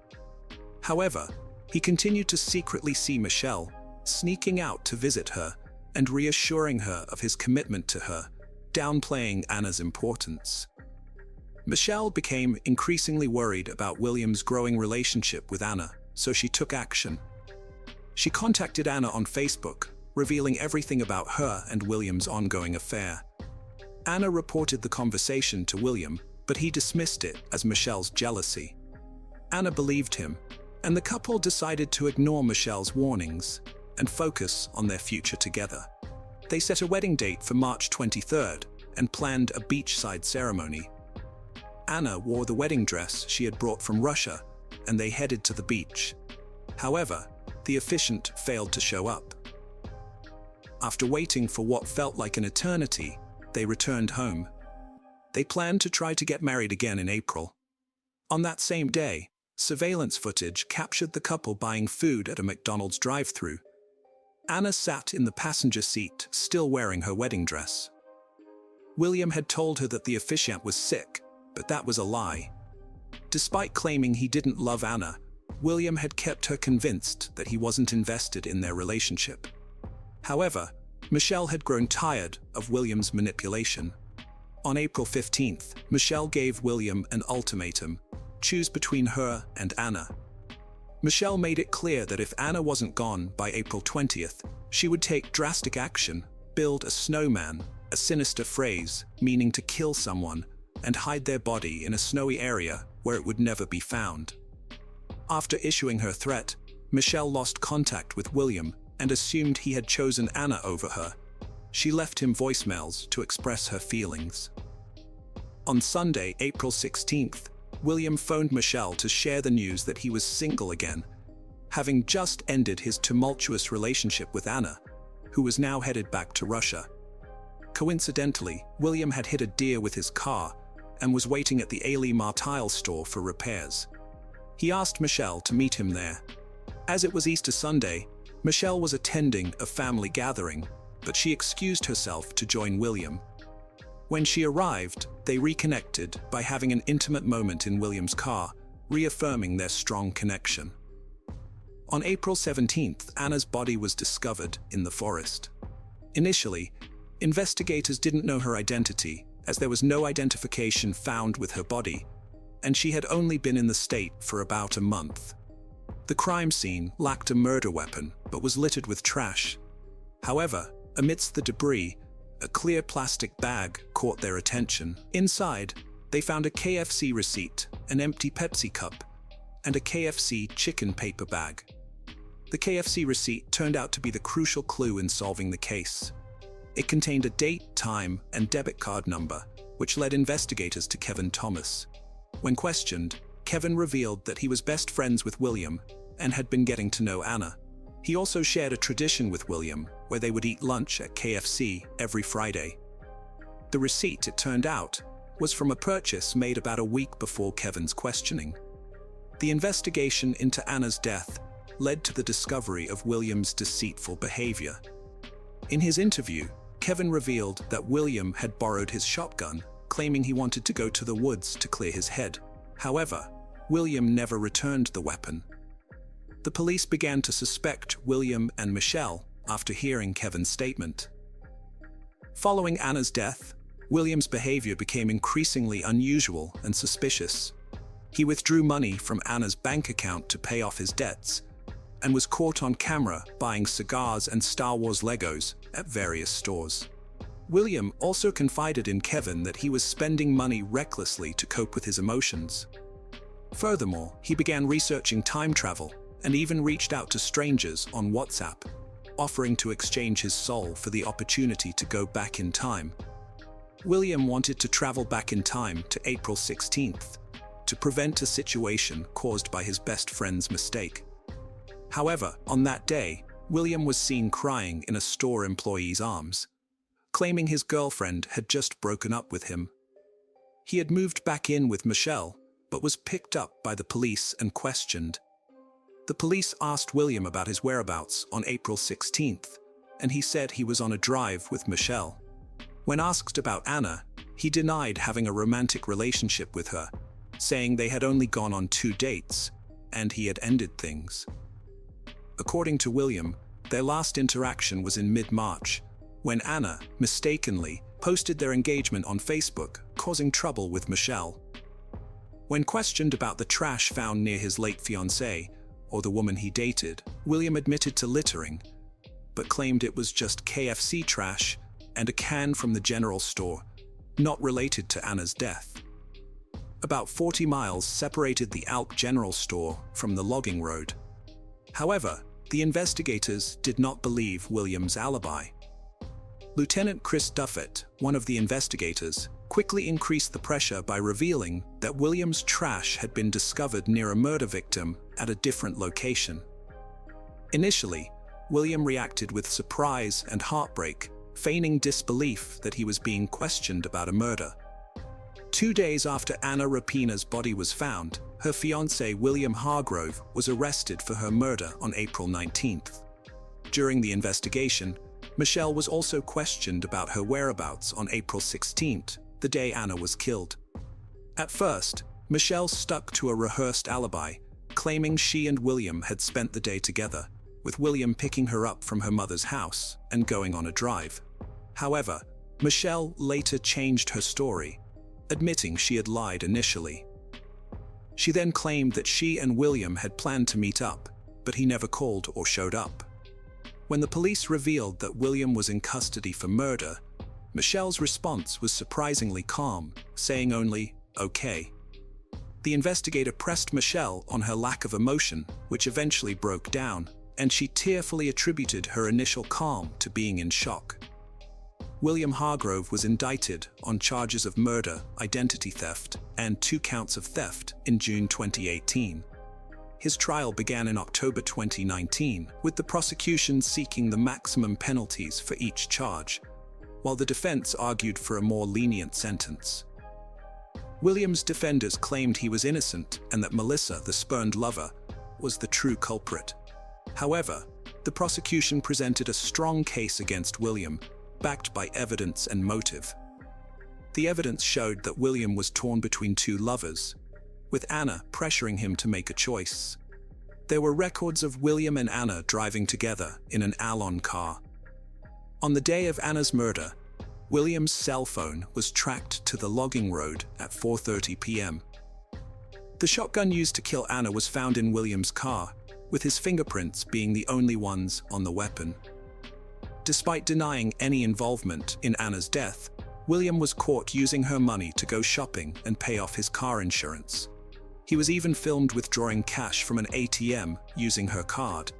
S1: However, he continued to secretly see Michelle, sneaking out to visit her and reassuring her of his commitment to her, downplaying Anna's importance. Michelle became increasingly worried about William's growing relationship with Anna, so she took action. She contacted Anna on Facebook, revealing everything about her and William's ongoing affair. Anna reported the conversation to William, but he dismissed it as Michelle's jealousy. Anna believed him, and the couple decided to ignore Michelle's warnings and focus on their future together. They set a wedding date for March 23rd and planned a beachside ceremony. Anna wore the wedding dress she had brought from Russia, and they headed to the beach. However, the officiant failed to show up. After waiting for what felt like an eternity, they returned home. They planned to try to get married again in April. On that same day, surveillance footage captured the couple buying food at a McDonald's drive-thru. Anna sat in the passenger seat, still wearing her wedding dress. William had told her that the officiant was sick, but that was a lie. Despite claiming he didn't love Anna, William had kept her convinced that he wasn't invested in their relationship. However, Michelle had grown tired of William's manipulation. On April 15th, Michelle gave William an ultimatum: choose between her and Anna. Michelle made it clear that if Anna wasn't gone by April 20th, she would take drastic action, build a snowman, a sinister phrase meaning to kill someone, and hide their body in a snowy area where it would never be found. After issuing her threat, Michelle lost contact with William and assumed he had chosen Anna over her. She left him voicemails to express her feelings. On Sunday, April 16th, William phoned Michelle to share the news that he was single again, having just ended his tumultuous relationship with Anna, who was now headed back to Russia. Coincidentally, William had hit a deer with his car and was waiting at the Ali Martile store for repairs. He asked Michelle to meet him there. As it was Easter Sunday, Michelle was attending a family gathering, but she excused herself to join William. When she arrived, they reconnected by having an intimate moment in William's car, reaffirming their strong connection. On April 17th, Anna's body was discovered in the forest. Initially, investigators didn't know her identity, as there was no identification found with her body, and she had only been in the state for about a month. The crime scene lacked a murder weapon, but was littered with trash. However, amidst the debris, a clear plastic bag caught their attention. Inside, they found a KFC receipt, an empty Pepsi cup, and a KFC chicken paper bag. The KFC receipt turned out to be the crucial clue in solving the case. It contained a date, time, and debit card number, which led investigators to Kevin Thomas. When questioned, Kevin revealed that he was best friends with William and had been getting to know Anna. He also shared a tradition with William, where they would eat lunch at KFC every Friday. The receipt, it turned out, was from a purchase made about a week before Kevin's questioning. The investigation into Anna's death led to the discovery of William's deceitful behavior. In his interview, Kevin revealed that William had borrowed his shotgun, claiming he wanted to go to the woods to clear his head. However, William never returned the weapon. The police began to suspect William and Michelle after hearing Kevin's statement. Following Anna's death, William's behavior became increasingly unusual and suspicious. He withdrew money from Anna's bank account to pay off his debts, and was caught on camera buying cigars and Star Wars Legos at various stores. William also confided in Kevin that he was spending money recklessly to cope with his emotions. Furthermore, he began researching time travel and even reached out to strangers on WhatsApp, offering to exchange his soul for the opportunity to go back in time. William wanted to travel back in time to April 16th to prevent a situation caused by his best friend's mistake. However, on that day, William was seen crying in a store employee's arms, claiming his girlfriend had just broken up with him. He had moved back in with Michelle, but was picked up by the police and questioned. The police asked William about his whereabouts on April 16th, and he said he was on a drive with Michelle. When asked about Anna, he denied having a romantic relationship with her, saying they had only gone on 2 dates, and he had ended things. According to William, their last interaction was in mid-March, when Anna mistakenly posted their engagement on Facebook, causing trouble with Michelle. When questioned about the trash found near his late fiancée, or the woman he dated, William admitted to littering, but claimed it was just KFC trash and a can from the general store, not related to Anna's death. About 40 miles separated the Alk General Store from the logging road. However, the investigators did not believe William's alibi. Lieutenant Chris Duffett, one of the investigators, quickly increased the pressure by revealing that William's trash had been discovered near a murder victim at a different location. Initially, William reacted with surprise and heartbreak, feigning disbelief that he was being questioned about a murder. 2 days after Anna Rapina's body was found, her fiancé William Hargrove was arrested for her murder on April 19th. During the investigation, Michelle was also questioned about her whereabouts on April 16th, the day Anna was killed. At first, Michelle stuck to a rehearsed alibi, claiming she and William had spent the day together, with William picking her up from her mother's house and going on a drive. However, Michelle later changed her story, admitting she had lied initially. She then claimed that she and William had planned to meet up, but he never called or showed up. When the police revealed that William was in custody for murder, Michelle's response was surprisingly calm, saying only, "Okay." The investigator pressed Michelle on her lack of emotion, which eventually broke down, and she tearfully attributed her initial calm to being in shock. William Hargrove was indicted on charges of murder, identity theft, and 2 counts of theft in June 2018. His trial began in October 2019, with the prosecution seeking the maximum penalties for each charge, while the defense argued for a more lenient sentence. William's defenders claimed he was innocent and that Melissa, the spurned lover, was the true culprit. However, the prosecution presented a strong case against William, backed by evidence and motive. The evidence showed that William was torn between 2 lovers, with Anna pressuring him to make a choice. There were records of William and Anna driving together in an Alon car. On the day of Anna's murder, William's cell phone was tracked to the logging road at 4:30 p.m. The shotgun used to kill Anna was found in William's car, with his fingerprints being the only ones on the weapon. Despite denying any involvement in Anna's death, William was caught using her money to go shopping and pay off his car insurance. He was even filmed withdrawing cash from an ATM using her card.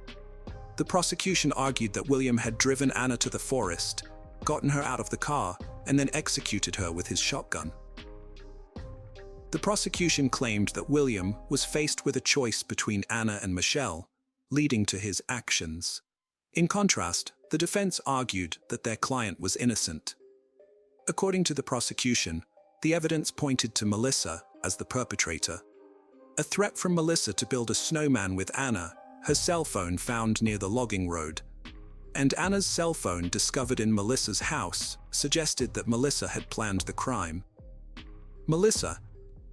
S1: The prosecution argued that William had driven Anna to the forest, gotten her out of the car, and then executed her with his shotgun. The prosecution claimed that William was faced with a choice between Anna and Michelle, leading to his actions. In contrast, the defense argued that their client was innocent. According to the prosecution, the evidence pointed to Melissa as the perpetrator. A threat from Melissa to build a snowman with Anna, her cell phone found near the logging road, and Anna's cell phone discovered in Melissa's house suggested that Melissa had planned the crime. Melissa,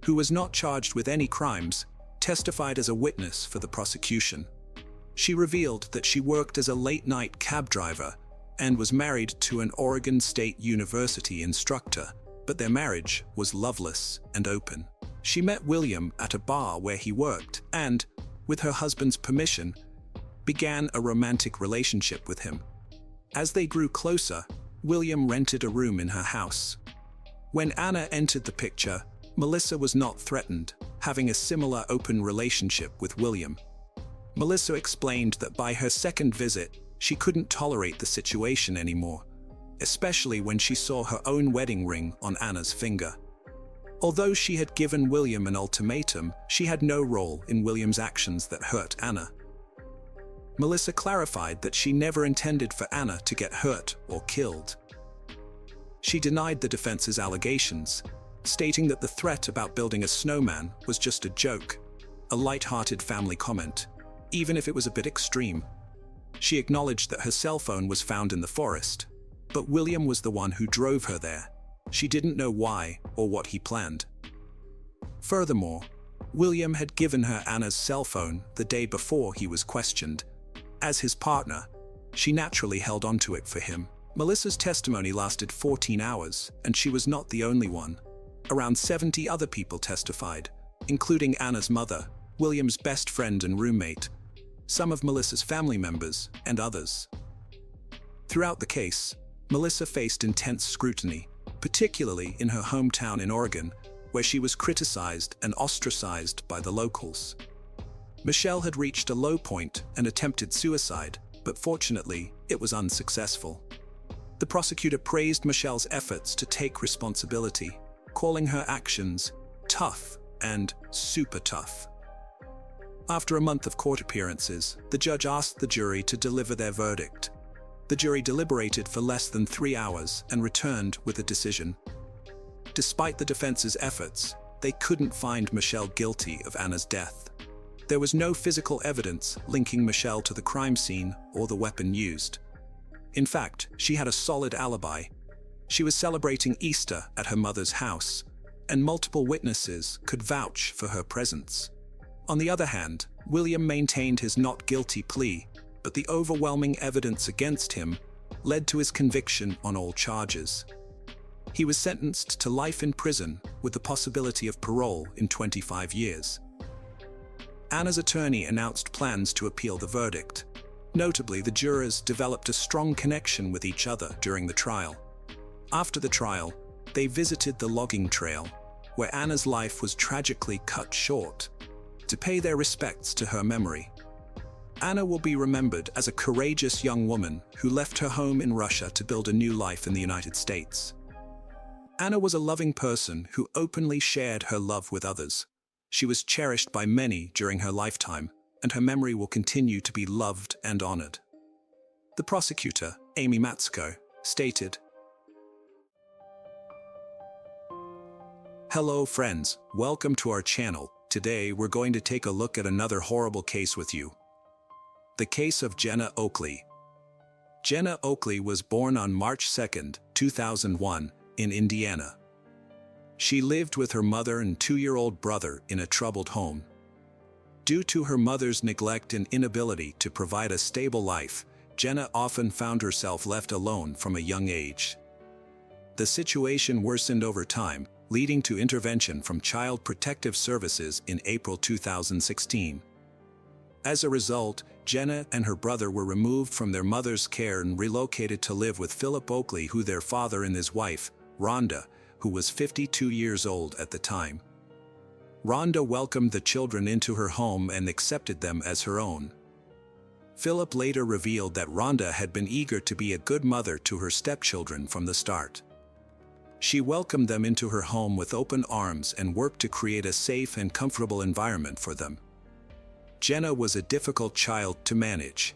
S1: who was not charged with any crimes, testified as a witness for the prosecution. She revealed that she worked as a late-night cab driver and was married to an Oregon State University instructor, but their marriage was loveless and open. She met William at a bar where he worked and, with her husband's permission, began a romantic relationship with him. As they grew closer, William rented a room in her house. When Anna entered the picture, Melissa was not threatened, having a similar open relationship with William. Melissa explained that by her second visit, she couldn't tolerate the situation anymore, especially when she saw her own wedding ring on Anna's finger. Although she had given William an ultimatum, she had no role in William's actions that hurt Anna. Melissa clarified that she never intended for Anna to get hurt or killed. She denied the defense's allegations, stating that the threat about building a snowman was just a joke, a light-hearted family comment, even if it was a bit extreme. She acknowledged that her cell phone was found in the forest, but William was the one who drove her there. She didn't know why or what he planned. Furthermore, William had given her Anna's cell phone the day before he was questioned. As his partner, she naturally held onto it for him. Melissa's testimony lasted 14 hours, and she was not the only one. Around 70 other people testified, including Anna's mother, William's best friend and roommate, some of Melissa's family members, and others. Throughout the case, Melissa faced intense scrutiny, particularly in her hometown in Oregon, where she was criticized and ostracized by the locals. Michelle had reached a low point and attempted suicide, but fortunately, it was unsuccessful. The prosecutor praised Michelle's efforts to take responsibility, calling her actions tough and super tough. After a month of court appearances, the judge asked the jury to deliver their verdict. The jury deliberated for less than 3 hours and returned with a decision. Despite the defense's efforts, they couldn't find Michelle guilty of Anna's death. There was no physical evidence linking Michelle to the crime scene or the weapon used. In fact, she had a solid alibi. She was celebrating Easter at her mother's house, and multiple witnesses could vouch for her presence. On the other hand, William maintained his not guilty plea, but the overwhelming evidence against him led to his conviction on all charges. He was sentenced to life in prison with the possibility of parole in 25 years. Anna's attorney announced plans to appeal the verdict. Notably, the jurors developed a strong connection with each other during the trial. After the trial, they visited the logging trail, where Anna's life was tragically cut short, to pay their respects to her memory. Anna will be remembered as a courageous young woman who left her home in Russia to build a new life in the United States. Anna was a loving person who openly shared her love with others. She was cherished by many during her lifetime, and her memory will continue to be loved and honored. The prosecutor, Amy Matsko, stated, "Hello friends, welcome to our channel. Today we're going to take a look at another horrible case with you. The case of Jenna Oakley. Jenna Oakley was born on March 2, 2001, in Indiana. She lived with her mother and two-year-old brother in a troubled home. Due to her mother's neglect and inability to provide a stable life, Jenna often found herself left alone from a young age. The situation worsened over time, leading to intervention from Child Protective Services in April 2016. As a result, Jenna and her brother were removed from their mother's care and relocated to live with Philip Oakley, who their father, and his wife, Rhonda, who was 52 years old at the time. Rhonda welcomed the children into her home and accepted them as her own. Philip later revealed that Rhonda had been eager to be a good mother to her stepchildren from the start. She welcomed them into her home with open arms and worked to create a safe and comfortable environment for them. Jenna was a difficult child to manage.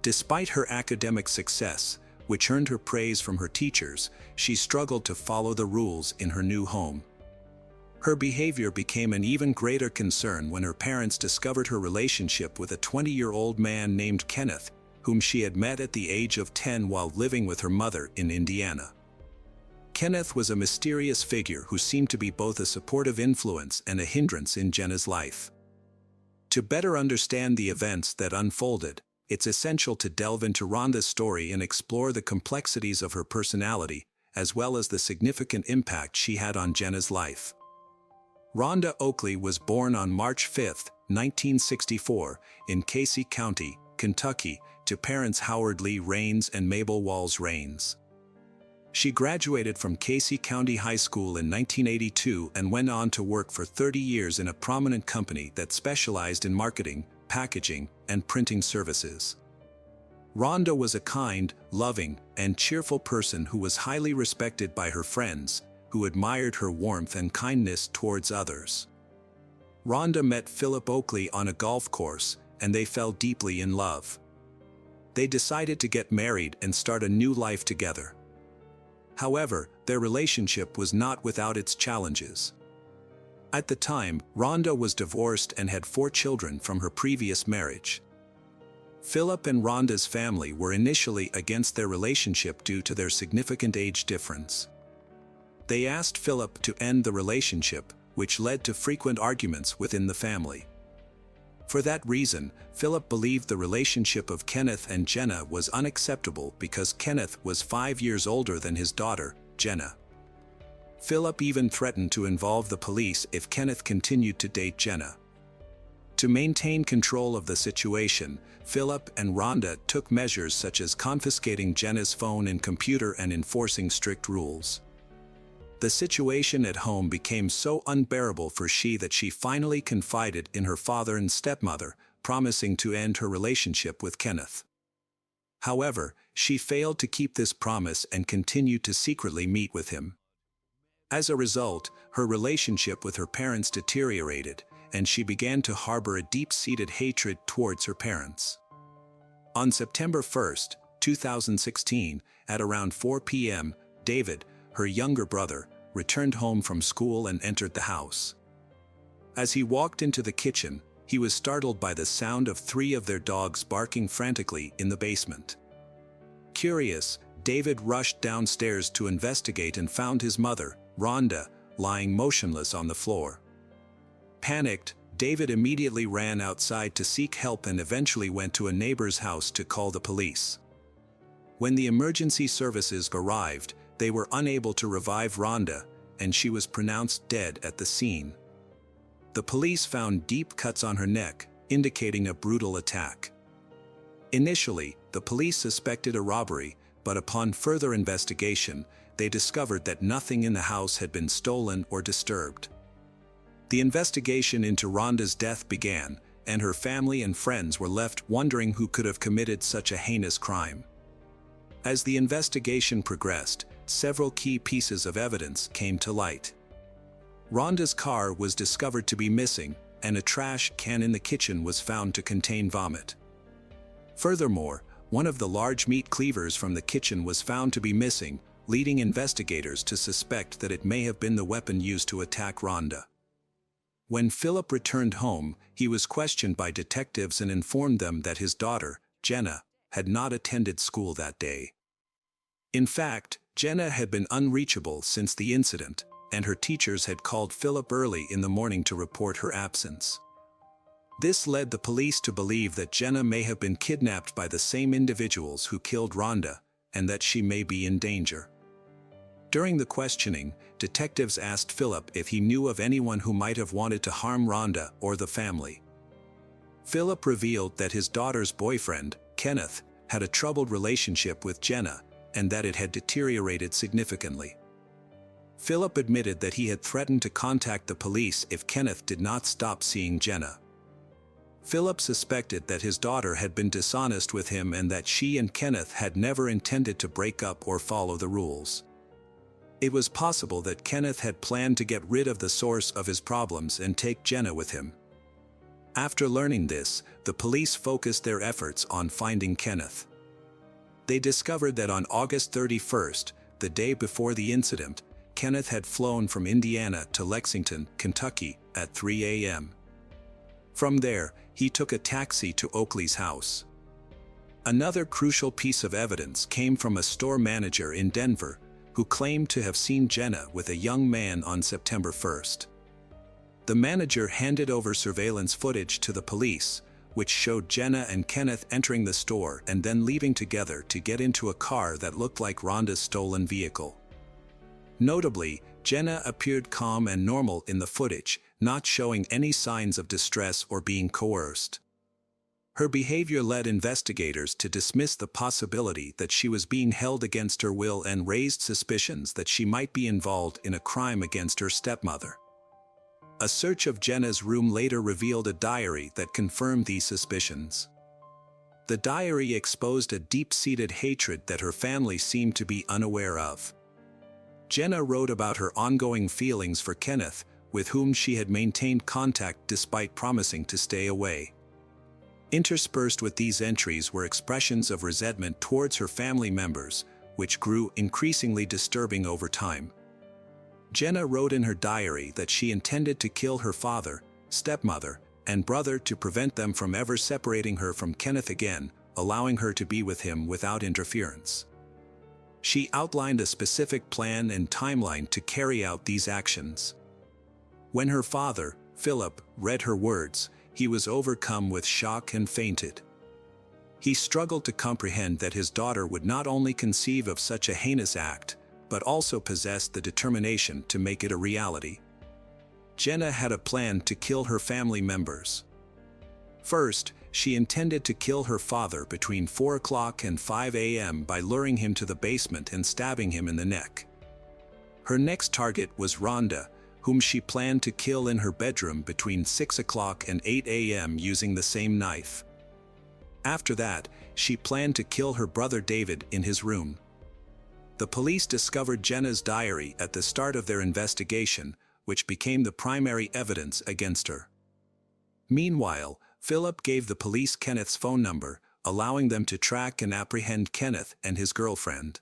S1: Despite her academic success, which earned her praise from her teachers, she struggled to follow the rules in her new home. Her behavior became an even greater concern when her parents discovered her relationship with a 20-year-old man named Kenneth, whom she had met at the age of 10 while living with her mother in Indiana. Kenneth was a mysterious figure who seemed to be both a supportive influence and a hindrance in Jenna's life. To better understand the events that unfolded, it's essential to delve into Rhonda's story and explore the complexities of her personality, as well as the significant impact she had on Jenna's life. Rhonda Oakley was born on March 5, 1964, in Casey County, Kentucky, to parents Howard Lee Raines and Mabel Walls Raines. She graduated from Casey County High School in 1982 and went on to work for 30 years in a prominent company that specialized in marketing, packaging, and printing services. Rhonda was a kind, loving, and cheerful person who was highly respected by her friends, who admired her warmth and kindness towards others. Rhonda met Philip Oakley on a golf course, and they fell deeply in love. They decided to get married and start a new life together. However, their relationship was not without its challenges. At the time, Rhonda was divorced and had 4 children from her previous marriage. Philip and Rhonda's family were initially against their relationship due to their significant age difference. They asked Philip to end the relationship, which led to frequent arguments within the family. For that reason, Philip believed the relationship of Kenneth and Jenna was unacceptable because Kenneth was 5 years older than his daughter, Jenna. Philip even threatened to involve the police if Kenneth continued to date Jenna. To maintain control of the situation, Philip and Rhonda took measures such as confiscating Jenna's phone and computer and enforcing strict rules. The situation at home became so unbearable for she that she finally confided in her father and stepmother, promising to end her relationship with Kenneth. However, she failed to keep this promise and continued to secretly meet with him. As a result, her relationship with her parents deteriorated, and she began to harbor a deep-seated hatred towards her parents. On September 1, 2016, at around 4 p.m., David, her younger brother, returned home from school and entered the house. As he walked into the kitchen, he was startled by the sound of 3 of their dogs barking frantically in the basement. Curious, David rushed downstairs to investigate and found his mother, Rhonda, lying motionless on the floor. Panicked, David immediately ran outside to seek help and eventually went to a neighbor's house to call the police. When the emergency services arrived, they were unable to revive Rhonda, and she was pronounced dead at the scene. The police found deep cuts on her neck, indicating a brutal attack. Initially, the police suspected a robbery, but upon further investigation, they discovered that nothing in the house had been stolen or disturbed. The investigation into Rhonda's death began, and her family and friends were left wondering who could have committed such a heinous crime. As the investigation progressed, several key pieces of evidence came to light. Rhonda's car was discovered to be missing, and a trash can in the kitchen was found to contain vomit. Furthermore, one of the large meat cleavers from the kitchen was found to be missing, leading investigators to suspect that it may have been the weapon used to attack Rhonda. When Philip returned home, he was questioned by detectives and informed them that his daughter, Jenna, had not attended school that day. In fact, Jenna had been unreachable since the incident, and her teachers had called Philip early in the morning to report her absence. This led the police to believe that Jenna may have been kidnapped by the same individuals who killed Rhonda, and that she may be in danger. During the questioning, detectives asked Philip if he knew of anyone who might have wanted to harm Rhonda or the family. Philip revealed that his daughter's boyfriend, Kenneth, had a troubled relationship with Jenna, and that it had deteriorated significantly. Philip admitted that he had threatened to contact the police if Kenneth did not stop seeing Jenna. Philip suspected that his daughter had been dishonest with him and that she and Kenneth had never intended to break up or follow the rules. It was possible that Kenneth had planned to get rid of the source of his problems and take Jenna with him. After learning this, the police focused their efforts on finding Kenneth. They discovered that on August 31st, the day before the incident, Kenneth had flown from Indiana to Lexington, Kentucky, at 3 a.m. From there, he took a taxi to Oakley's house. Another crucial piece of evidence came from a store manager in Denver, who claimed to have seen Jenna with a young man on September 1st. The manager handed over surveillance footage to the police, which showed Jenna and Kenneth entering the store and then leaving together to get into a car that looked like Rhonda's stolen vehicle. Notably, Jenna appeared calm and normal in the footage, not showing any signs of distress or being coerced. Her behavior led investigators to dismiss the possibility that she was being held against her will and raised suspicions that she might be involved in a crime against her stepmother. A search of Jenna's room later revealed a diary that confirmed these suspicions. The diary exposed a deep-seated hatred that her family seemed to be unaware of. Jenna wrote about her ongoing feelings for Kenneth, with whom she had maintained contact despite promising to stay away. Interspersed with these entries were expressions of resentment towards her family members, which grew increasingly disturbing over time. Jenna wrote in her diary that she intended to kill her father, stepmother, and brother to prevent them from ever separating her from Kenneth again, allowing her to be with him without interference. She outlined a specific plan and timeline to carry out these actions. When her father, Philip, read her words, he was overcome with shock and fainted. He struggled to comprehend that his daughter would not only conceive of such a heinous act, but also possess the determination to make it a reality. Jenna had a plan to kill her family members. First, she intended to kill her father between 4 o'clock and 5 a.m. by luring him to the basement and stabbing him in the neck. Her next target was Rhonda, whom she planned to kill in her bedroom between 6 o'clock and 8 a.m. using the same knife. After that, she planned to kill her brother David in his room. The police discovered Jenna's diary at the start of their investigation, which became the primary evidence against her. Meanwhile, Philip gave the police Kenneth's phone number, allowing them to track and apprehend Kenneth and his girlfriend.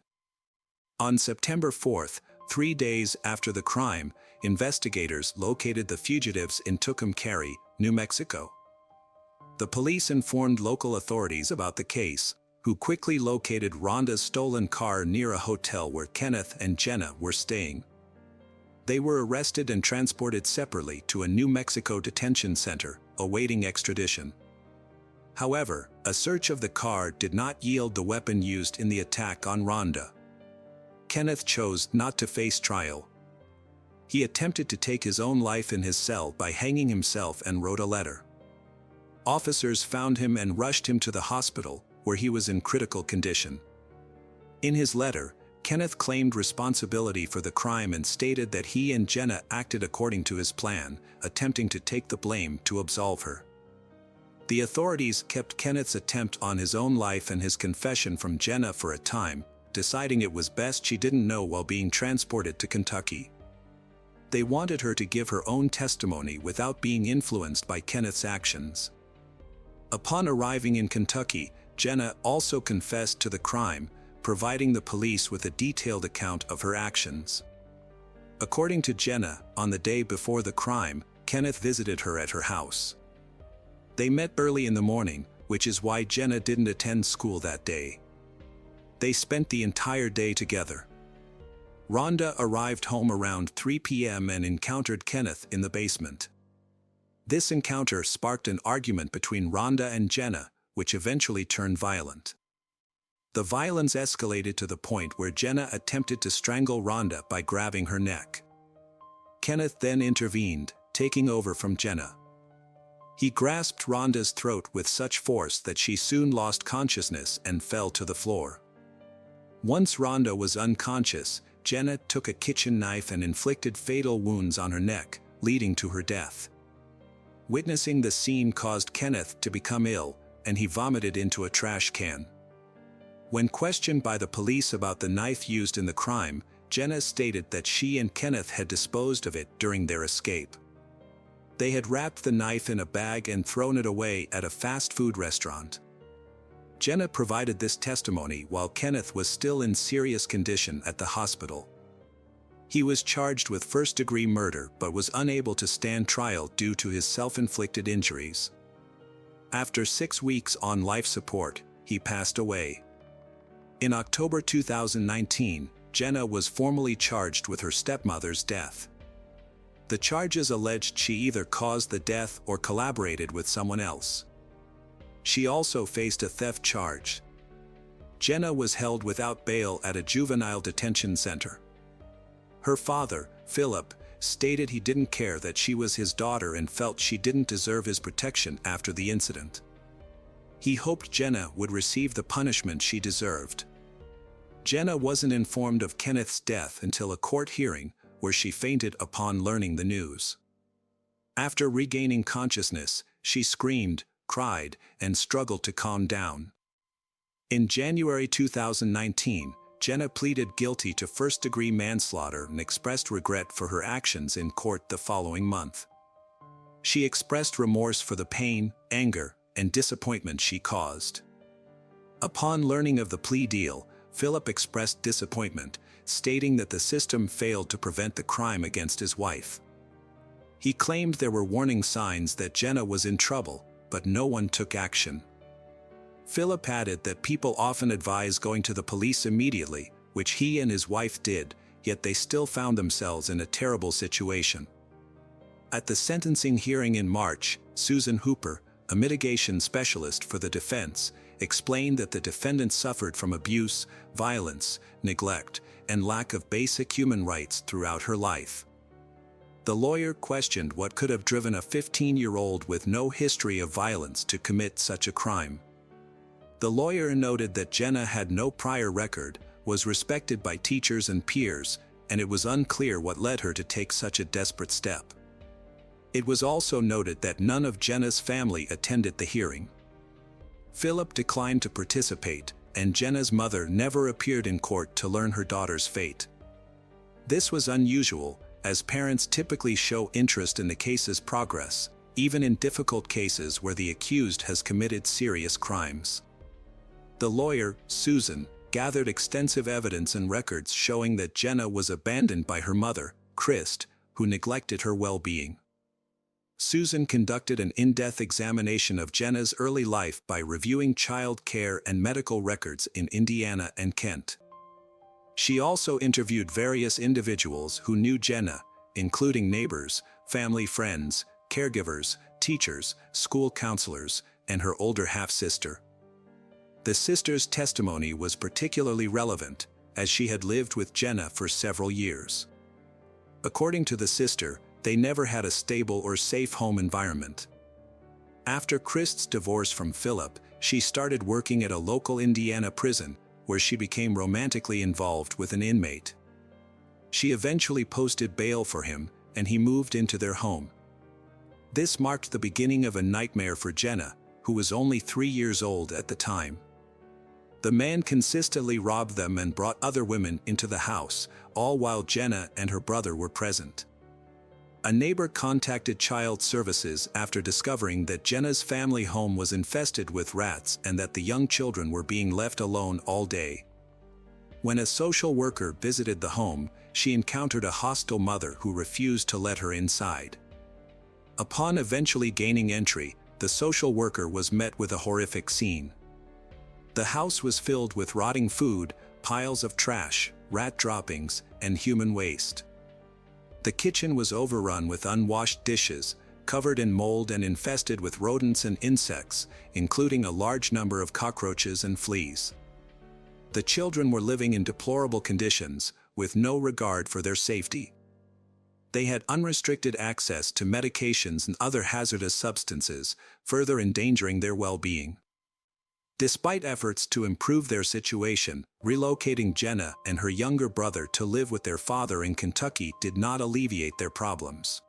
S1: On September 4th, 3 days after the crime, investigators located the fugitives in Tucumcari, New Mexico. The police informed local authorities about the case, who quickly located Rhonda's stolen car near a hotel where Kenneth and Jenna were staying. They were arrested and transported separately to a New Mexico detention center, awaiting extradition. However, a search of the car did not yield the weapon used in the attack on Rhonda. Kenneth chose not to face trial. He attempted to take his own life in his cell by hanging himself and wrote a letter. Officers found him and rushed him to the hospital, where he was in critical condition. In his letter, Kenneth claimed responsibility for the crime and stated that he and Jenna acted according to his plan, attempting to take the blame to absolve her. The authorities kept Kenneth's attempt on his own life and his confession from Jenna for a time, deciding it was best she didn't know while being transported to Kentucky. They wanted her to give her own testimony without being influenced by Kenneth's actions. Upon arriving in Kentucky, Jenna also confessed to the crime, providing the police with a detailed account of her actions. According to Jenna, on the day before the crime, Kenneth visited her at her house. They met early in the morning, which is why Jenna didn't attend school that day. They spent the entire day together. Rhonda arrived home around 3 p.m. and encountered Kenneth in the basement. This encounter sparked an argument between Rhonda and Jenna, which eventually turned violent. The violence escalated to the point where Jenna attempted to strangle Rhonda by grabbing her neck. Kenneth then intervened, taking over from Jenna. He grasped Rhonda's throat with such force that she soon lost consciousness and fell to the floor. Once Rhonda was unconscious, Jenna took a kitchen knife and inflicted fatal wounds on her neck, leading to her death. Witnessing the scene caused Kenneth to become ill, and he vomited into a trash can. When questioned by the police about the knife used in the crime, Jenna stated that she and Kenneth had disposed of it during their escape. They had wrapped the knife in a bag and thrown it away at a fast food restaurant. Jenna provided this testimony while Kenneth was still in serious condition at the hospital. He was charged with first-degree murder but was unable to stand trial due to his self-inflicted injuries. After 6 weeks on life support, he passed away. In October 2019, Jenna was formally charged with her stepmother's death. The charges alleged she either caused the death or collaborated with someone else. She also faced a theft charge. Jenna was held without bail at a juvenile detention center. Her father, Philip, stated he didn't care that she was his daughter and felt she didn't deserve his protection after the incident. He hoped Jenna would receive the punishment she deserved. Jenna wasn't informed of Kenneth's death until a court hearing, where she fainted upon learning the news. After regaining consciousness, she screamed, cried, and struggled to calm down. In January 2019, Jenna pleaded guilty to first-degree manslaughter and expressed regret for her actions in court the following month. She expressed remorse for the pain, anger, and disappointment she caused. Upon learning of the plea deal, Philip expressed disappointment, stating that the system failed to prevent the crime against his wife. He claimed there were warning signs that Jenna was in trouble, but no one took action. Philip added that people often advise going to the police immediately, which he and his wife did, yet they still found themselves in a terrible situation. At the sentencing hearing in March, Susan Hooper, a mitigation specialist for the defense, explained that the defendant suffered from abuse, violence, neglect, and lack of basic human rights throughout her life. The lawyer questioned what could have driven a 15-year-old with no history of violence to commit such a crime. The lawyer noted that Jenna had no prior record, was respected by teachers and peers, and it was unclear what led her to take such a desperate step. It was also noted that none of Jenna's family attended the hearing. Philip declined to participate, and Jenna's mother never appeared in court to learn her daughter's fate. This was unusual, as parents typically show interest in the case's progress, even in difficult cases where the accused has committed serious crimes. The lawyer, Susan, gathered extensive evidence and records showing that Jenna was abandoned by her mother, Christ, who neglected her well-being. Susan conducted an in-depth examination of Jenna's early life by reviewing child care and medical records in Indiana and Kent. She also interviewed various individuals who knew Jenna, including neighbors, family friends, caregivers, teachers, school counselors, and her older half-sister. The sister's testimony was particularly relevant, as she had lived with Jenna for several years. According to the sister, they never had a stable or safe home environment. After Christ's divorce from Philip, she started working at a local Indiana prison, where she became romantically involved with an inmate. She eventually posted bail for him, and he moved into their home. This marked the beginning of a nightmare for Jenna, who was only 3 years old at the time. The man consistently robbed them and brought other women into the house, all while Jenna and her brother were present. A neighbor contacted Child Services after discovering that Jenna's family home was infested with rats and that the young children were being left alone all day. When a social worker visited the home, she encountered a hostile mother who refused to let her inside. Upon eventually gaining entry, the social worker was met with a horrific scene. The house was filled with rotting food, piles of trash, rat droppings, and human waste. The kitchen was overrun with unwashed dishes, covered in mold and infested with rodents and insects, including a large number of cockroaches and fleas. The children were living in deplorable conditions, with no regard for their safety. They had unrestricted access to medications and other hazardous substances, further endangering their well-being. Despite efforts to improve their situation, relocating Jenna and her younger brother to live with their father in Kentucky did not alleviate their problems.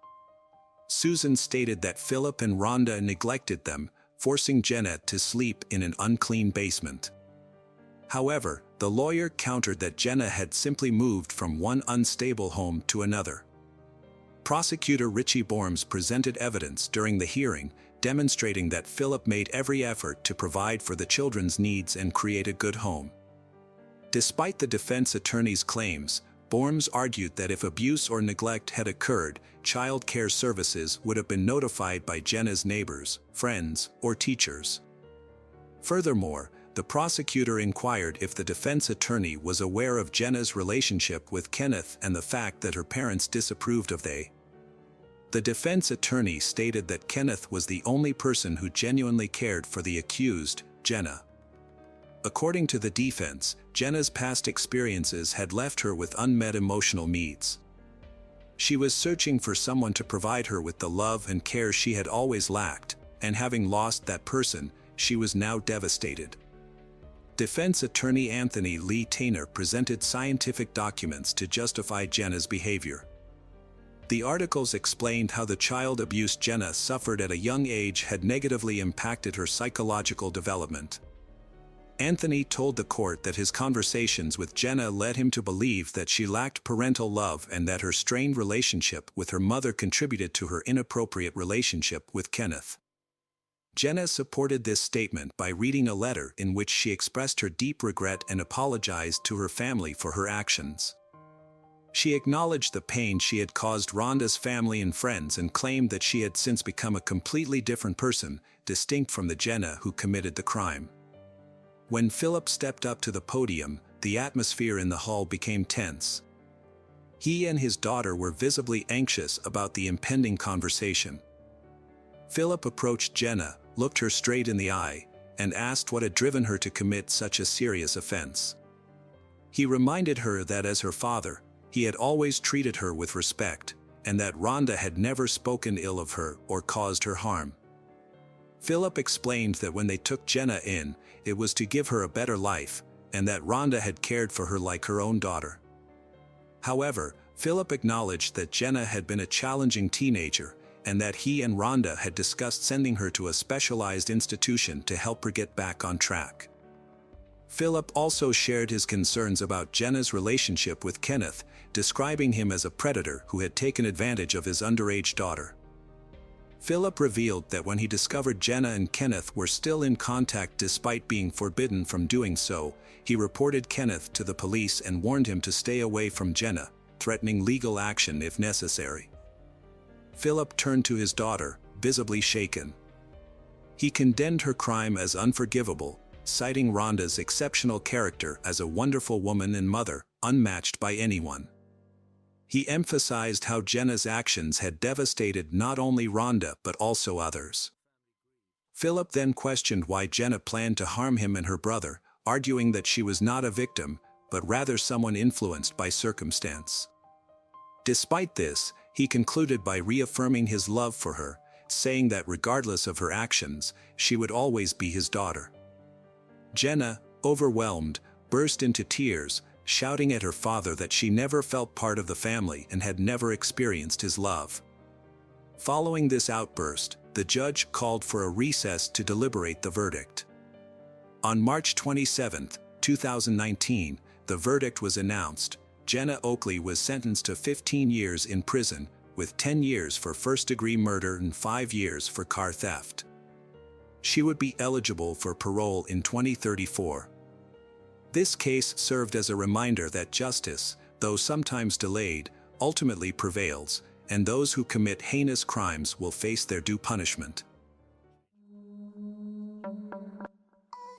S1: Susan stated that Philip and Rhonda neglected them, forcing Jenna to sleep in an unclean basement. However, the lawyer countered that Jenna had simply moved from one unstable home to another. Prosecutor Richie Borms presented evidence during the hearing, demonstrating that Philip made every effort to provide for the children's needs and create a good home. Despite the defense attorney's claims, Borms argued that if abuse or neglect had occurred, child care services would have been notified by Jenna's neighbors, friends, or teachers. Furthermore, the prosecutor inquired if the defense attorney was aware of Jenna's relationship with Kenneth and the fact that her parents disapproved of they. The defense attorney stated that Kenneth was the only person who genuinely cared for the accused, Jenna. According to the defense, Jenna's past experiences had left her with unmet emotional needs. She was searching for someone to provide her with the love and care she had always lacked, and having lost that person, she was now devastated. Defense attorney Anthony Lee Taylor presented scientific documents to justify Jenna's behavior. The articles explained how the child abuse Jenna suffered at a young age had negatively impacted her psychological development. Anthony told the court that his conversations with Jenna led him to believe that she lacked parental love and that her strained relationship with her mother contributed to her inappropriate relationship with Kenneth. Jenna supported this statement by reading a letter in which she expressed her deep regret and apologized to her family for her actions. She acknowledged the pain she had caused Rhonda's family and friends and claimed that she had since become a completely different person, distinct from the Jenna who committed the crime. When Philip stepped up to the podium, the atmosphere in the hall became tense. He and his daughter were visibly anxious about the impending conversation. Philip approached Jenna, looked her straight in the eye, and asked what had driven her to commit such a serious offense. He reminded her that as her father, he had always treated her with respect, and that Rhonda had never spoken ill of her or caused her harm. Philip explained that when they took Jenna in, it was to give her a better life, and that Rhonda had cared for her like her own daughter. However, Philip acknowledged that Jenna had been a challenging teenager, and that he and Rhonda had discussed sending her to a specialized institution to help her get back on track. Philip also shared his concerns about Jenna's relationship with Kenneth, describing him as a predator who had taken advantage of his underage daughter. Philip revealed that when he discovered Jenna and Kenneth were still in contact despite being forbidden from doing so, he reported Kenneth to the police and warned him to stay away from Jenna, threatening legal action if necessary. Philip turned to his daughter, visibly shaken. He condemned her crime as unforgivable, citing Rhonda's exceptional character as a wonderful woman and mother, unmatched by anyone. He emphasized how Jenna's actions had devastated not only Rhonda but also others. Philip then questioned why Jenna planned to harm him and her brother, arguing that she was not a victim, but rather someone influenced by circumstance. Despite this, he concluded by reaffirming his love for her, saying that regardless of her actions, she would always be his daughter. Jenna, overwhelmed, burst into tears, shouting at her father that she never felt part of the family and had never experienced his love. Following this outburst, the judge called for a recess to deliberate the verdict. On March 27, 2019, the verdict was announced. Jenna Oakley was sentenced to 15 years in prison, with 10 years for first-degree murder and 5 years for car theft. She would be eligible for parole in 2034. This case served as a reminder that justice, though sometimes delayed, ultimately prevails, and those who commit heinous crimes will face their due punishment.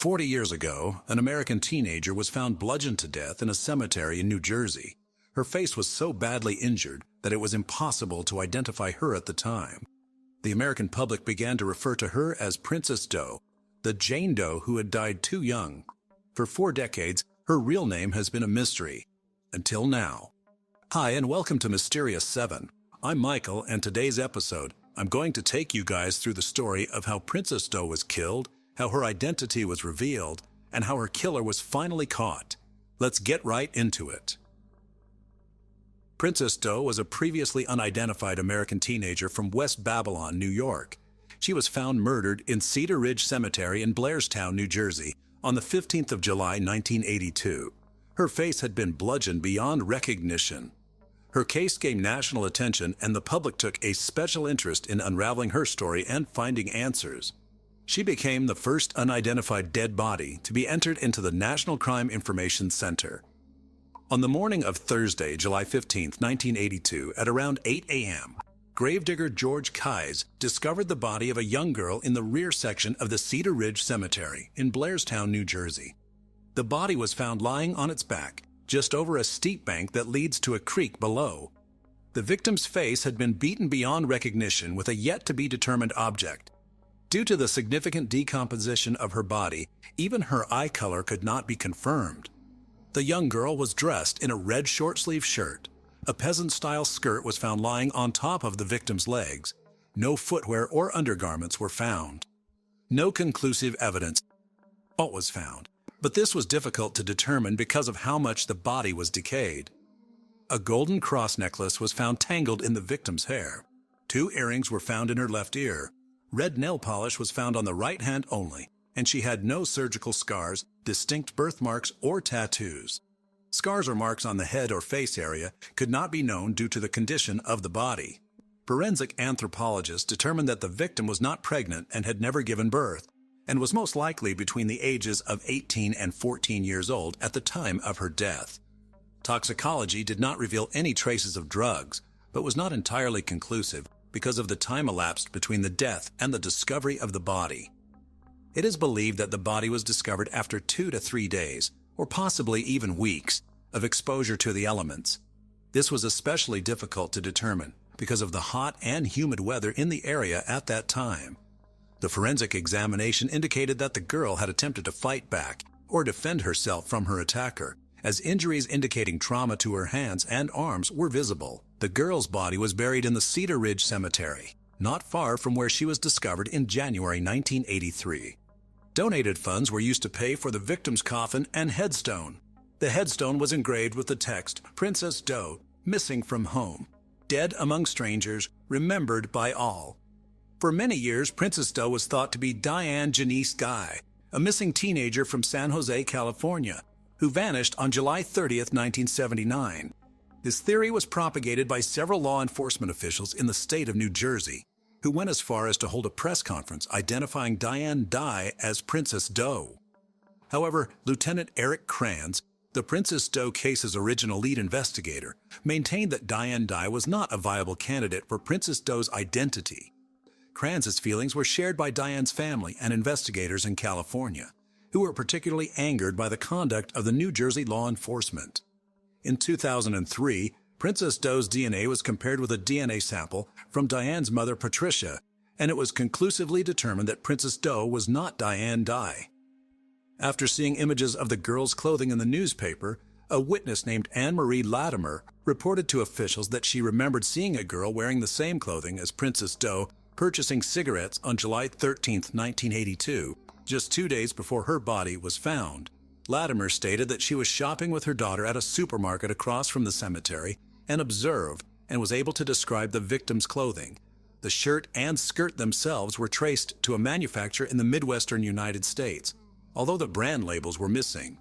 S1: 40 years ago, an American teenager was found bludgeoned to death in a cemetery in New Jersey. Her face was so badly injured that it was impossible to identify her at the time. The American public began to refer to her as Princess Doe, the Jane Doe who had died too young. For 4 decades, her real name has been a mystery. Until now. Hi, and welcome to Mysterious 7. I'm Michael, and today's episode, I'm going to take you guys through the story of how Princess Doe was killed, how her identity was revealed, and how her killer was finally caught. Let's get right into it. Princess Doe was a previously unidentified American teenager from West Babylon, New York. She was found murdered in Cedar Ridge Cemetery in Blairstown, New Jersey, on the 15th of July, 1982. Her face had been bludgeoned beyond recognition. Her case gained national attention, and the public took a special interest in unraveling her story and finding answers. She became the first unidentified dead body to be entered into the National Crime Information Center. On the morning of Thursday, July 15, 1982, at around 8 a.m., gravedigger George Keyes discovered the body of a young girl in the rear section of the Cedar Ridge Cemetery in Blairstown, New Jersey. The body was found lying on its back, just over a steep bank that leads to a creek below. The victim's face had been beaten beyond recognition with a yet-to-be-determined object. Due to the significant decomposition of her body, even her eye color could not be confirmed. The young girl was dressed in a red short-sleeve shirt. A peasant-style skirt was found lying on top of the victim's legs. No footwear or undergarments were found. No conclusive evidence was found, but this was difficult to determine because of how much the body was decayed. A golden cross necklace was found tangled in the victim's hair. 2 earrings were found in her left ear. Red nail polish was found on the right hand only, and she had no surgical scars, distinct birthmarks, or tattoos. Scars or marks on the head or face area could not be known due to the condition of the body. Forensic anthropologists determined that the victim was not pregnant and had never given birth, and was most likely between the ages of 18 and 14 years old at the time of her death. Toxicology did not reveal any traces of drugs, but was not entirely conclusive because of the time elapsed between the death and the discovery of the body. It is believed that the body was discovered after 2 to 3 days, or possibly even weeks, of exposure to the elements. This was especially difficult to determine because of the hot and humid weather in the area at that time. The forensic examination indicated that the girl had attempted to fight back or defend herself from her attacker, as injuries indicating trauma to her hands and arms were visible. The girl's body was buried in the Cedar Ridge Cemetery, not far from where she was discovered in January 1983. Donated funds were used to pay for the victim's coffin and headstone. The headstone was engraved with the text, "Princess Doe, missing from home, dead among strangers, remembered by all." For many years, Princess Doe was thought to be Diane Janice Guy, a missing teenager from San Jose, California, who vanished on July 30, 1979. This theory was propagated by several law enforcement officials in the state of New Jersey, who went as far as to hold a press conference identifying Diane Dye as Princess Doe. However, Lieutenant Eric Kranz, the Princess Doe case's original lead investigator, maintained that Diane Dye was not a viable candidate for Princess Doe's identity. Kranz's feelings were shared by Diane's family and investigators in California, who were particularly angered by the conduct of the New Jersey law enforcement. In 2003, Princess Doe's DNA was compared with a DNA sample from Diane's mother, Patricia, and it was conclusively determined that Princess Doe was not Diane Dye. After seeing images of the girl's clothing in the newspaper, a witness named Anne-Marie Latimer reported to officials that she remembered seeing a girl wearing the same clothing as Princess Doe purchasing cigarettes on July 13, 1982, just 2 days before her body was found. Latimer stated that she was shopping with her daughter at a supermarket across from the cemetery and observed and was able to describe the victim's clothing. The shirt and skirt themselves were traced to a manufacturer in the Midwestern United States, although the brand labels were missing.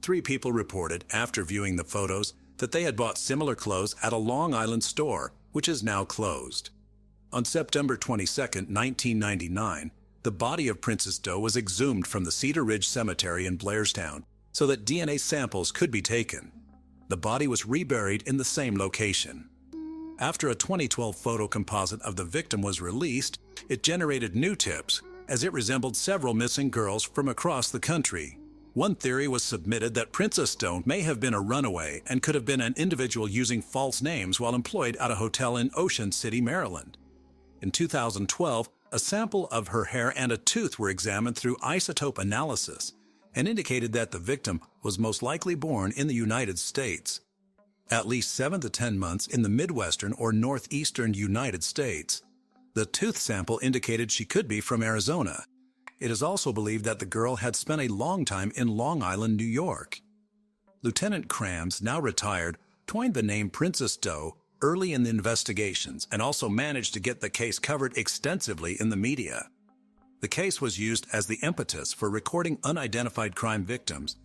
S1: 3 people reported, after viewing the photos, that they had bought similar clothes at a Long Island store, which is now closed. On September 22, 1999, the body of Princess Doe was exhumed from the Cedar Ridge Cemetery in Blairstown so that DNA samples could be taken. The body was reburied in the same location. After a 2012 photo composite of the victim was released, it generated new tips as it resembled several missing girls from across the country. One theory was submitted that Princess Doe may have been a runaway and could have been an individual using false names while employed at a hotel in Ocean City, Maryland. In 2012, a sample of her hair and a tooth were examined through isotope analysis and indicated that the victim was most likely born in the United States. At least 7 to 10 months in the Midwestern or Northeastern United States. The tooth sample indicated she could be from Arizona. It is also believed that the girl had spent a long time in Long Island, New York. Lieutenant Krams, now retired, coined the name Princess Doe early in the investigations and also managed to get the case covered extensively in the media. The case was used as the impetus for recording unidentified crime victims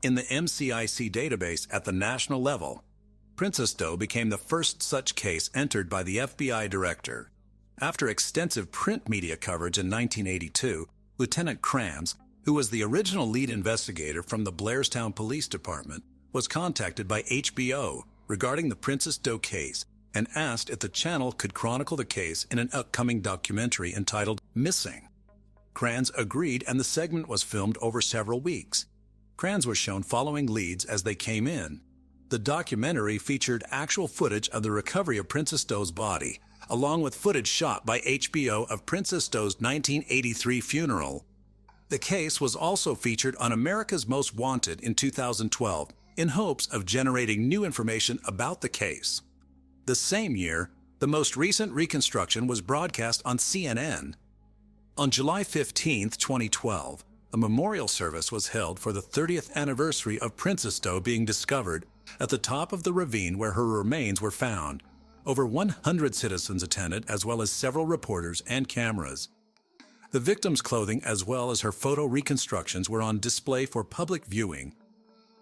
S1: in the MCIC database at the national level. Princess Doe became the first such case entered by the FBI director. After extensive print media coverage in 1982, Lieutenant Krams, who was the original lead investigator from the Blairstown Police Department, was contacted by HBO regarding the Princess Doe case and asked if the channel could chronicle the case in an upcoming documentary entitled Missing. Krams agreed, and the segment was filmed over several weeks. Krams was shown following leads as they came in. The documentary featured actual footage of the recovery of Princess Doe's body, along with footage shot by HBO of Princess Doe's 1983 funeral. The case was also featured on America's Most Wanted in 2012 in hopes of generating new information about the case. The same year, the most recent reconstruction was broadcast on CNN. On July 15, 2012, a memorial service was held for the 30th anniversary of Princess Doe being discovered at the top of the ravine where her remains were found. Over 100 citizens attended, as well as several reporters and cameras. The victim's clothing as well as her photo reconstructions were on display for public viewing.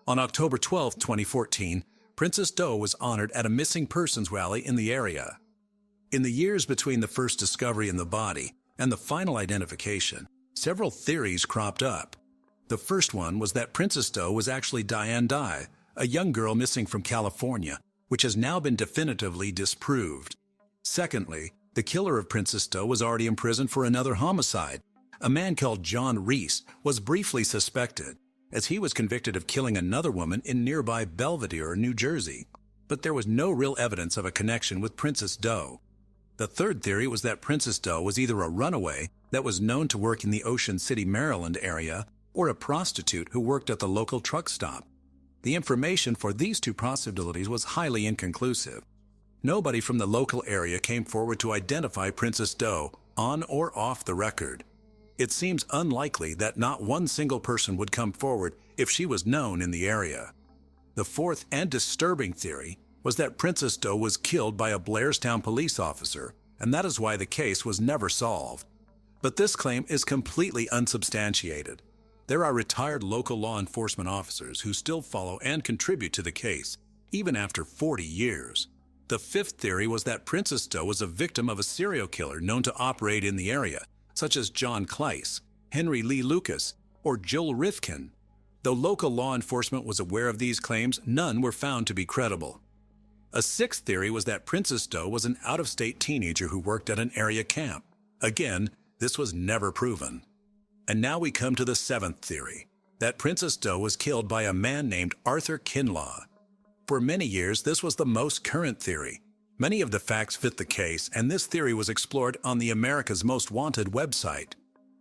S1: On October 12, 2014, Princess Doe was honored at a missing persons rally in the area. In the years between the first discovery in the body and the final identification, several theories cropped up. The first one was that Princess Doe was actually Diane Dye, a young girl missing from California, which has now been definitively disproved. Secondly, the killer of Princess Doe was already in prison for another homicide. A man called John Reese was briefly suspected, as he was convicted of killing another woman in nearby Belvedere, New Jersey. But there was no real evidence of a connection with Princess Doe. The third theory was that Princess Doe was either a runaway that was known to work in the Ocean City, Maryland area, or a prostitute who worked at the local truck stop. The information for these two possibilities was highly inconclusive. Nobody from the local area came forward to identify Princess Doe, on or off the record. It seems unlikely that not one single person would come forward if she was known in the area. The fourth and disturbing theory was that Princess Doe was killed by a Blairstown police officer, and that is why the case was never solved. But this claim is completely unsubstantiated. There are retired local law enforcement officers who still follow and contribute to the case, even after 40 years. The fifth theory was that Princess Doe was a victim of a serial killer known to operate in the area, such as John Kleiss, Henry Lee Lucas, or Joel Rifkin. Though local law enforcement was aware of these claims, none were found to be credible. A sixth theory was that Princess Doe was an out-of-state teenager who worked at an area camp. Again, this was never proven. And now we come to the seventh theory, that Princess Doe was killed by a man named Arthur Kinlaw. For many years, this was the most current theory. Many of the facts fit the case, and this theory was explored on the America's Most Wanted website.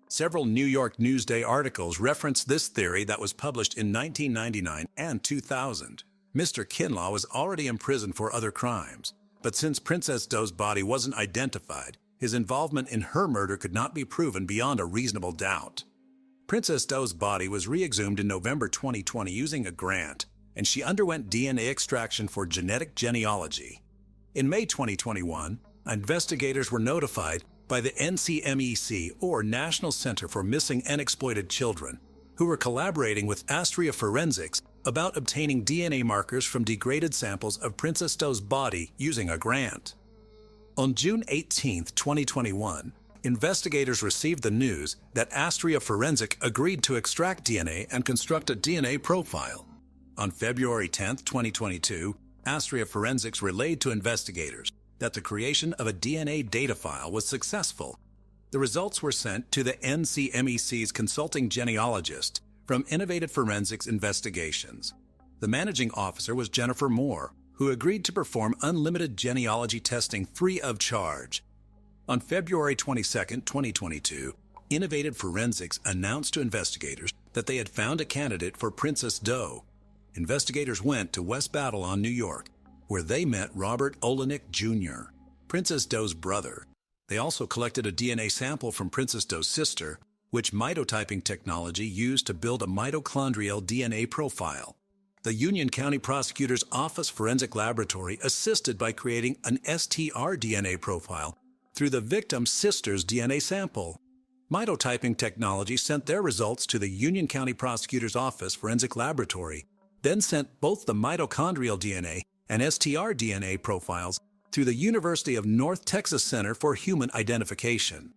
S1: Several New York Newsday articles referenced this theory that was published in 1999 and 2000. Mr. Kinlaw was already in prison for other crimes, but since Princess Doe's body wasn't identified, his involvement in her murder could not be proven beyond a reasonable doubt. Princess Doe's body was re-exhumed in November 2020 using a grant, and she underwent DNA extraction for genetic genealogy. In May 2021, investigators were notified by the NCMEC, or National Center for Missing and Exploited Children, who were collaborating with Astria Forensics about obtaining DNA markers from degraded samples of Princess Doe's body using a grant. On June 18, 2021, investigators received the news that Astria Forensic agreed to extract DNA and construct a DNA profile. On February 10, 2022, Astria Forensics relayed to investigators that the creation of a DNA data file was successful. The results were sent to the NCMEC's consulting genealogist from Innovative Forensics Investigations. The managing officer was Jennifer Moore, who agreed to perform unlimited genealogy testing free of charge. On February 22, 2022, Innovative Forensics announced to investigators that they had found a candidate for Princess Doe. Investigators went to West Babylon, New York, where they met Robert Olenek Jr., Princess Doe's brother. They also collected a DNA sample from Princess Doe's sister, which mitotyping technology used to build a mitochondrial DNA profile. The Union County Prosecutor's Office Forensic Laboratory assisted by creating an STR DNA profile through the victim's sister's DNA sample. Mitotyping technology sent their results to the Union County Prosecutor's Office Forensic Laboratory, then sent both the mitochondrial DNA and STR DNA profiles through the University of North Texas Center for Human Identification.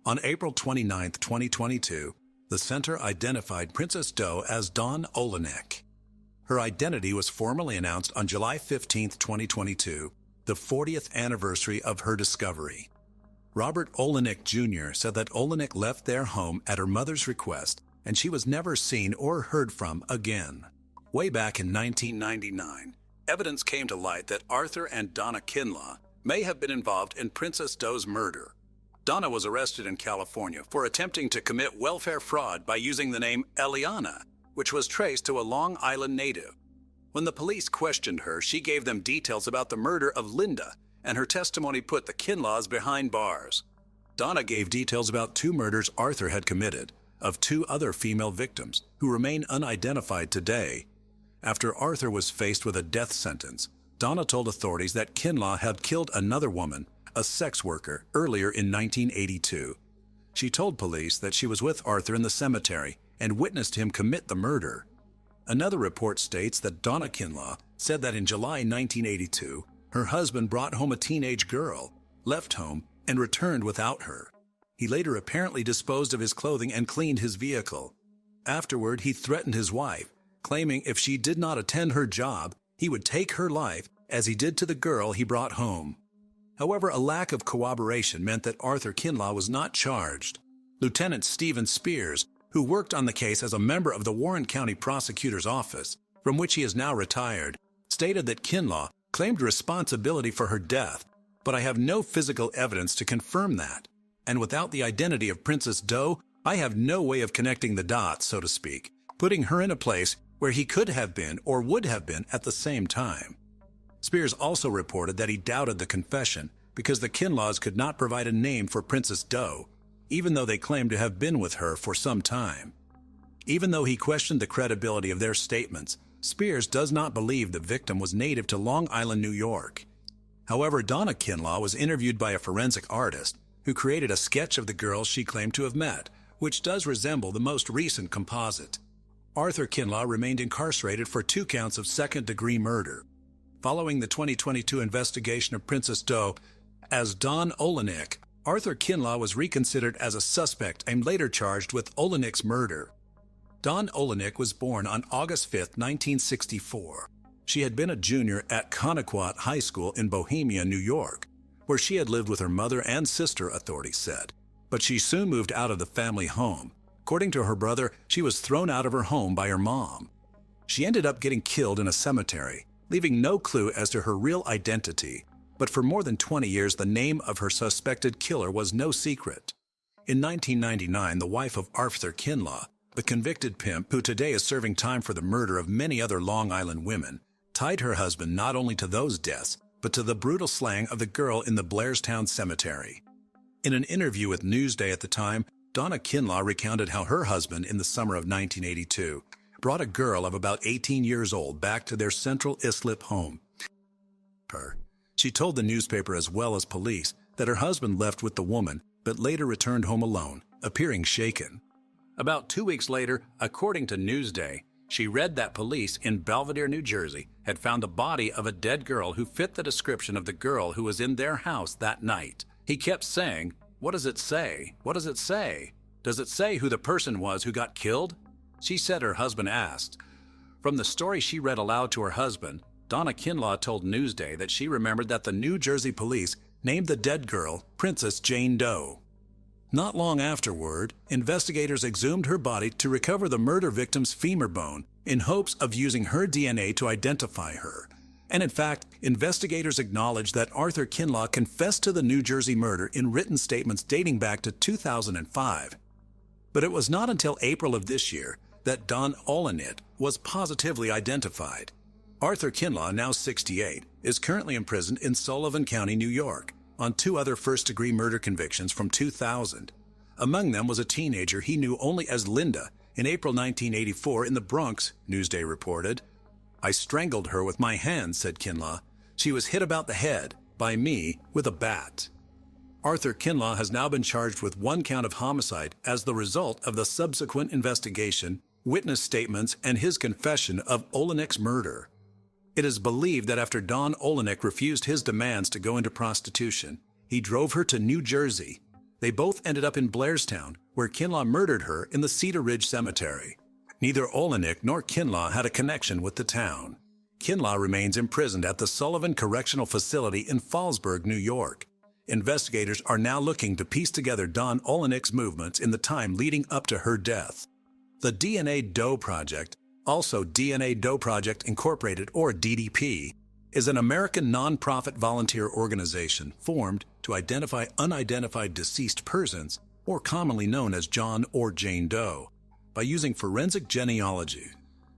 S1: On April 29, 2022, the center identified Princess Doe as Dawn Olenek. Her identity was formally announced on July 15, 2022, the 40th anniversary of her discovery. Robert Olenek Jr. said that Olenek left their home at her mother's request, and she was never seen or heard from again. Way back in 1999, evidence came to light that Arthur and Donna Kinlaw may have been involved in Princess Doe's murder. Donna was arrested in California for attempting to commit welfare fraud by using the name Eliana, which was traced to a Long Island native. When the police questioned her, she gave them details about the murder of Linda, and her testimony put the Kinlaws behind bars. Donna gave details about 2 murders Arthur had committed, of 2 other female victims, who remain unidentified today. After Arthur was faced with a death sentence, Donna told authorities that Kinlaw had killed another woman, a sex worker, earlier in 1982. She told police that she was with Arthur in the cemetery and witnessed him commit the murder. Another report states that Donna Kinlaw said that in July 1982, her husband brought home a teenage girl, left home, and returned without her. He later apparently disposed of his clothing and cleaned his vehicle. Afterward, he threatened his wife, claiming if she did not attend her job, he would take her life, as he did to the girl he brought home. However, a lack of corroboration meant that Arthur Kinlaw was not charged. Lieutenant Stephen Spears, who worked on the case as a member of the Warren County Prosecutor's Office, from which he is now retired, stated that Kinlaw claimed responsibility for her death, but I have no physical evidence to confirm that. And without the identity of Princess Doe, I have no way of connecting the dots, so to speak, putting her in a place where he could have been or would have been at the same time. Spears also reported that he doubted the confession because the Kinlaws could not provide a name for Princess Doe, even though they claimed to have been with her for some time. Even though he questioned the credibility of their statements, Spears does not believe the victim was native to Long Island, New York. However, Donna Kinlaw was interviewed by a forensic artist who created a sketch of the girl she claimed to have met, which does resemble the most recent composite. Arthur Kinlaw remained incarcerated for 2 counts of second-degree murder. Following the 2022 investigation of Princess Doe as Dawn Olenek, Arthur Kinlaw was reconsidered as a suspect and later charged with Olenek's murder. Dawn Olenek was born on August 5, 1964. She had been a junior at Connequot High School in Bohemia, New York, where she had lived with her mother and sister, authorities said. But she soon moved out of the family home. According to her brother, she was thrown out of her home by her mom. She ended up getting killed in a cemetery, leaving no clue as to her real identity. But for more than 20 years, the name of her suspected killer was no secret. In 1999, the wife of Arthur Kinlaw, the convicted pimp who today is serving time for the murder of many other Long Island women, tied her husband not only to those deaths, but to the brutal slaying of the girl in the Blairstown Cemetery. In an interview with Newsday at the time, Donna Kinlaw recounted how her husband, in the summer of 1982, brought a girl of about 18 years old back to their Central Islip home. She told the newspaper as well as police that her husband left with the woman, but later returned home alone, appearing shaken. About 2 weeks later, according to Newsday, she read that police in Belvedere, New Jersey, had found the body of a dead girl who fit the description of the girl who was in their house that night. He kept saying, "What does it say? What does it say? Does it say who the person was who got killed?" She said her husband asked. From the story she read aloud to her husband, Donna Kinlaw told Newsday that she remembered that the New Jersey police named the dead girl Princess Jane Doe. Not long afterward, investigators exhumed her body to recover the murder victim's femur bone in hopes of using her DNA to identify her. And in fact, investigators acknowledged that Arthur Kinlaw confessed to the New Jersey murder in written statements dating back to 2005. But it was not until April of this year that Don Unearthed was positively identified. Arthur Kinlaw, now 68, is currently imprisoned in Sullivan County, New York, on 2 other first-degree murder convictions from 2000. Among them was a teenager he knew only as Linda in April 1984 in the Bronx, Newsday reported. "I strangled her with my hands," said Kinlaw. "She was hit about the head, by me, with a bat." Arthur Kinlaw has now been charged with 1 count of homicide as the result of the subsequent investigation, witness statements, and his confession of Olenik's murder. It is believed that after Don Olenik refused his demands to go into prostitution, he drove her to New Jersey. They both ended up in Blairstown, where Kinlaw murdered her in the Cedar Ridge Cemetery. Neither Olenik nor Kinlaw had a connection with the town. Kinlaw remains imprisoned at the Sullivan Correctional Facility in Fallsburg, New York. Investigators are now looking to piece together Don Olenik's movements in the time leading up to her death. The DNA Doe Project, also DNA Doe Project Incorporated, or DDP, is an American nonprofit volunteer organization formed to identify unidentified deceased persons, or commonly known as John or Jane Doe, by using forensic genealogy.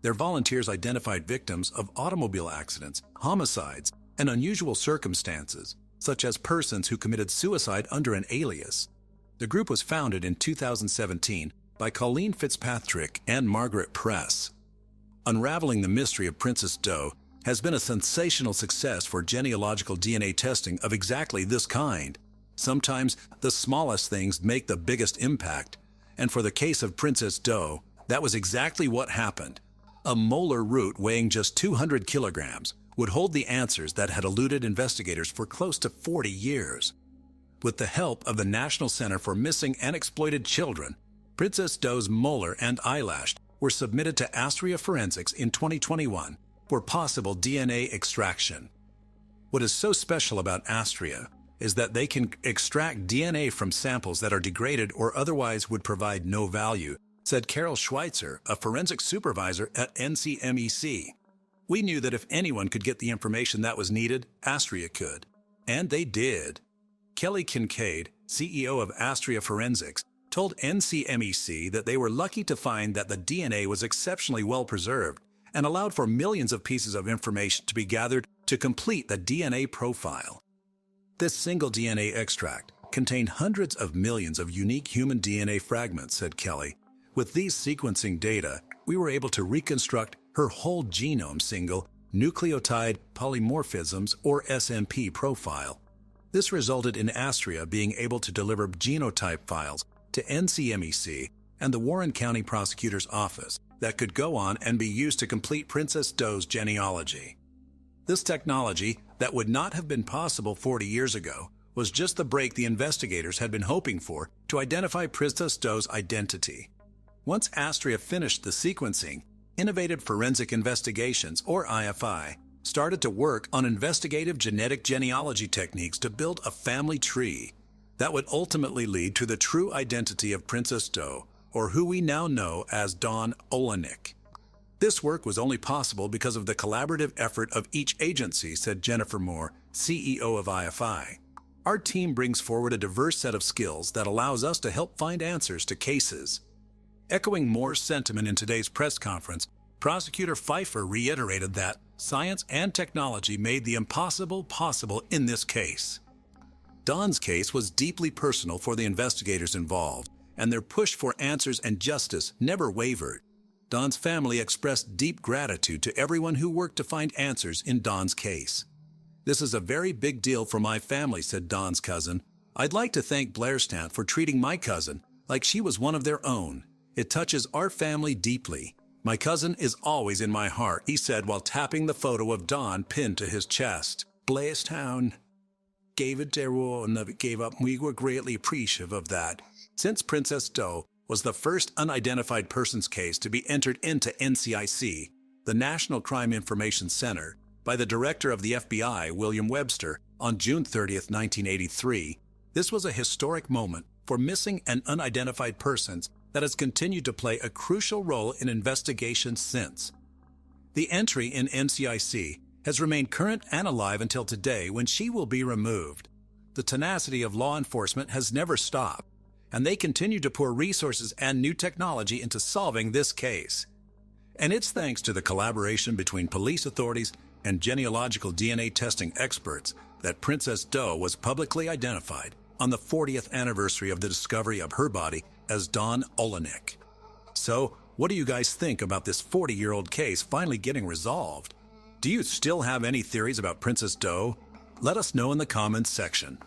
S1: Their volunteers identified victims of automobile accidents, homicides, and unusual circumstances, such as persons who committed suicide under an alias. The group was founded in 2017 by Colleen Fitzpatrick and Margaret Press. Unraveling the mystery of Princess Doe has been a sensational success for genealogical DNA testing of exactly this kind. Sometimes the smallest things make the biggest impact, and for the case of Princess Doe, that was exactly what happened. A molar root weighing just 200 kilograms would hold the answers that had eluded investigators for close to 40 years. With the help of the National Center for Missing and Exploited Children, Princess Doe's molar and eyelash were submitted to Astria Forensics in 2021 for possible DNA extraction. What is so special about Astria is that they can extract DNA from samples that are degraded or otherwise would provide no value, said Carol Schweitzer, a forensic supervisor at NCMEC. "We knew that if anyone could get the information that was needed, Astria could. And they did." Kelly Kincaid, CEO of Astria Forensics, told NCMEC that they were lucky to find that the DNA was exceptionally well preserved and allowed for millions of pieces of information to be gathered to complete the DNA profile. This single DNA extract contained hundreds of millions of unique human DNA fragments, said Kelly. With these sequencing data, we were able to reconstruct her whole genome single nucleotide polymorphisms, or SMP, profile. This resulted in Astria being able to deliver genotype files to NCMEC and the Warren County Prosecutor's Office that could go on and be used to complete Princess Doe's genealogy. This technology, that would not have been possible 40 years ago, was just the break the investigators had been hoping for to identify Princess Doe's identity. Once Astria finished the sequencing, Innovative Forensic Investigations, or IFI, started to work on investigative genetic genealogy techniques to build a family tree that would ultimately lead to the true identity of Princess Doe, or who we now know as Don Olenik. This work was only possible because of the collaborative effort of each agency, said Jennifer Moore, CEO of IFI. Our team brings forward a diverse set of skills that allows us to help find answers to cases. Echoing Moore's sentiment in today's press conference, Prosecutor Pfeiffer reiterated that science and technology made the impossible possible in this case. Don's case was deeply personal for the investigators involved, and their push for answers and justice never wavered. Don's family expressed deep gratitude to everyone who worked to find answers in Don's case. "This is a very big deal for my family," said Don's cousin. "I'd like to thank Blairstown for treating my cousin like she was one of their own. It touches our family deeply. My cousin is always in my heart," he said while tapping the photo of Don pinned to his chest. "Blairstown gave it their all and never gave up. We were greatly appreciative of that." Since Princess Doe was the first unidentified persons case to be entered into NCIC, the National Crime Information Center, by the director of the FBI, William Webster, on June 30, 1983, this was a historic moment for missing and unidentified persons that has continued to play a crucial role in investigations since. The entry in NCIC has remained current and alive until today, when she will be removed. The tenacity of law enforcement has never stopped, and they continue to pour resources and new technology into solving this case. And it's thanks to the collaboration between police authorities and genealogical DNA testing experts that Princess Doe was publicly identified on the 40th anniversary of the discovery of her body as Dawn Olenek. So, what do you guys think about this 40-year-old case finally getting resolved? Do you still have any theories about Princess Doe? Let us know in the comments section.